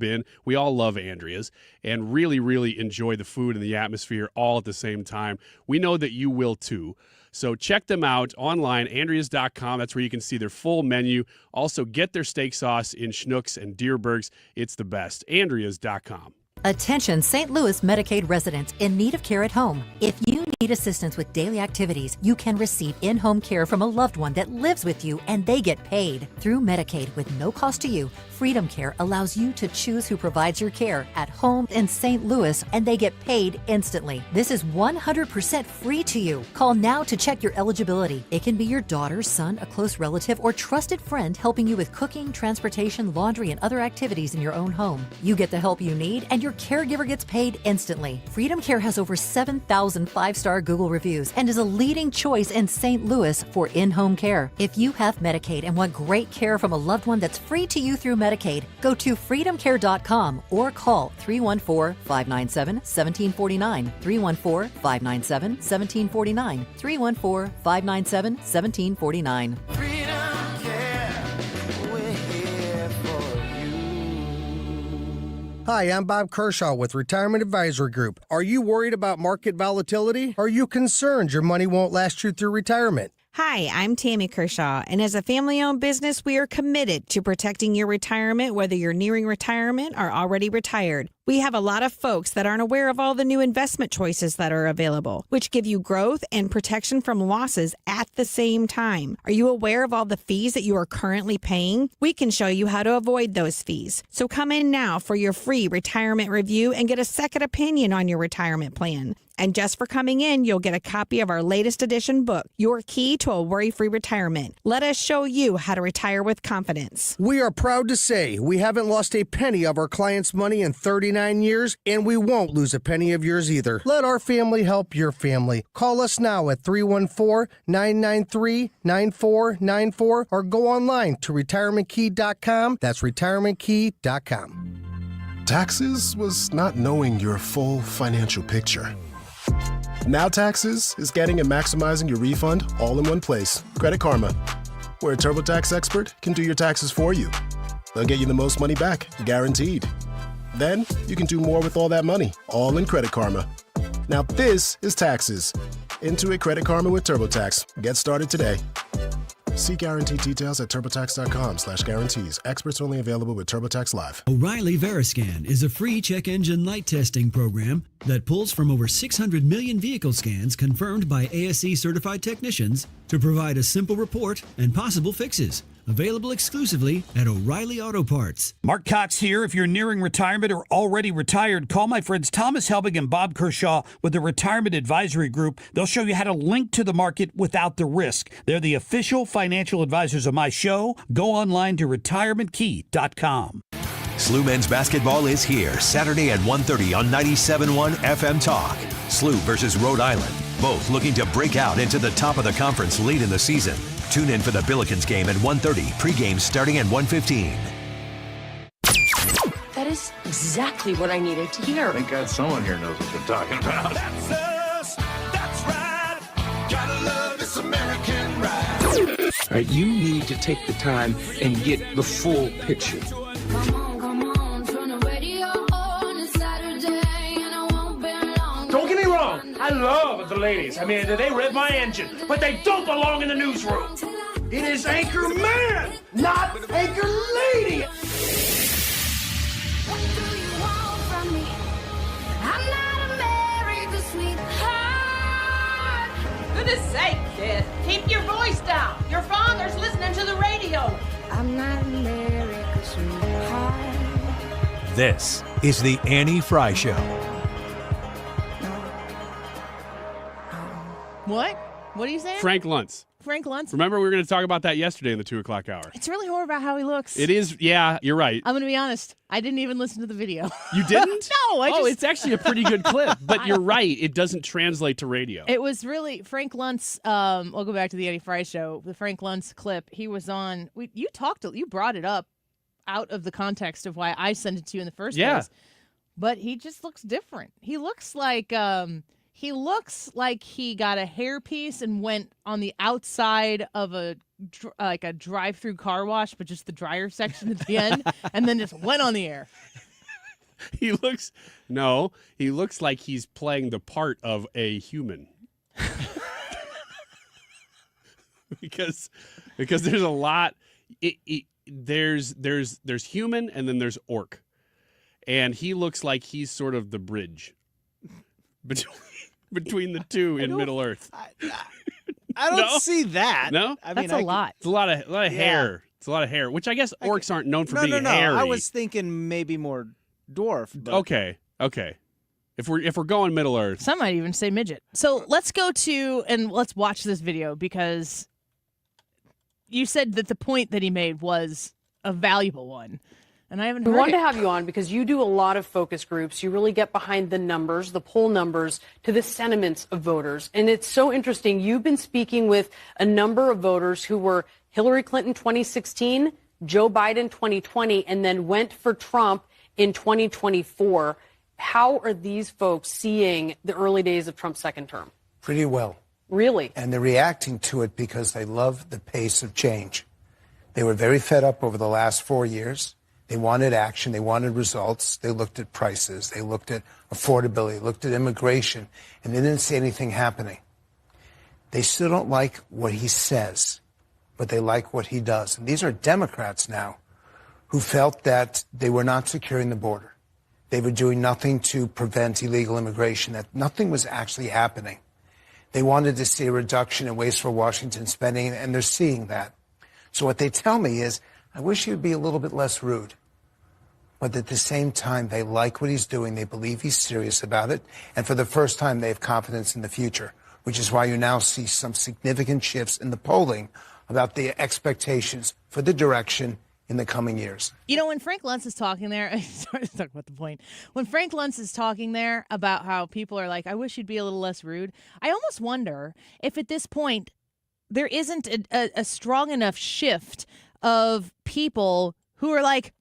love Andrea's and really, really enjoy the food and the atmosphere all at the same time. We know that you will too. So check them out online, Andreas.com. That's where you can see their full menu. Also get their steak sauce in Schnucks and Dierbergs. It's the best, Andreas.com.
Attention St. Louis Medicaid residents in need of care at home. If you need assistance with daily activities, you can receive in-home care from a loved one that lives with you and they get paid. Through Medicaid with no cost to you, Freedom Care allows you to choose who provides your care at home in St. Louis and they get paid instantly. This is 100% free to you. Call now to check your eligibility. It can be your daughter, son, a close relative, or trusted friend helping you with cooking, transportation, laundry, and other activities in your own home. You get the help you need and your caregiver gets paid instantly. Freedom Care has over 7,000 five-star Google reviews and is a leading choice in St. Louis for in-home care. If you have Medicaid and want great care from a loved one that's free to you through Medicaid, go to freedomcare.com or call 314-597-1749, 314-597-1749, 314-597-1749.
Hi, I'm Bob Kershaw with Retirement Advisory Group. Are you worried about market volatility? Are you concerned your money won't last you through retirement?
Hi, I'm Tammy Kershaw, and as a family-owned business, we are committed to protecting your retirement, whether you're nearing retirement or already retired. We have a lot of folks that aren't aware of all the new investment choices that are available, which give you growth and protection from losses at the same time. Are you aware of all the fees that you are currently paying? We can show you how to avoid those fees. So come in now for your free retirement review and get a second opinion on your retirement plan. And just for coming in, you'll get a copy of our latest edition book, Your Key to a Worry-Free Retirement. Let us show you how to retire with confidence.
We are proud to say we haven't lost a penny of our clients' money in 39 years, and we won't lose a penny of yours either. Let our family help your family. Call us now at 314-993-9494 or go online to retirementkey.com. That's retirementkey.com.
Taxes was not knowing your full financial picture. Now Taxes is getting and maximizing your refund all in one place. Credit Karma, where a TurboTax expert can do your taxes for you. They'll get you the most money back, guaranteed. Then you can do more with all that money, all in Credit Karma. Now this is Taxes. Intuit Credit Karma with TurboTax. Get started today. See guarantee details at TurboTax.com/guarantees. Experts only available with TurboTax Live.
O'Reilly Veriscan is a free check engine light testing program that pulls from over 600 million vehicle scans confirmed by ASE certified technicians to provide a simple report and possible fixes. Available exclusively at O'Reilly Auto Parts.
Mark Cox here. If you're nearing retirement or already retired, call my friends Thomas Helbig and Bob Kershaw with the Retirement Advisory Group. They'll show you how to link to the market without the risk. They're the official financial advisors of my show. Go online to retirementkey.com.
SLU men's basketball is here Saturday at 1:30 on 97.1 FM Talk. SLU versus Rhode Island, both looking to break out into the top of the conference late in the season. Tune in for the Billikens game at 1:30, pregame starting at 1:15.
That is exactly what I needed to hear.
Thank God someone here knows what they're talking about.
That's us. That's right. Gotta love this American ride.
All right, you need to take the time and get the full picture.
Come on, turn the radio
I love the ladies. I mean, they rev my engine, but they don't belong in the newsroom. It is Anchor Man, not Anchor Lady.
What do you want from me? I'm not America's sweetheart.
Goodness sake, kid. Keep your voice down. Your father's listening to the radio.
I'm not America's sweetheart.
This is the Annie Fry Show.
What? What are you saying?
Frank Luntz.
Frank Luntz?
Remember, we were going to talk about that yesterday in the 2 o'clock hour.
It's really horrible about how he looks.
It is, yeah, you're right.
I'm going to be honest. I didn't even listen to the video.
You didn't?
No,
it's actually a pretty good clip, but you're right. It doesn't translate to radio.
It was really Frank Luntz. We'll go back to the Annie Fry Show. The Frank Luntz clip. He was on. You brought it up out of the context of why I sent it to you in the first place. But he just looks different. He looks like he got a hairpiece and went on the outside of a drive-through car wash, but just the dryer section at the end, and then just went on the air.
He looks like he's playing the part of a human. because there's a lot. There's human and then there's orc, and he looks like he's sort of the bridge between the two in Middle Earth.
I don't see that.
No,
I mean, that's a lot.
It's a lot of hair. It's a lot of hair, which I guess orcs aren't known for being hairy.
I was thinking maybe more dwarf. But...
Okay. If we're going Middle Earth,
some might even say midget. So let's go to and let's watch this video because you said that the point that he made was a valuable one. And I haven't heard
We wanted to have you on because you do a lot of focus groups. You really get behind the numbers, the poll numbers, to the sentiments of voters. And it's so interesting. You've been speaking with a number of voters who were Hillary Clinton 2016, Joe Biden 2020, and then went for Trump in 2024. How are these folks seeing the early days of Trump's second term?
Pretty well.
Really?
And they're reacting to it because they love the pace of change. They were very fed up over the last 4 years. They wanted action. They wanted results. They looked at prices. They looked at affordability, looked at immigration, and they didn't see anything happening. They still don't like what he says, but they like what he does. And these are Democrats now who felt that they were not securing the border. They were doing nothing to prevent illegal immigration, that nothing was actually happening. They wanted to see a reduction in wasteful Washington spending, and they're seeing that. So what they tell me is, I wish he would be a little bit less rude. But at the same time, they like what he's doing. They believe he's serious about it. And for the first time, they have confidence in the future, which is why you now see some significant shifts in the polling about the expectations for the direction in the coming years.
You know, when Frank Luntz is talking there, sorry to talk about the point. When Frank Luntz is talking there about how people are like, I wish you'd be a little less rude, I almost wonder if at this point there isn't a strong enough shift of people who are like,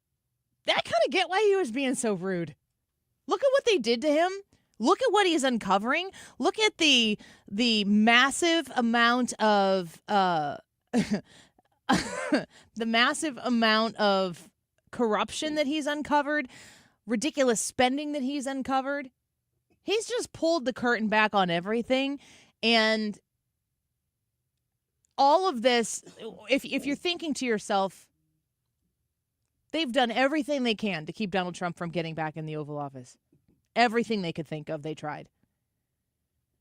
I kind of get why he was being so rude. Look at what they did to him. Look at what he's uncovering. Look at the massive amount of corruption that he's uncovered, ridiculous spending that he's uncovered. He's just pulled the curtain back on everything, and all of this, if you're thinking to yourself, they've done everything they can to keep Donald Trump from getting back in the Oval Office. Everything they could think of, they tried.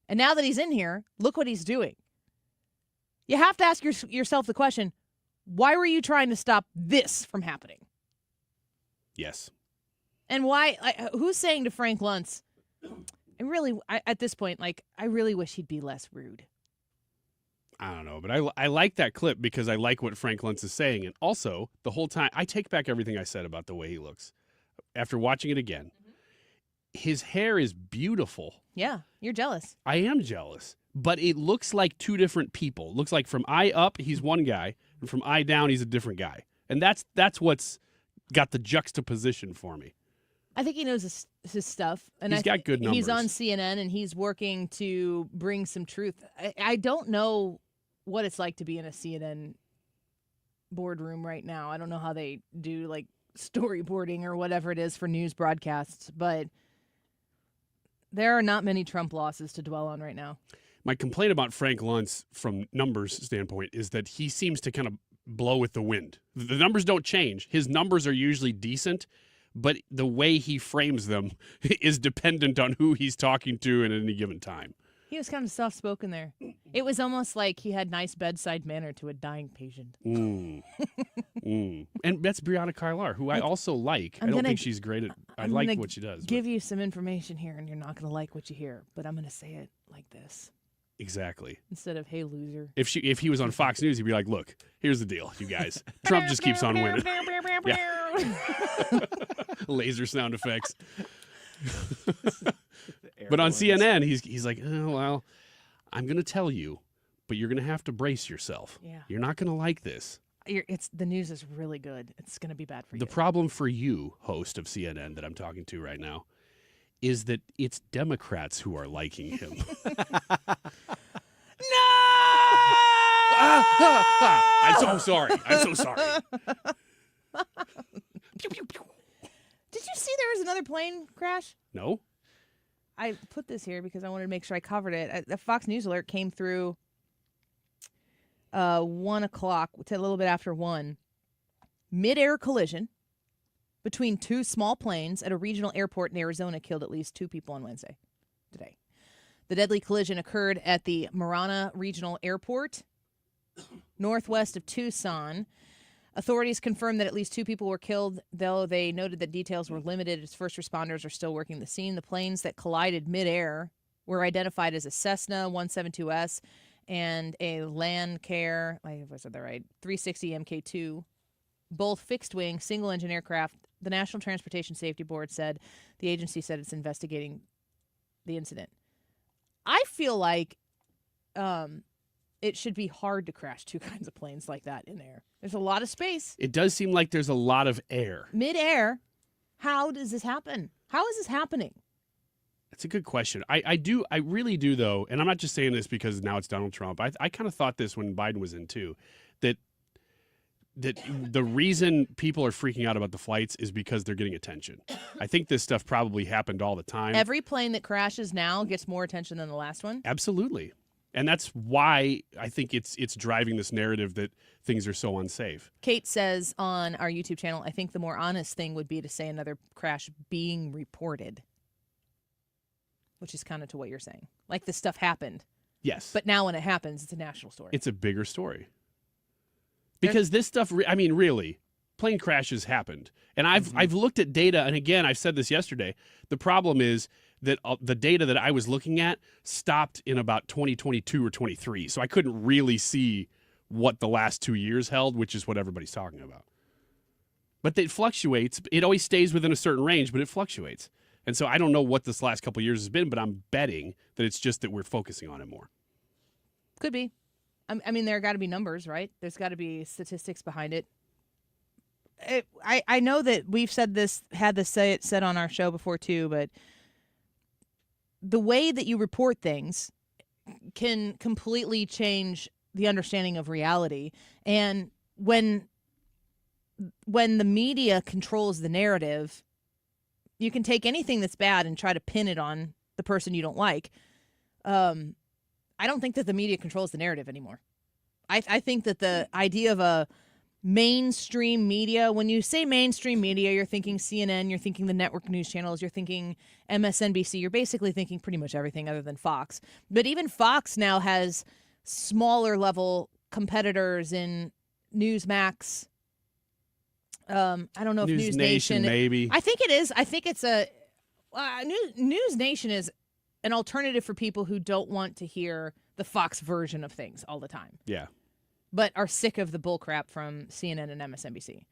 And now that he's in here, look what he's doing. You have to ask yourself the question, why were you trying to stop this from happening?
Yes.
And why, who's saying to Frank Luntz, at this point, I really wish he'd be less rude.
I don't know, but I like that clip because I like what Frank Luntz is saying. And also, the whole time, I take back everything I said about the way he looks. After watching it again, his hair is beautiful.
Yeah, you're jealous.
I am jealous. But it looks like two different people. It looks like from eye up, he's one guy, and from eye down, he's a different guy. And that's what's got the juxtaposition for me.
I think he knows his stuff. And
he's got good numbers.
He's on CNN, and he's working to bring some truth. I don't know what it's like to be in a CNN boardroom right now. I don't know how they do storyboarding or whatever it is for news broadcasts, but There are not many Trump losses to dwell on right now.
My complaint about Frank Luntz from numbers standpoint is that he seems to kind of blow with the wind. The numbers don't change. His numbers are usually decent, but the way he frames them is dependent on who he's talking to at any given time.
He was kind of soft-spoken there. It was almost like he had nice bedside manner to a dying patient.
And that's Breonna Carlar, who I also like. I don't think she's great at I like what she does.
Give you some information here, and you're not going to like what you hear, but I'm going to say it like this.
Exactly.
Instead of, hey, loser.
If he was on Fox News, he'd be like, look, here's the deal, you guys. Trump just keeps on winning. Laser sound effects. But on CNN, he's like, oh, well, I'm going to tell you, but you're going to have to brace yourself.
Yeah.
You're not going to like this.
The news is really good. It's going to be bad for you.
The problem for you, host of CNN that I'm talking to right now, is that it's Democrats who are liking him.
No!
I'm so sorry.
Did you see there was another plane crash?
No.
I put this here because I wanted to make sure I covered it. The Fox News alert came through 1 o'clock, to a little bit after 1. Mid-air collision between two small planes at a regional airport in Arizona killed at least 2 people on Wednesday, today. The deadly collision occurred at the Marana Regional Airport, northwest of Tucson. Authorities confirmed that at least 2 people were killed, though they noted that details were limited as first responders are still working the scene. The planes that collided midair were identified as a Cessna 172S and a Landcare, was that right, 360 MK2, both fixed-wing, single-engine aircraft. The National Transportation Safety Board said the agency said it's investigating the incident. I feel like it should be hard to crash 2 kinds of planes like that in air. There's a lot of space.
It does seem like there's a lot of air.
Mid-air, how does this happen? How is this happening?
That's a good question. I really do, though, and I'm not just saying this because now it's Donald Trump. I kind of thought this when Biden was in, too, that the reason people are freaking out about the flights is because they're getting attention. I think this stuff probably happened all the time.
Every plane that crashes now gets more attention than the last one?
Absolutely. And that's why I think it's driving this narrative that things are so unsafe.
Kate says on our YouTube channel, I think the more honest thing would be to say another crash being reported, which is kind of to what you're saying. Like this stuff happened.
Yes.
But now when it happens, it's a national story.
It's a bigger story. Because this stuff, really, plane crashes happened. And I've looked at data, and again, I said this yesterday, the problem is that the data that I was looking at stopped in about 2022 or 23. So I couldn't really see what the last 2 years held, which is what everybody's talking about. But it fluctuates. It always stays within a certain range, but it fluctuates. And so I don't know what this last couple of years has been, but I'm betting that it's just that we're focusing on it more.
Could be. I mean, there got to be numbers, right? There's got to be statistics behind it. I know that we've had this said on our show before too, but the way that you report things can completely change the understanding of reality. And when the media controls the narrative, you can take anything that's bad and try to pin it on the person you don't like. I don't think that the media controls the narrative anymore. I think that the idea of a mainstream media, when you say mainstream media, you're thinking CNN, you're thinking the network news channels, you're thinking MSNBC, you're basically thinking pretty much everything other than Fox. But even Fox now has smaller level competitors in Newsmax. I don't know if News Nation
maybe.
I think it is. I think it's a News Nation is an alternative for people who don't want to hear the Fox version of things all the time.
Yeah.
But are sick of the bullcrap from CNN and MSNBC.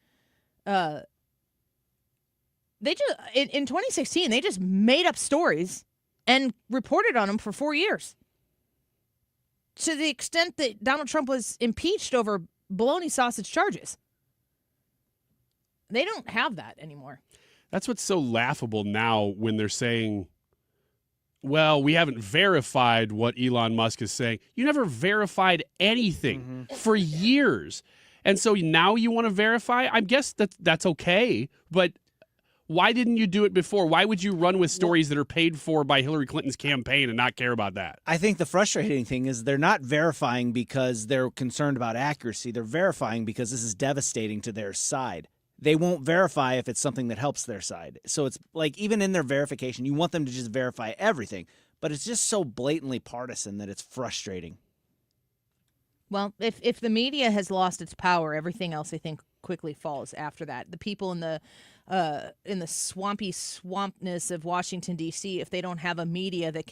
They just in 2016 they just made up stories and reported on them for 4 years. To the extent that Donald Trump was impeached over bologna sausage charges. They don't have that anymore.
That's what's so laughable now when they're saying, well, we haven't verified what Elon Musk is saying. You never verified anything for years. And so now you want to verify? I guess that's okay. But Why didn't you do it before? Why would you run with stories that are paid for by Hillary Clinton's campaign and not care about that?
I think the frustrating thing is they're not verifying because they're concerned about accuracy. They're verifying because this is devastating to their side. They won't verify if it's something that helps their side. So it's like even in their verification, you want them to just verify everything. But it's just so blatantly partisan that it's frustrating.
Well, if the media has lost its power, everything else I think quickly falls after that. The people in the swampness of Washington D.C., if they don't have a media that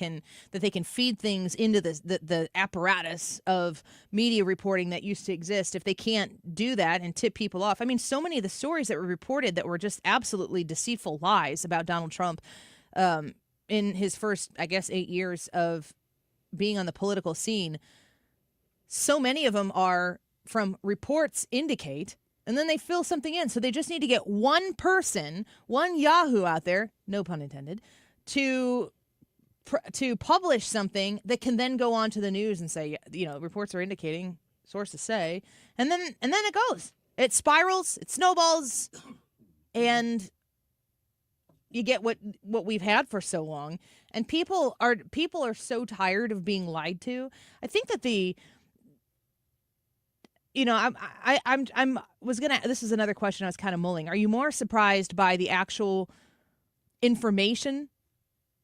they can feed things into the apparatus of media reporting that used to exist, if they can't do that and tip people off. I mean, so many of the stories that were reported that were just absolutely deceitful lies about Donald Trump in his first, I guess, 8 years of being on the political scene. So many of them are from reports indicate, and then they fill something in. So they just need to get one person, one Yahoo out there, no pun intended, to publish something that can then go on to the news and say, reports are indicating, sources say, and then it goes. It spirals, it snowballs, and you get what we've had for so long. And people are so tired of being lied to. I think that this is another question I was kind of mulling. Are you more surprised by the actual information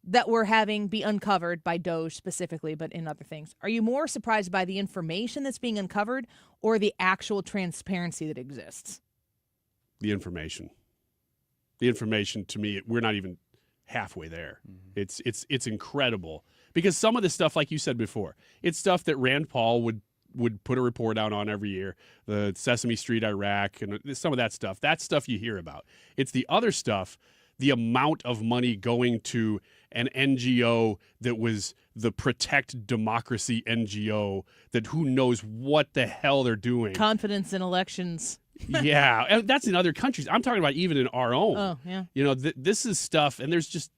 that we're having be uncovered by Doge specifically, but in other things? Are you more surprised by the information that's being uncovered or the actual transparency that exists?
The information. The information, to me, we're not even halfway there. Mm-hmm. It's incredible. Because some of the stuff, like you said before, it's stuff that Rand Paul would put a report out on every year, the Sesame Street Iraq, and some of that stuff you hear about. It's the other stuff, the amount of money going to an NGO that was the Protect Democracy NGO, that who knows what the hell they're doing.
Confidence in elections.
Yeah, and that's in other countries. I'm talking about even in our own.
Oh, yeah.
This is stuff, and there's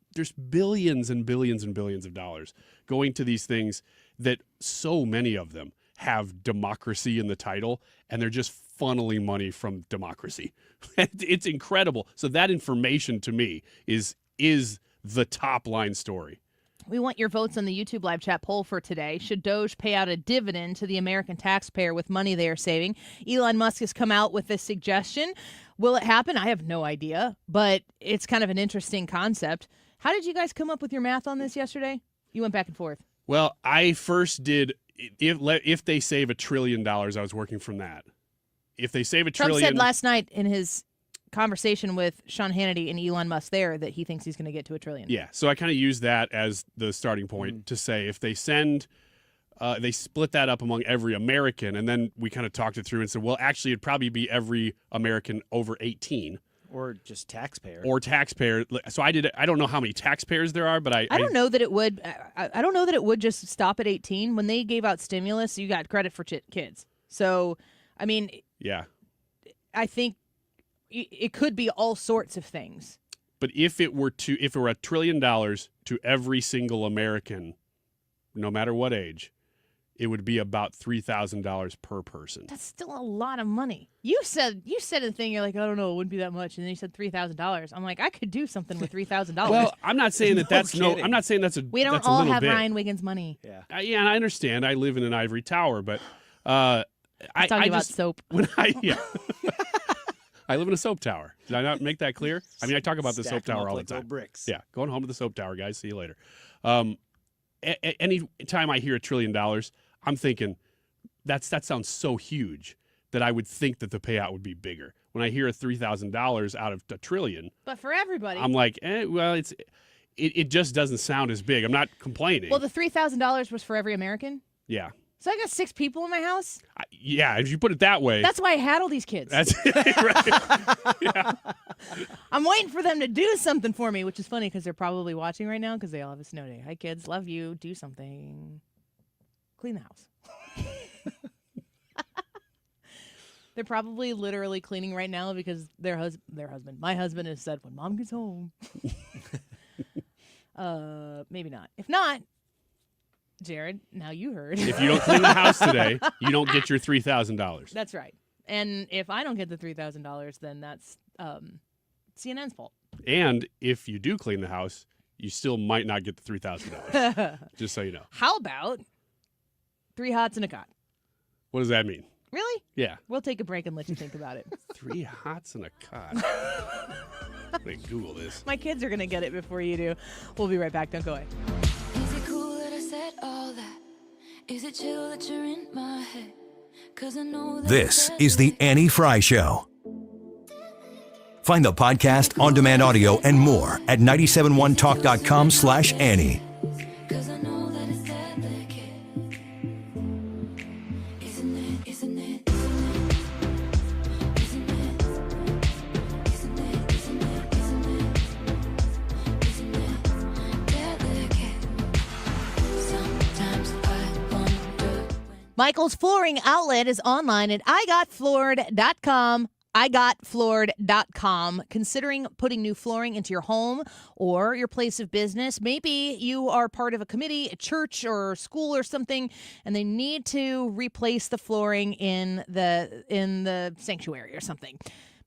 billions and billions and billions of dollars going to these things that so many of them have democracy in the title, and they're just funneling money from democracy. It's incredible. So that information to me is the top line story.
We want your votes on the YouTube live chat poll for today. Should Doge pay out a dividend to the American taxpayer with money they are saving? Elon Musk has come out with this suggestion. Will it happen? I have no idea, but it's kind of an interesting concept. How did you guys come up with your math on this yesterday? You went back and forth.
Well, I first did, if they save $1 trillion, I was working from that. If they save $1 trillion.
Trump said last night in his conversation with Sean Hannity and Elon Musk there that he thinks he's going to get to $1 trillion.
Yeah, so I kind of use that as the starting point to say if they they split that up among every American, and then we kind of talked it through and said, well, actually, it'd probably be every American over 18.
Or just taxpayer.
Or taxpayer. So I don't know how many taxpayers there are, but I
don't know that it would. I don't know that it would just stop at 18. When they gave out stimulus, you got credit for kids. So, I mean,
yeah,
I think it could be all sorts of things.
But if it were $1 trillion to every single American, no matter what age, it would be about $3,000 per person.
That's still a lot of money. You said a thing. You're like, I don't know, it wouldn't be that much, and then you said $3,000. I'm like, I could do something with $3,000.
Well, I'm not saying I'm not saying that's a.
We don't
that's
all
a
have
bit.
Ryan Wiggins money.
Yeah. Yeah, and I understand. I live in an ivory tower, but
I'm talking about
just,
soap.
I live in a soap tower. Did I not make that clear? I mean, I talk about the soap tower all the time.
Bricks.
Yeah, going home to the soap tower, guys. See you later. Any time I hear $1 trillion, I'm thinking that sounds so huge that I would think that the payout would be bigger. When I hear $3,000 out of $1 trillion,
but for everybody,
I'm like, well, it just doesn't sound as big. I'm not complaining.
Well, the $3,000 was for every American.
Yeah.
So I got 6 people in my house.
Yeah, if you put it that way.
That's why I had all these kids.
That's right. Yeah.
I'm waiting for them to do something for me, which is funny because they're probably watching right now because they all have a snow day. Hi, kids. Love you. Do something. Clean the house. They're probably literally cleaning right now because their husband, my husband, has said, when Mom gets home. Maybe not. If not, Jared, now you heard.
If you don't clean the house today, you don't get your $3,000.
That's right. And if I don't get the $3,000, then that's CNN's fault.
And if you do clean the house, you still might not get the $3,000. Just so you know.
How about 3 hots and a cot?
What does that mean?
Really?
Yeah.
We'll take a break and let you think about it.
3 hots and a cot. I'm going to Google this.
My kids are going to get it before you do. We'll be right back. Don't go away.
Is it cool that I said all that? Is it chill that you're in my head? 'Cause I know that
This is the Annie Fry Show. Find the podcast, on-demand audio, and more at 971talk.com/Annie.
Michael's Flooring Outlet is online at igotfloored.com. igotfloored.com. Considering putting new flooring into your home or your place of business, maybe you are part of a committee, a church or school or something, and they need to replace the flooring in the sanctuary or something.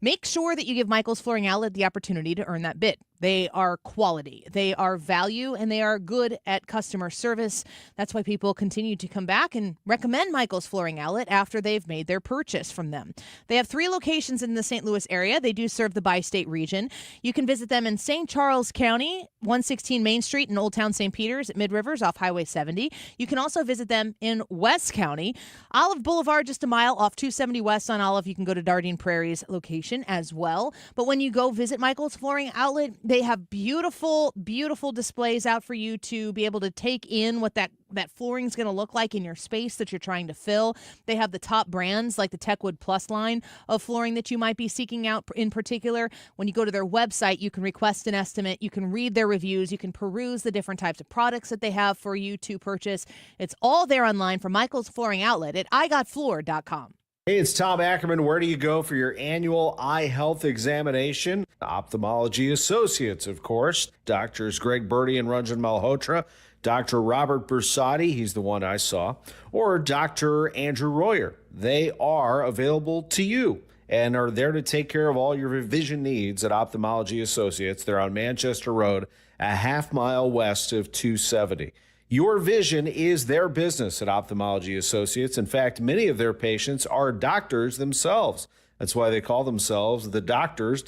Make sure that you give Michael's Flooring Outlet the opportunity to earn that bid. They are quality, they are value, and they are good at customer service. That's why people continue to come back and recommend Michael's Flooring Outlet after they've made their purchase from them. They have 3 locations in the St. Louis area. They do serve the bi-state region. You can visit them in St. Charles County, 116 Main Street in Old Town St. Peters at Mid-Rivers off Highway 70. You can also visit them in West County, Olive Boulevard, just a mile off 270 West on Olive. You can go to Dardine Prairie's location as well. But when you go visit Michael's Flooring Outlet, they have beautiful, beautiful displays out for you to be able to take in what that flooring is going to look like in your space that you're trying to fill. They have the top brands like the Techwood Plus line of flooring that you might be seeking out in particular. When you go to their website, you can request an estimate. You can read their reviews. You can peruse the different types of products that they have for you to purchase. It's all there online from Michael's Flooring Outlet at igotfloored.com.
Hey, it's Tom Ackerman. Where do you go for your annual eye health examination? Ophthalmology Associates, of course. Doctors Greg Birdie and Ranjan Malhotra. Dr. Robert Bersati, he's the one I saw. Or Dr. Andrew Royer. They are available to you and are there to take care of all your vision needs at Ophthalmology Associates. They're on Manchester Road, a half mile west of 270. Your vision is their business at Ophthalmology Associates. In fact, many of their patients are doctors themselves. That's why they call themselves the doctors,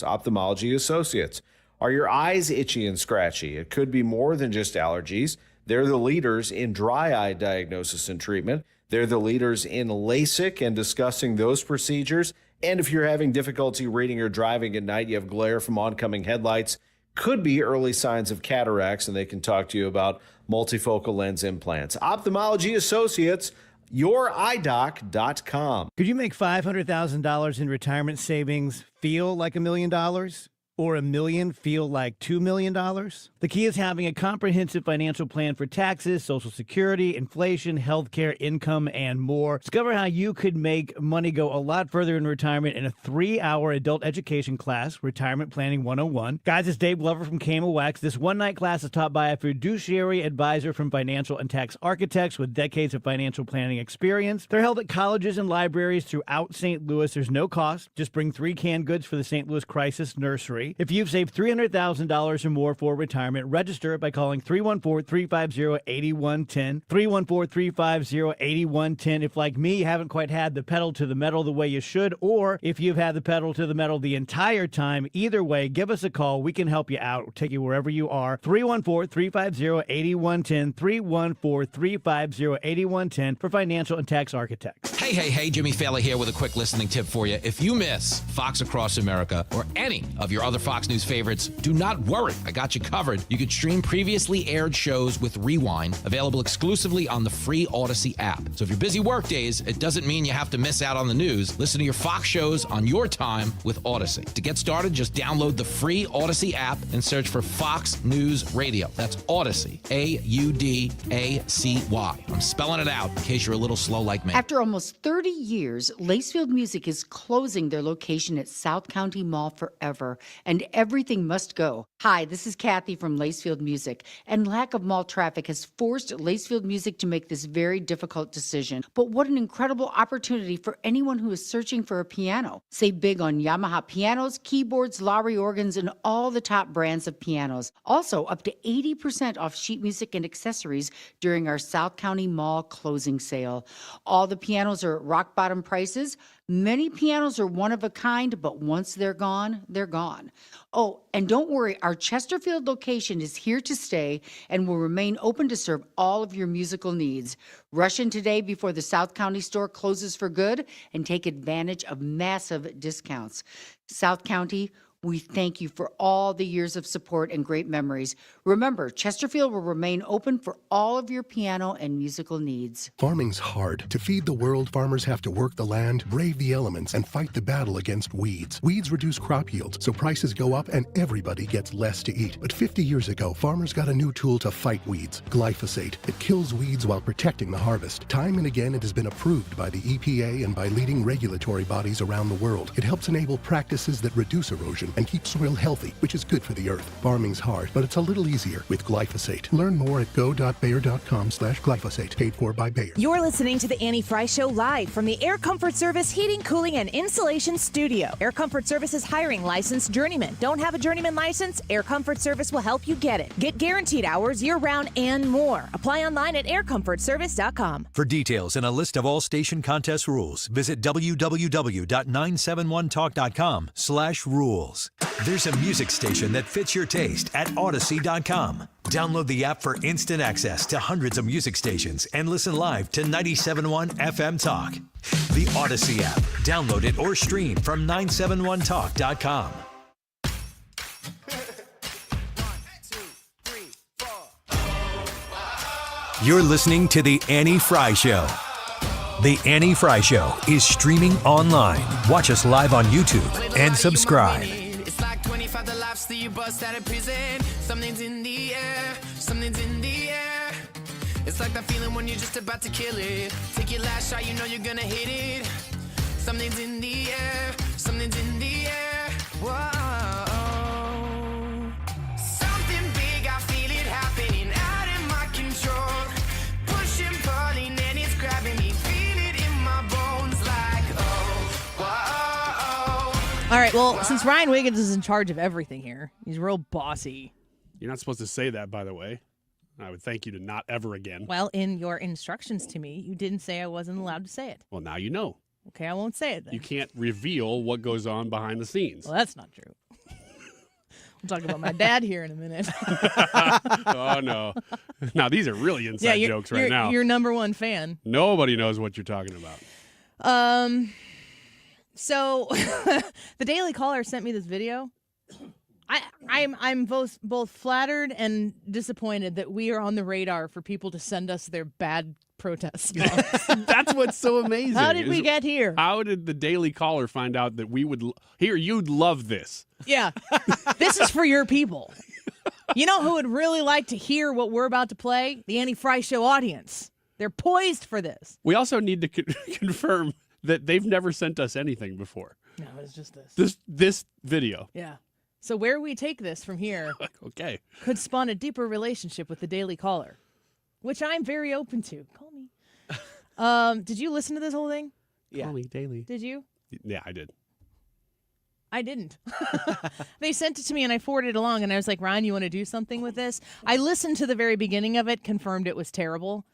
Ophthalmology Associates. Are your eyes itchy and scratchy? It could be more than just allergies. They're the leaders in dry eye diagnosis and treatment. They're the leaders in LASIK and discussing those procedures. And if you're having difficulty reading or driving at night, you have glare from oncoming headlights, could be early signs of cataracts, and they can talk to you about multifocal lens implants. Ophthalmology Associates, youridoc.com.
Could you make $500,000 in retirement savings feel like $1 million? Or $1 million feel like $2 million? The key is having a comprehensive financial plan for taxes, Social Security, inflation, healthcare, income, and more. Discover how you could make money go a lot further in retirement in a 3-hour adult education class, Retirement Planning 101. Guys, it's Dave Glover from KMOX. This one-night class is taught by a fiduciary advisor from Financial and Tax Architects with decades of financial planning experience. They're held at colleges and libraries throughout St. Louis. There's no cost. Just bring 3 canned goods for the St. Louis Crisis Nursery. If you've saved $300,000 or more for retirement, register by calling 314-350-8110. 314-350-8110. If, like me, you haven't quite had the pedal to the metal the way you should, or if you've had the pedal to the metal the entire time, either way, give us a call. We can help you out. We'll take you wherever you are. 314-350-8110. 314-350-8110 for Financial and Tax Architects.
Hey, Jimmy Fallon here with a quick listening tip for you. If you miss Fox Across America or any of your other Fox News favorites, do not worry. I got you covered. You can stream previously aired shows with Rewind, available exclusively on the free Odyssey app. So if you're busy work days, it doesn't mean you have to miss out on the news. Listen to your Fox shows on your time with Odyssey. To get started, just download the free Odyssey app and search for Fox News Radio. That's Odyssey, A-U-D-A-C-Y. I'm spelling it out in case you're a little slow like me.
After almost 30 years, Lacefield Music is closing their location at South County Mall forever.
and everything must go. Hi, this is Kathy from Lacefield Music, and lack of mall traffic has forced Lacefield Music to make this very difficult decision. But what an incredible opportunity for anyone who is searching for a piano. Save big on Yamaha pianos, keyboards, Lowry organs, and all the top brands of pianos. Also, up to 80% off sheet music and accessories during our South County Mall closing sale. All the pianos are at rock bottom prices. Many pianos are one of a kind, but once they're gone, they're gone. Oh, and don't worry, our Chesterfield location is here to stay and will remain open to serve all of your musical needs. Rush in today before the South County store closes for good and take advantage of massive discounts. South County, we thank you for all the years of support and great memories. Remember, Chesterfield will remain open for all of your piano and musical needs.
Farming's hard. To feed the world, farmers have to work the land, brave the elements, and fight the battle against weeds. Weeds reduce crop yields, so prices go up and everybody gets less to eat. But 50 years ago, farmers got a new tool to fight weeds, glyphosate. It kills weeds while protecting the harvest. Time and again, it has been approved by the EPA and by leading regulatory bodies around the world. It helps enable practices that reduce erosion and keep soil healthy, which is good for the earth. Farming's hard, but it's a little easier with glyphosate. Learn more at go.bayer.com/glyphosate. Paid for by Bayer.
You're listening to the Annie Fry Show live from the Air Comfort Service Heating, Cooling, and Insulation Studio. Air Comfort Service is hiring licensed journeymen. Don't have a journeyman license? Air Comfort Service will help you get it. Get guaranteed hours year-round and more. Apply online at aircomfortservice.com.
For details and a list of all station contest rules, visit www.971talk.com/rules. There's a music station that fits your taste at Odyssey.com. Download the app for instant access to hundreds of music stations and listen live to 97.1 FM Talk. The Odyssey app. Download it or stream from 971talk.com. You're listening to The Annie Fry Show. The Annie Fry Show is streaming online. Watch us live on YouTube and subscribe.
It's like 25 the lives that you bust out of prison. Something's in the air, something's in the air. It's like that feeling when you're just about to kill it. Take your last shot, you know you're gonna hit it. Something's in the air, something's in the air. Whoa. Something big, I feel it happening out of my control. Pushing, pulling, and it's grabbing me. Feel it in my bones like, oh, whoa.
All right, well, since Ryan Wiggins is in charge of everything here, he's real bossy.
You're not supposed to say that, by the way. I would thank you to not ever again.
Well, in your instructions to me, you didn't say I wasn't allowed to say it.
Well, now you know.
Okay, I won't say it then.
You can't reveal what goes on behind the scenes.
Well, that's not true. We'll talk about my dad here in a minute.
Oh, no. Now, these are really inside jokes right now.
Your number one fan.
Nobody knows what you're talking about.
So the Daily Caller sent me this video. I'm both flattered and disappointed that we are on the radar for people to send us their bad protest songs.
That's what's so amazing.
How did we get here?
How did the Daily Caller find out that we would you'd love this?
Yeah. This is for your people. You know who would really like to hear what we're about to play? The Annie Fry Show audience. They're poised for this.
We also need to confirm that they've never sent us anything before.
No, it's just this.
This video.
Yeah. So where we take this from here
okay.
could spawn a deeper relationship with the Daily Caller, which I'm very open to. Call me. Did you listen to this whole thing?
Yeah. Call me daily.
Did you?
Yeah, I did.
I didn't. They sent it to me and I forwarded it along and I was like, Ryan, you want to do something with this? I listened to the very beginning of it, confirmed it was terrible.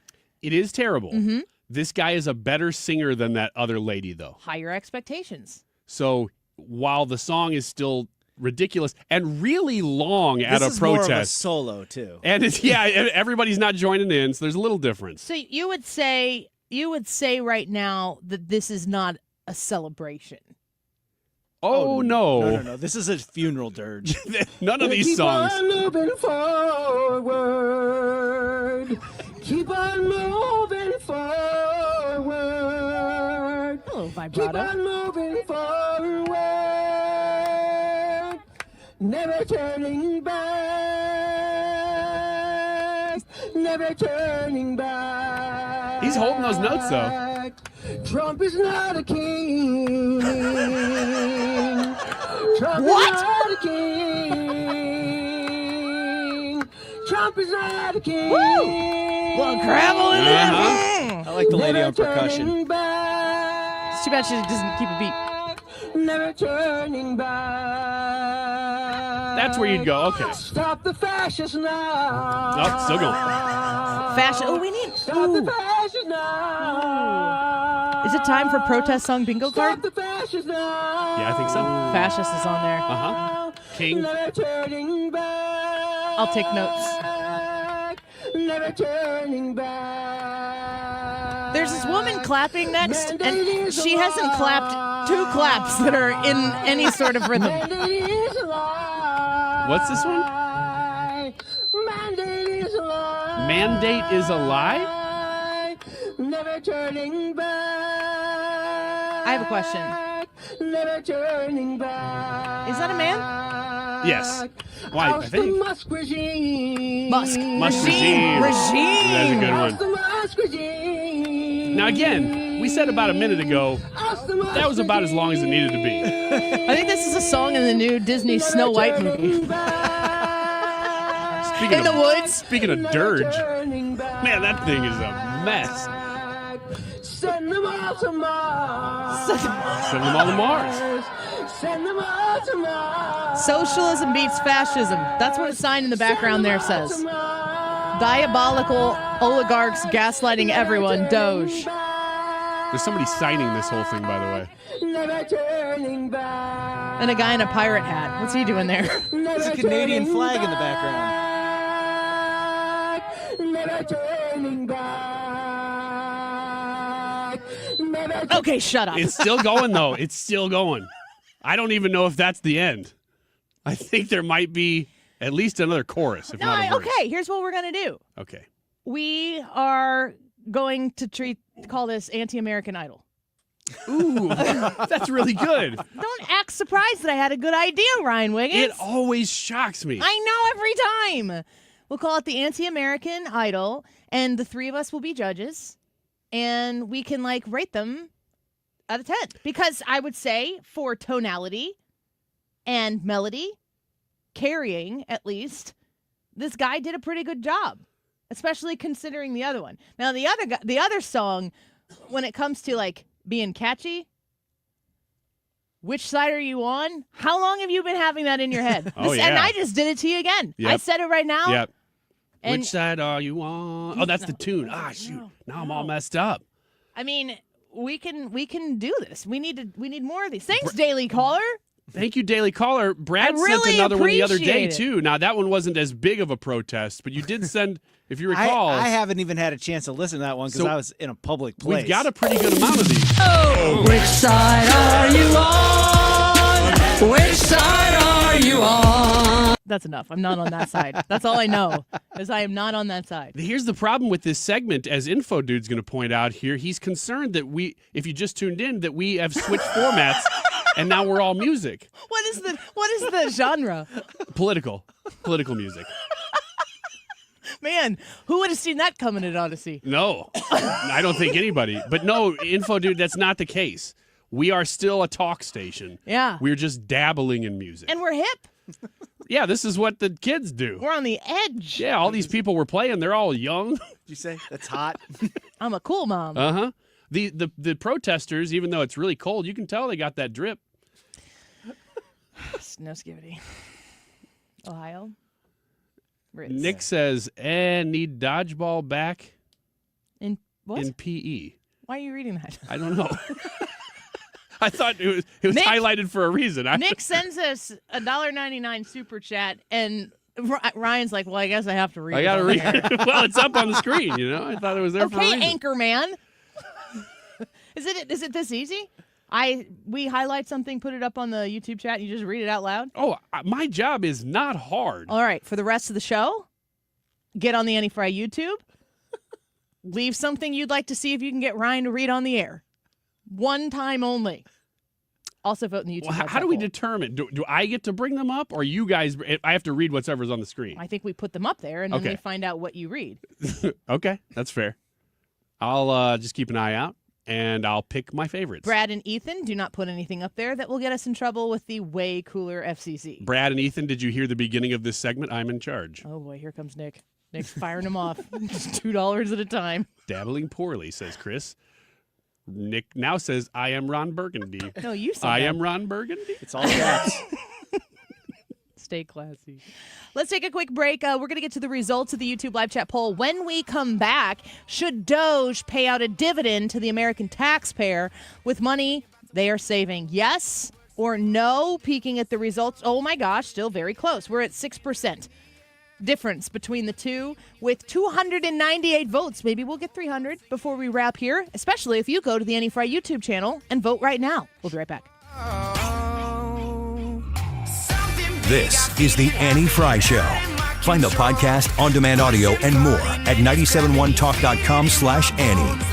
It is terrible.
Mm-hmm.
This guy is a better singer than that other lady, though.
Higher expectations.
So while the song is still ridiculous and really long at a
This is
protest.
more of a solo, too.
And it's, everybody's not joining in, so there's a little difference.
So you would say right now that this is not a celebration.
Oh, no.
No. This is a funeral dirge.
None of these songs.
Keep on moving forward. Keep on moving forward.
Hello, vibrato.
Keep on moving forward. Never turning back. Never turning back.
He's holding those notes, though.
Trump is not a king.
What?
Trump is not a king.
Little gravel in there.
I like the lady on percussion.
It's too bad she doesn't keep a beat.
Never turning back.
That's where you'd go. Okay.
Stop the fascists now.
Oh, still going.
Fashion. Oh, we need.
Stop the fascists now.
Is it time for protest song bingo card?
Stop the fascists now.
Yeah, I think so.
Fascist is on there.
King.
Never turning back.
I'll take notes.
Never turning back.
There's this woman clapping next, and she hasn't clapped 2 claps that are in any sort of rhythm.
What's this one?
Mandate is a lie.
Mandate is a lie?
Never turning back.
I have a question.
Never turning back.
Is that a man?
Yes. Why? I think.
Musk regime.
Musk
regime. That's a good one.
The Musk regime.
Now, again, we said about a minute ago, that was about as long as it needed to be.
I think this is a song in the new Disney Snow White movie. In the woods.
Speaking of dirge, man, that thing is a mess.
Send them all to Mars.
Send them all to Mars.
Send them all to Mars.
Socialism beats fascism. That's what a sign in the background there says. Diabolical oligarchs gaslighting everyone. Doge.
There's somebody signing this whole thing, by the way.
Never turning back.
And a guy in a pirate hat. What's he doing there?
There's a Canadian flag in the background.
Never turning back. Never
Okay, shut up.
It's still going, though. It's still going. I don't even know if that's the end. I think there might be at least another chorus, if not a verse.
Okay, here's what we're going to do.
Okay.
We are going to call this Anti-American Idol.
Ooh, that's really good.
Don't act surprised that I had a good idea, Ryan Wiggins.
It always shocks me.
I know every time. We'll call it the Anti-American Idol, and the 3 of us will be judges, and we can rate them out of 10. Because I would say for tonality and melody, carrying at least, this guy did a pretty good job, especially considering the other one. Now the other song, when it comes to being catchy, which side are you on? How long have you been having that in your head?
Oh, yeah.
And I just did it to you again.
Yep.
I said it right now.
Yep.
And
Which side are you on? Oh, that's the tune. Shoot. Now I'm all messed up.
I mean, we can do this. We need more of these. Thanks, Daily Caller.
Thank you, Daily Caller. Brad
really
sent another one the other day,
appreciate it.
too. Now, that one wasn't as big of a protest, but you did send, if you recall.
I haven't even had a chance to listen to that one because I was in a public place.
We've got a pretty good amount of these.
Oh, which side are you on? Which side are you on?
That's enough. I'm not on that side. That's all I know, is I am not on that side.
Here's the problem with this segment, as Info Dude's going to point out here. He's concerned that if you just tuned in, that we have switched formats, and now we're all music.
What is the genre?
Political music.
Man, who would have seen that coming at Odyssey?
No, I don't think anybody. But no, Info Dude, that's not the case. We are still a talk station.
Yeah.
We're just dabbling in music.
And we're hip.
Yeah, this is what the kids do.
We're on the edge.
Yeah, all these people we're playing, they're all young.
Did you say that's hot?
I'm a cool mom.
Uh-huh. The protesters, even though it's really cold, you can tell they got that drip.
No skivity. Ohio. Ritz.
Nick says, need dodgeball back
In what?
in PE.
Why are you reading that?
I don't know. I thought it was
Nick-
highlighted for a reason.
Nick sends us a $1.99 super chat, and Ryan's like, well, I guess I have to read it.
I got to
on
read
there.
it. Well, it's up on the screen, you know? I thought it was there for a
Okay,
reason.
anchor man. Is it this easy? We highlight something, put it up on the YouTube chat, and you just read it out loud?
Oh, my job is not hard.
All right, for the rest of the show, get on the Anti-Fry YouTube. Leave something you'd like to see if you can get Ryan to read on the air. One time only. Also vote in the YouTube.
Well, how do we determine? Do I get to bring them up, or you guys? I have to read whatever's on the screen.
I think we put them up there, and then
Okay.
we find out what you read.
Okay, that's fair. I'll just keep an eye out, and I'll pick my favorites.
Brad and Ethan, do not put anything up there that will get us in trouble with the way cooler FCC.
Brad and Ethan, did you hear the beginning of this segment? I'm in charge.
Oh, boy, here comes Nick. Nick's firing them off. Just $2 at a time.
Dabbling poorly, says Chris. Nick now says, I am Ron Burgundy.
No, you said
I
that.
am Ron Burgundy?
It's all caps.
Stay classy. Let's take a quick break. We're going to get to the results of the YouTube live chat poll. When we come back, should Doge pay out a dividend to the American taxpayer with money they are saving? Yes or no? Peeking at the results. Oh my gosh, still very close. We're at 6% difference between the two with 298 votes. Maybe we'll get 300 before we wrap here, especially if you go to the Annie Fry YouTube channel and vote right now. We'll be right back.
This is the Annie Fry Show. Find the podcast, on-demand audio, and more at 971talk.com/Annie.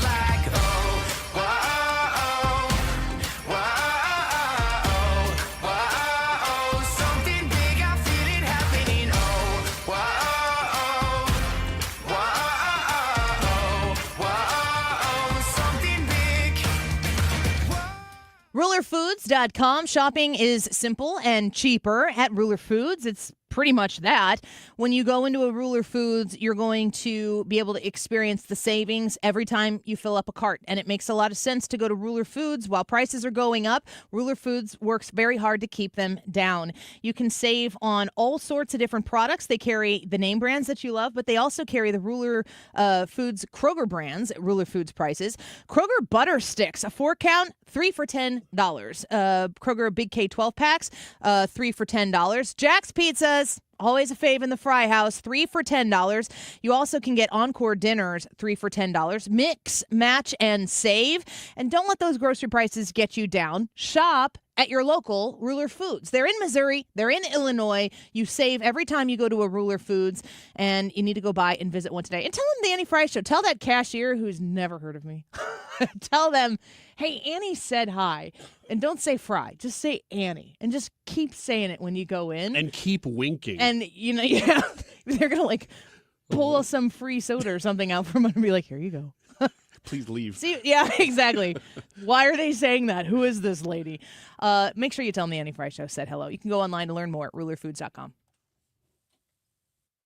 RulerFoods.com. Shopping is simple and cheaper at Ruler Foods. It's pretty much that. When you go into a Ruler Foods, you're going to be able to experience the savings every time you fill up a cart. And it makes a lot of sense to go to Ruler Foods. While prices are going up, Ruler Foods works very hard to keep them down. You can save on all sorts of different products. They carry the name brands that you love, but they also carry the Ruler Foods Kroger brands at Ruler Foods prices. Kroger butter sticks, a 4-count, 3 for $10. Kroger Big K 12 packs, 3 for $10. Jack's Pizzas, always a fave in the Fry House, 3 for $10. You also can get Encore dinners, 3 for $10. Mix, match, and save. And don't let those grocery prices get you down. Shop at your local Ruler Foods. They're in Missouri. They're in Illinois. You save every time you go to a Ruler Foods, and you need to go by and visit one today. And tell them the Annie Fry Show. Tell that cashier who's never heard of me. Tell them, hey, Annie said hi. And don't say Fry. Just say Annie. And just keep saying it when you go in.
And keep winking.
And, yeah, they're going to, pull some free soda or something out from under and be like, here you go.
Please leave.
See, yeah, exactly. Why are they saying that? Who is this lady? Make sure you tell them the Annie Fry Show said hello. You can go online to learn more at rulerfoods.com.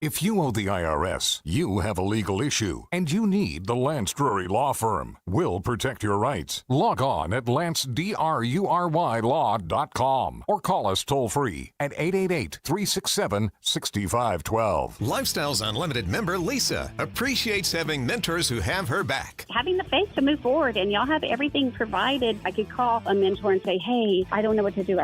If you owe the IRS, you have a legal issue, and you need the Lance Drury Law Firm. We'll protect your rights. Log on at lancedrurylaw.com or call us toll-free at 888-367-6512.
Lifestyles Unlimited member Lisa appreciates having mentors who have her back.
Having the faith to move forward, and y'all have everything provided. I could call a mentor and say, hey, I don't know what to do.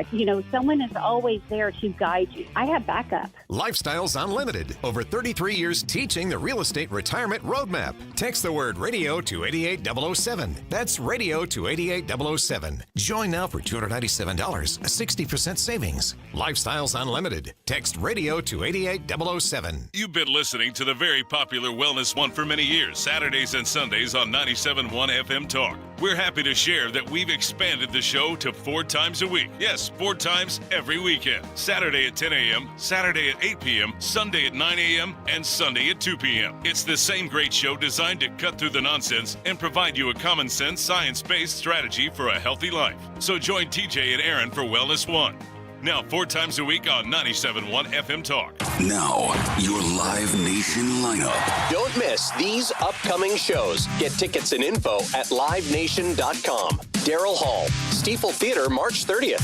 Someone is always there to guide you. I have backup.
Lifestyles Unlimited. Over 33 years teaching the real estate retirement roadmap. Text the word radio to 88007. That's radio to 88007. Join now for $297, a 60% savings. Lifestyles Unlimited. Text radio to 88007.
You've been listening to the very popular Wellness One for many years, Saturdays and Sundays on 97.1 FM Talk. We're happy to share that we've expanded the show to 4 times a week. Yes, 4 times every weekend. Saturday at 10 a.m., Saturday at 8 p.m., Sunday at 9 a.m., and Sunday at 2 p.m. It's the same great show designed to cut through the nonsense and provide you a common sense, science-based strategy for a healthy life. So join TJ and Aaron for Wellness One. Now 4 times a week on 97.1 FM Talk.
Now, your Live Nation lineup.
Don't miss these upcoming shows. Get tickets and info at livenation.com. Daryl Hall, Stiefel Theater, March 30th.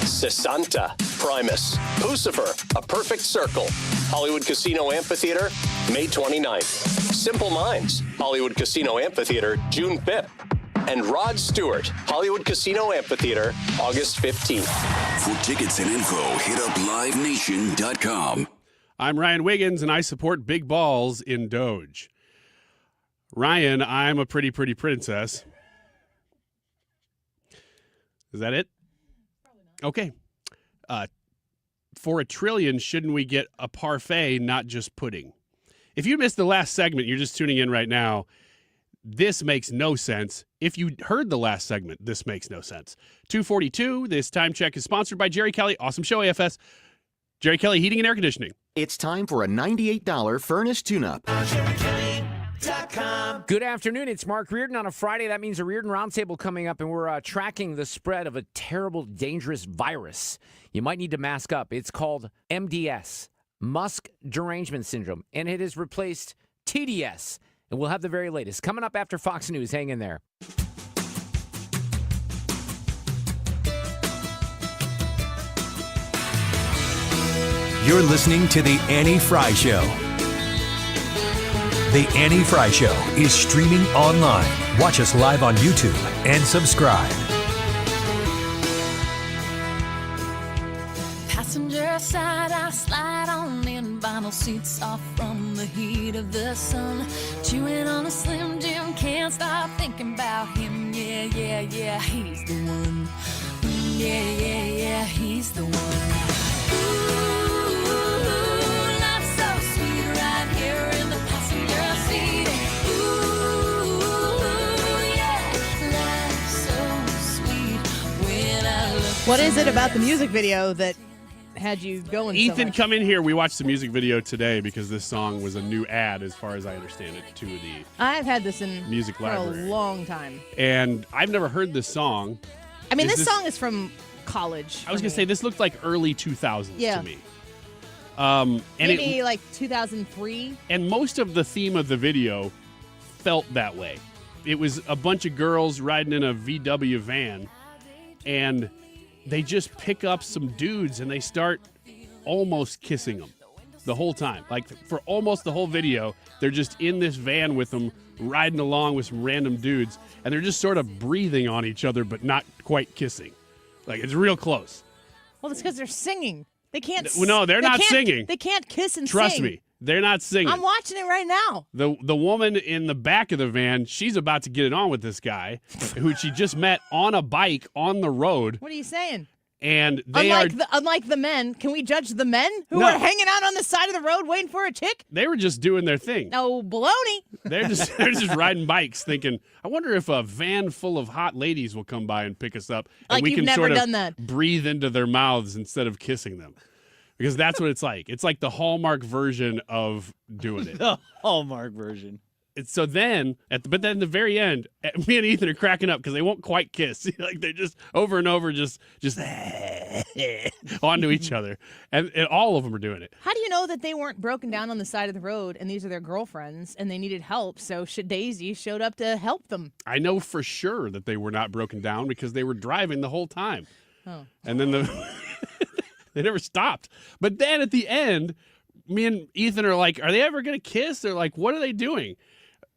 Sesanta, Primus, Pucifer, A Perfect Circle, Hollywood Casino Amphitheater, May 29th. Simple Minds, Hollywood Casino Amphitheater, June 5th. And Rod Stewart, Hollywood Casino Amphitheater, August 15th.
For tickets and info, hit up livenation.com.
I'm Ryan Wiggins, and I support big balls in Doge. Ryan, I'm a pretty princess. Is that it? Okay. For $1 trillion, shouldn't we get a parfait, not just pudding? If you missed the last segment, you're just tuning in right now, this makes no sense. If you heard the last segment, this makes no sense. 2:42, this time check is sponsored by Jerry Kelly. Awesome show, AFS. Jerry Kelly Heating and Air Conditioning.
It's time for a $98 furnace tune-up.
Good afternoon. It's Mark Reardon on a Friday. That means a Reardon Roundtable coming up, and we're tracking the spread of a terrible, dangerous virus. You might need to mask up. It's called MDS, Musk Derangement Syndrome, and it has replaced TDS. And we'll have the very latest coming up after Fox News. Hang in there.
You're listening to The Annie Fry Show. The Annie Fry Show is streaming online. Watch us live on YouTube and subscribe.
Passenger side, I slide on in, vinyl seats off from the heat of the sun. Chewing on a Slim Jim, can't stop thinking about him. Yeah, yeah, yeah, he's the one. Yeah, yeah, yeah, he's the one.
What is it about the music video that had you going so
Ethan,
much?
come in here. We watched the music video today because this song was a new ad, as far as I understand it, to the
I've had this in
music
for
library.
a long time.
And I've never heard this song.
I mean, this song is from college.
I was going to say, this looked like early 2000s
Yeah.
to me. And
Maybe like 2003.
And most of the theme of the video felt that way. It was a bunch of girls riding in a VW van, and they just pick up some dudes and they start almost kissing them the whole time. Like, for almost the whole video, they're just in this van with them, riding along with some random dudes, and they're just sort of breathing on each other, but not quite kissing. Like, it's real close.
Well, it's because they're singing. They can't.
No, they're not singing.
They can't kiss and
Trust
sing.
me, they're not singing.
I'm watching it right now.
The woman in the back of the van, she's about to get it on with this guy who she just met on a bike on the road.
What are you saying?
And they
Unlike the men, can we judge the men who
No.
are hanging out on the side of the road waiting for a chick?
they were just doing their thing.
No, baloney.
They're just riding bikes, thinking, I wonder if a van full of hot ladies will come by and pick us up, and
Like
we
you've
can
never
sort of
done that.
breathe into their mouths instead of kissing them. Because that's what it's like. It's like the Hallmark version of doing it.
The Hallmark version.
So then, but then at the very end, me and Ethan are cracking up because they won't quite kiss. Like, they're just over and over, just onto each other, and all of them are doing it.
How do you know that they weren't broken down on the side of the road and these are their girlfriends and they needed help? So Daisy showed up to help them.
I know for sure that they were not broken down because they were driving the whole time,
Oh.
and then they never stopped. But then at the end, me and Ethan are like, "Are they ever going to kiss?" They're like, "What are they doing?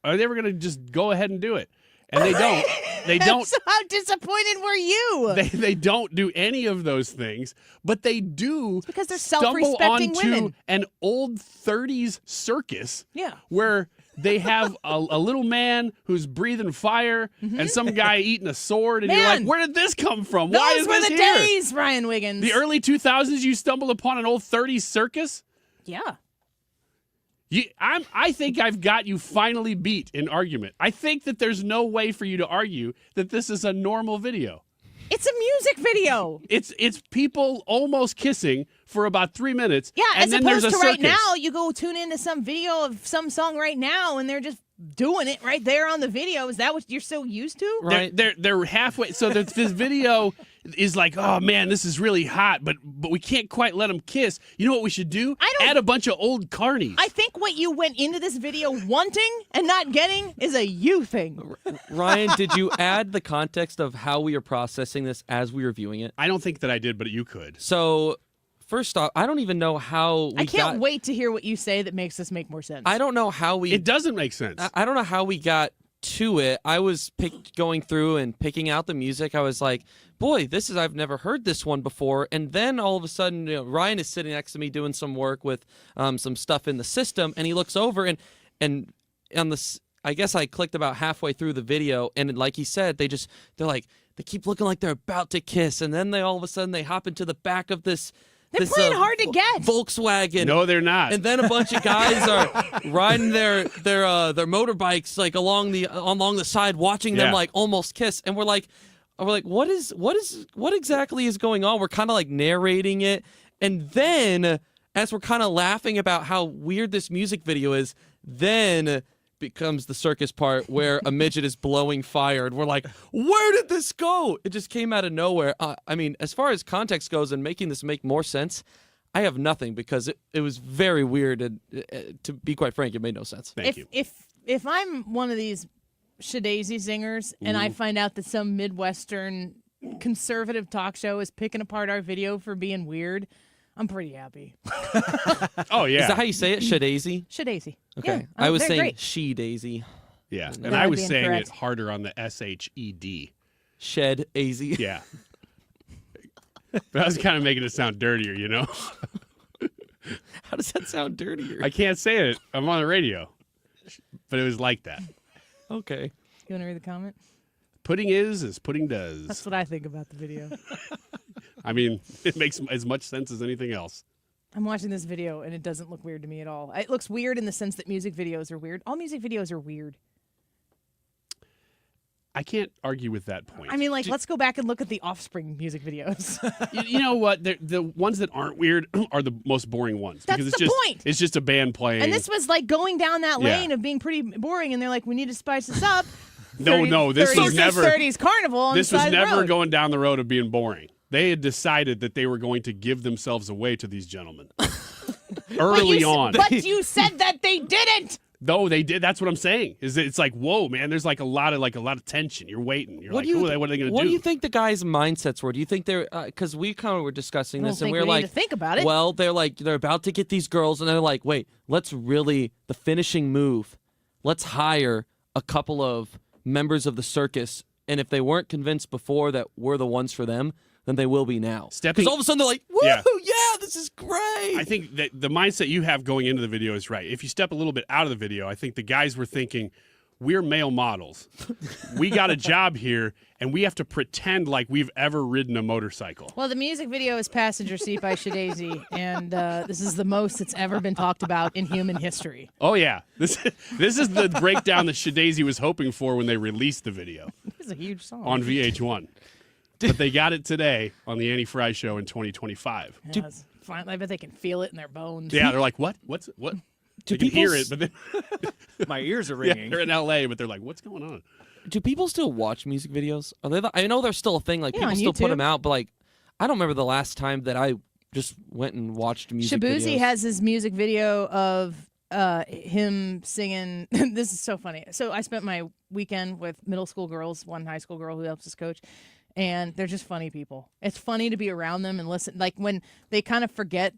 Are they ever going to just go ahead and do it?" And they don't. They don't.
So how disappointed were you?
They don't do any of those things, but they do
because they're
stumble
self-respecting
onto
women.
an old 30s circus
Yeah.
where they have a little man who's breathing fire and some guy eating a sword, and you're
Man.
like, where did this come from?
Those
Why is
were
this
the
here?
days, Ryan Wiggins.
The early 2000s, you stumbled upon an old 30s circus?
Yeah.
I think I've got you finally beat in argument. I think that there's no way for you to argue that this is a normal video.
It's a music video.
It's people almost kissing for about 3 minutes.
Yeah,
and
as
then
opposed
there's
to
a
right
circus.
now, you go tune into some video of some song right now and they're just doing it right there on the video. Is that what you're so used to?
Right. They're halfway. So this video is like, oh man, this is really hot, but we can't quite let them kiss. You know what we should do? Add a bunch of old carnies.
I think what you went into this video wanting and not getting is a you thing.
Ryan, did you add the context of how we are processing this as we were viewing it?
I don't think that I did, but you could.
So, first off, I don't even know how we
I can't
got...
wait to hear what you say that makes this make more sense.
I don't know how we...
It doesn't make sense.
I don't know how we got to it. I was going through and picking out the music. I was like, boy, I've never heard this one before. And then all of a sudden, Ryan is sitting next to me doing some work with some stuff in the system, and he looks over and on this, I guess I clicked about halfway through the video, and like he said, they keep looking like they're about to kiss, and then all of a sudden they hop into the back of this.
They're playing hard to get.
Volkswagen.
No, they're not.
And then a bunch of guys are riding their motorbikes like along the side, watching them like almost kiss. And we're like, what exactly is going on? We're kind of like narrating it, and then as we're kind of laughing about how weird this music video is, then becomes the circus part where a midget is blowing fire, and we're like, where did this go? It just came out of nowhere. I mean, as far as context goes and making this make more sense, I have nothing because it was very weird, and to be quite frank, it made no sense.
Thank you.
If I'm one of these Shadazy singers and I find out that some Midwestern conservative talk show is picking apart our video for being weird, I'm pretty happy.
Oh, yeah.
Is that how you say it? Shadazy?
Shadazy.
Okay.
Yeah,
I was
they're
saying
great.
she-daisy.
Yeah,
That
and I
would
was
be
saying
incorrect.
it harder on the S-H-E-D.
Shed-azy.
Yeah. But I was kind of making it sound dirtier, you know?
How does that sound dirtier?
I can't say it. I'm on the radio. But it was like that.
Okay.
You want to read the comment?
Pudding is as pudding does.
That's what I think about the video.
I mean, it makes as much sense as anything else.
I'm watching this video and it doesn't look weird to me at all. It looks weird in the sense that music videos are weird. All music videos are weird.
I can't argue with that point.
I mean, like, let's go back and look at the Offspring music videos.
You know what? The ones that aren't weird are the most boring ones.
That's
because it's
the
just,
point.
It's just a band playing.
And this was like going down that
Yeah.
lane of being pretty boring, and they're like, we need to spice this up.
No, this was never
30s carnival on
This
the
was
side of the
never
road.
going down the road of being boring. They had decided that they were going to give themselves away to these gentlemen early on.
But you said that they didn't.
No, they did. That's what I'm saying. Is that it's like, whoa, man. There's like a lot of tension. You're waiting. You're like, what are they going to do?
What do you think the guys' mindsets were? Do you think they're because we kind of were discussing
I don't
this, and
think
we were
we need
like,
to think about it.
Well, they're about to get these girls, and they're like, wait, let's really the finishing move. Let's hire a couple of members of the circus, and if they weren't convinced before that we're the ones for them, then they will be now. Because all of a sudden they're like, woo,
Yeah.
yeah, this is great.
I think that the mindset you have going into the video is right. If you step a little bit out of the video, I think the guys were thinking, we're male models. We got a job here, and we have to pretend like we've ever ridden a motorcycle.
Well, the music video is Passenger Seat by Shadazy, and this is the most it's ever been talked about in human history.
Oh, yeah. This is the breakdown that Shadazy was hoping for when they released the video
It's a huge song.
on VH1. But they got it today on the Annie Fry Show in 2025.
Yeah, it's fine. I bet they can feel it in their bones.
Yeah, they're like, what? What? They can hear it, but then
My ears are
yeah,
ringing.
they're in LA, but they're like, what's going on?
Do people still watch music videos? Are they? I know they're still a thing. Like
Yeah,
people
on
still put
YouTube.
them out, but like I don't remember the last time that I just went and watched music
Shabuzi
videos.
has his music video of him singing. This is so funny. So I spent my weekend with middle school girls, one high school girl who helps us coach, and they're just funny people. It's funny to be around them and listen. Like when they kind of forget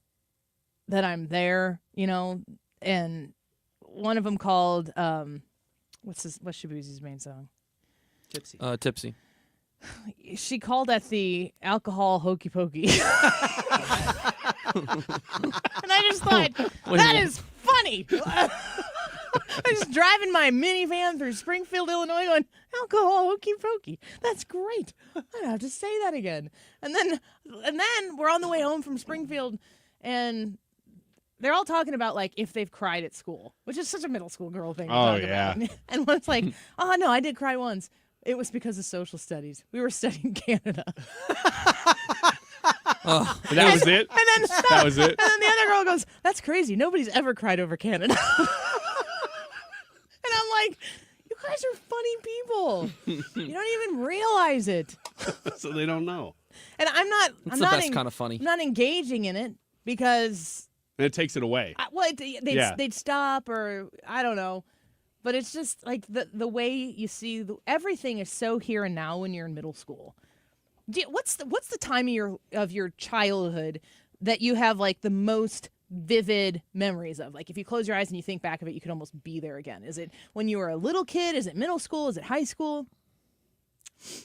that I'm there, you know. And one of them called what's Shabuzi's main song?
Tipsy.
Tipsy.
She called at the alcohol hokey pokey. And I just thought, that is funny. I was just driving my minivan through Springfield, Illinois, going, alcohol hokey pokey. That's great. I have to say that again. And then we're on the way home from Springfield, and they're all talking about, like, if they've cried at school, which is such a middle school girl thing to talk about. And one's like, oh, no, I did cry once. It was because of social studies. We were studying Canada.
And that was it?
And then,
That was it?
And then the other girl goes, that's crazy. Nobody's ever cried over Canada. And I'm like, you guys are funny people. You don't even realize it.
So they don't know.
And I'm not.
It's
I'm
the
not
best kind of funny.
I'm not engaging in it because
And it takes it away.
they'd stop or I don't know. But it's just like the way you see everything is so here and now when you're in middle school. What's the time of your childhood that you have like the most vivid memories of? Like if you close your eyes and you think back of it, you could almost be there again. Is it when you were a little kid? Is it middle school? Is it high school?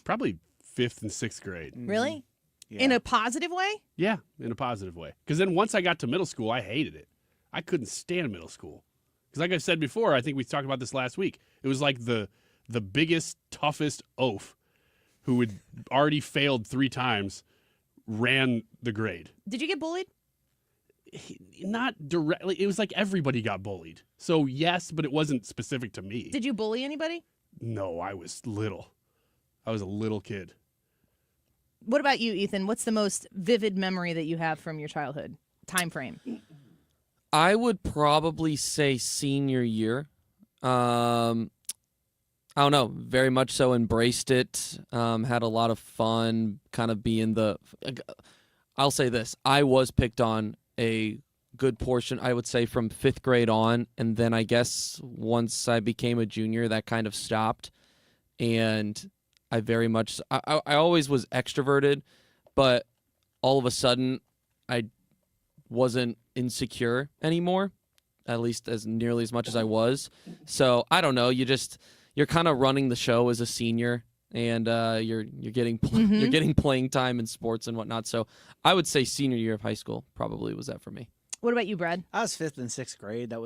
Probably 5th and 6th grade.
Really?
Yeah.
In a positive way?
Yeah, in a positive way. Because then once I got to middle school, I hated it. I couldn't stand middle school. Because like I said before, I think we talked about this last week. It was like the biggest, toughest oaf who had already failed 3 times ran the grade.
Did you get bullied?
Not directly. It was like everybody got bullied. So yes, but it wasn't specific to me.
Did you bully anybody?
No, I was little. I was a little kid.
What about you, Ethan? What's the most vivid memory that you have from your childhood? Time frame.
I would probably say senior year. I don't know, very much so embraced it, had a lot of fun kind of being I'll say this, I was picked on a good portion, I would say, from 5th grade on, and then I guess once I became a junior, that kind of stopped, and I very much, I always was extroverted, but all of a sudden, I wasn't insecure anymore, at least as nearly as much as I was, so I don't know, you're kind of running the show as a senior, and you're getting you're getting playing time in sports and whatnot. So I would say senior year of high school probably was that for me.
What about you, Brad?
I was 5th and 6th grade. That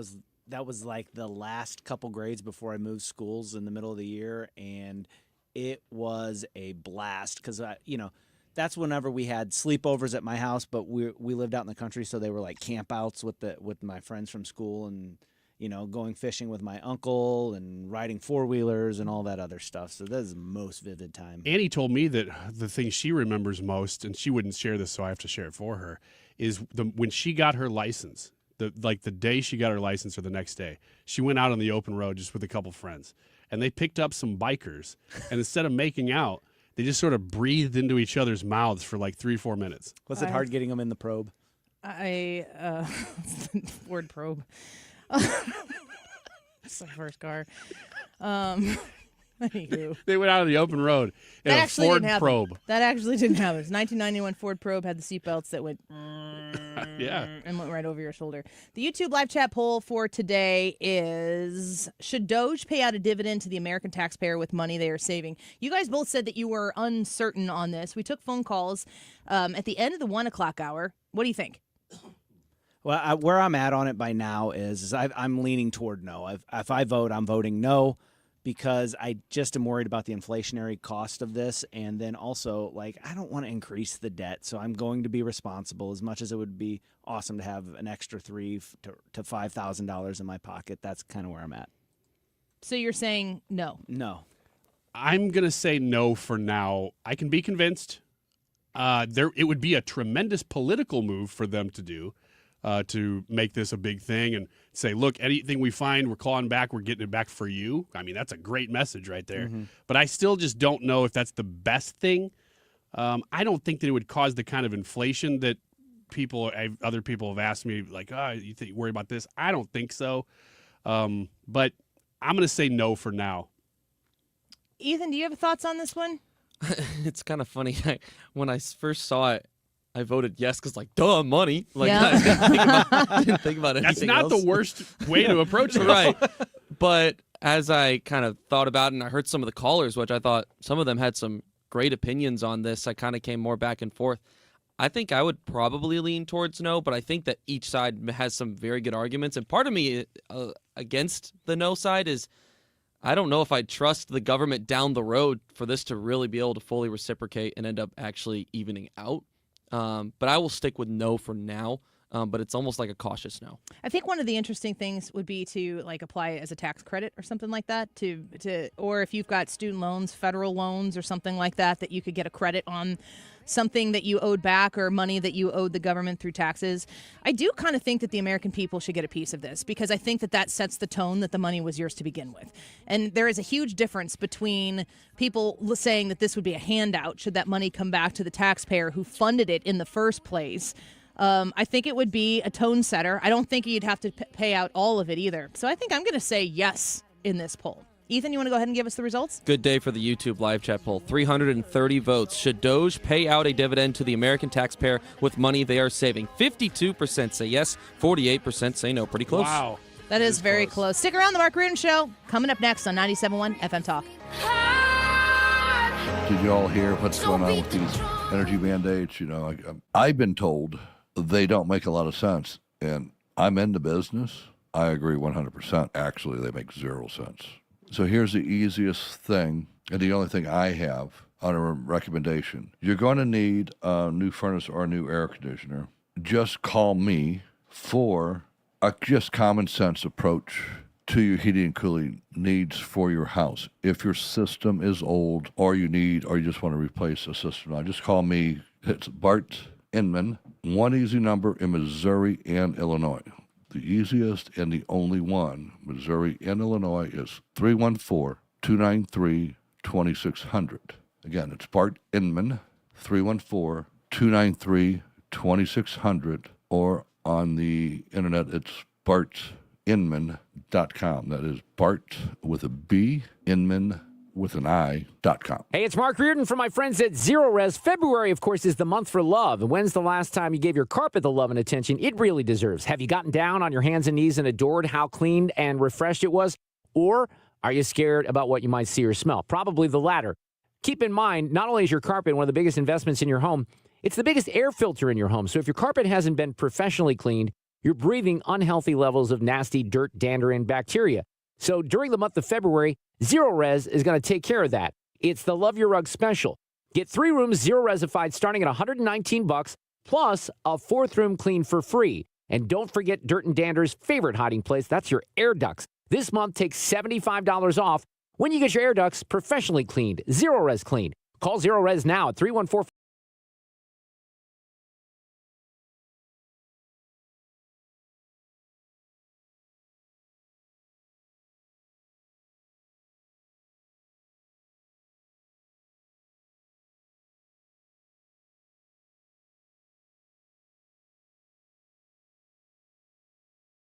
was like the last couple grades before I moved schools in the middle of the year, and it was a blast because that's whenever we had sleepovers at my house, but we lived out in the country, so they were like campouts with my friends from school, and going fishing with my uncle and riding 4-wheelers and all that other stuff. So that is the most vivid time.
Annie told me that the thing she remembers most, and she wouldn't share this, so I have to share it for her, is when she got her license. The day she got her license or the next day, she went out on the open road just with a couple friends, and they picked up some bikers, and instead of making out, they just sort of breathed into each other's mouths for like 3-4 minutes.
Was it hard getting them in the probe?
Word probe. It's my first car. Anywho.
They went out on the open road in a Ford Probe.
That actually didn't happen. It's 1991 Ford Probe had the seatbelts that went and went right over your shoulder. The YouTube live chat poll for today is, should Doge pay out a dividend to the American taxpayer with money they are saving? You guys both said that you were uncertain on this. We took phone calls at the end of the 1 o'clock hour. What do you think?
Well, where I'm at on it by now is I'm leaning toward no. If I vote, I'm voting no because I just am worried about the inflationary cost of this. And then also, I don't want to increase the debt, so I'm going to be responsible as much as it would be awesome to have an extra $3,000 to $5,000 in my pocket. That's kind of where I'm at.
So you're saying no?
No.
I'm going to say no for now. I can be convinced. It would be a tremendous political move for them to do. To make this a big thing and say, look, anything we find, we're clawing back, we're getting it back for you. I mean, that's a great message right there. Mm-hmm. But I still just don't know if that's the best thing. I don't think that it would cause the kind of inflation that other people have asked me, like, you worry about this? I don't think so. But I'm going to say no for now.
Ethan, do you have thoughts on this one?
It's kind of funny. When I first saw it, I voted yes because, duh, money.
Yeah.
I didn't think about anything
That's not
else.
the worst way to approach it.
Right. But as I kind of thought about it and I heard some of the callers, which I thought some of them had some great opinions on this, I kind of came more back and forth. I think I would probably lean towards no, but I think that each side has some very good arguments. And part of me against the no side is I don't know if I trust the government down the road for this to really be able to fully reciprocate and end up actually evening out. But I will stick with no for now, but it's almost like a cautious no.
I think one of the interesting things would be to apply it as a tax credit or something like that or if you've got student loans, federal loans or something like that you could get a credit on something that you owed back or money that you owed the government through taxes. I do kind of think that the American people should get a piece of this because I think that sets the tone that the money was yours to begin with. And there is a huge difference between people saying that this would be a handout should that money come back to the taxpayer who funded it in the first place. I think it would be a tone setter. I don't think you'd have to pay out all of it either. So I think I'm going to say yes in this poll. Ethan, you want to go ahead and give us the results?
Good day for the YouTube live chat poll. 330 votes. Should Doge pay out a dividend to the American taxpayer with money they are saving? 52% say yes, 48% say no. Pretty close.
Wow.
That is very close. Stick around, the Mark Reardon Show. Coming up next on 97.1 FM Talk.
Did you all hear what's going on with these energy mandates? I've been told they don't make a lot of sense. And I'm in the business. I agree 100%. Actually, they make 0 sense. So here's the easiest thing, and the only thing I have on a recommendation. You're going to need a new furnace or a new air conditioner. Just call me for a just common sense approach to your heating and cooling needs for your house. If your system is old or you just want to replace a system, now just call me. It's Bart Inman, one easy number in Missouri and Illinois. The easiest and the only one, Missouri and Illinois, is 314-293-2600. Again, it's Bart Inman, 314-293-2600, or on the internet, it's bartinman.com. That is Bart with a B, Inman with an I.com.
Hey, it's Mark Reardon from my friends at Zero Res. February, of course, is the month for love. When's the last time you gave your carpet the love and attention it really deserves? Have you gotten down on your hands and knees and adored how clean and refreshed it was? Or are you scared about what you might see or smell? Probably the latter. Keep in mind, not only is your carpet one of the biggest investments in your home, it's the biggest air filter in your home. So if your carpet hasn't been professionally cleaned, you're breathing unhealthy levels of nasty dirt, dander, and bacteria. So during the month of February, Zero Res is going to take care of that. It's the Love Your Rug special. Get 3 rooms Zero Resified starting at $119 plus a 4th room clean for free. And don't forget Dirt and Dander's favorite hiding place. That's your air ducts. This month, take $75 off when you get your air ducts professionally cleaned. Zero Res cleaned. Call Zero Res now at 314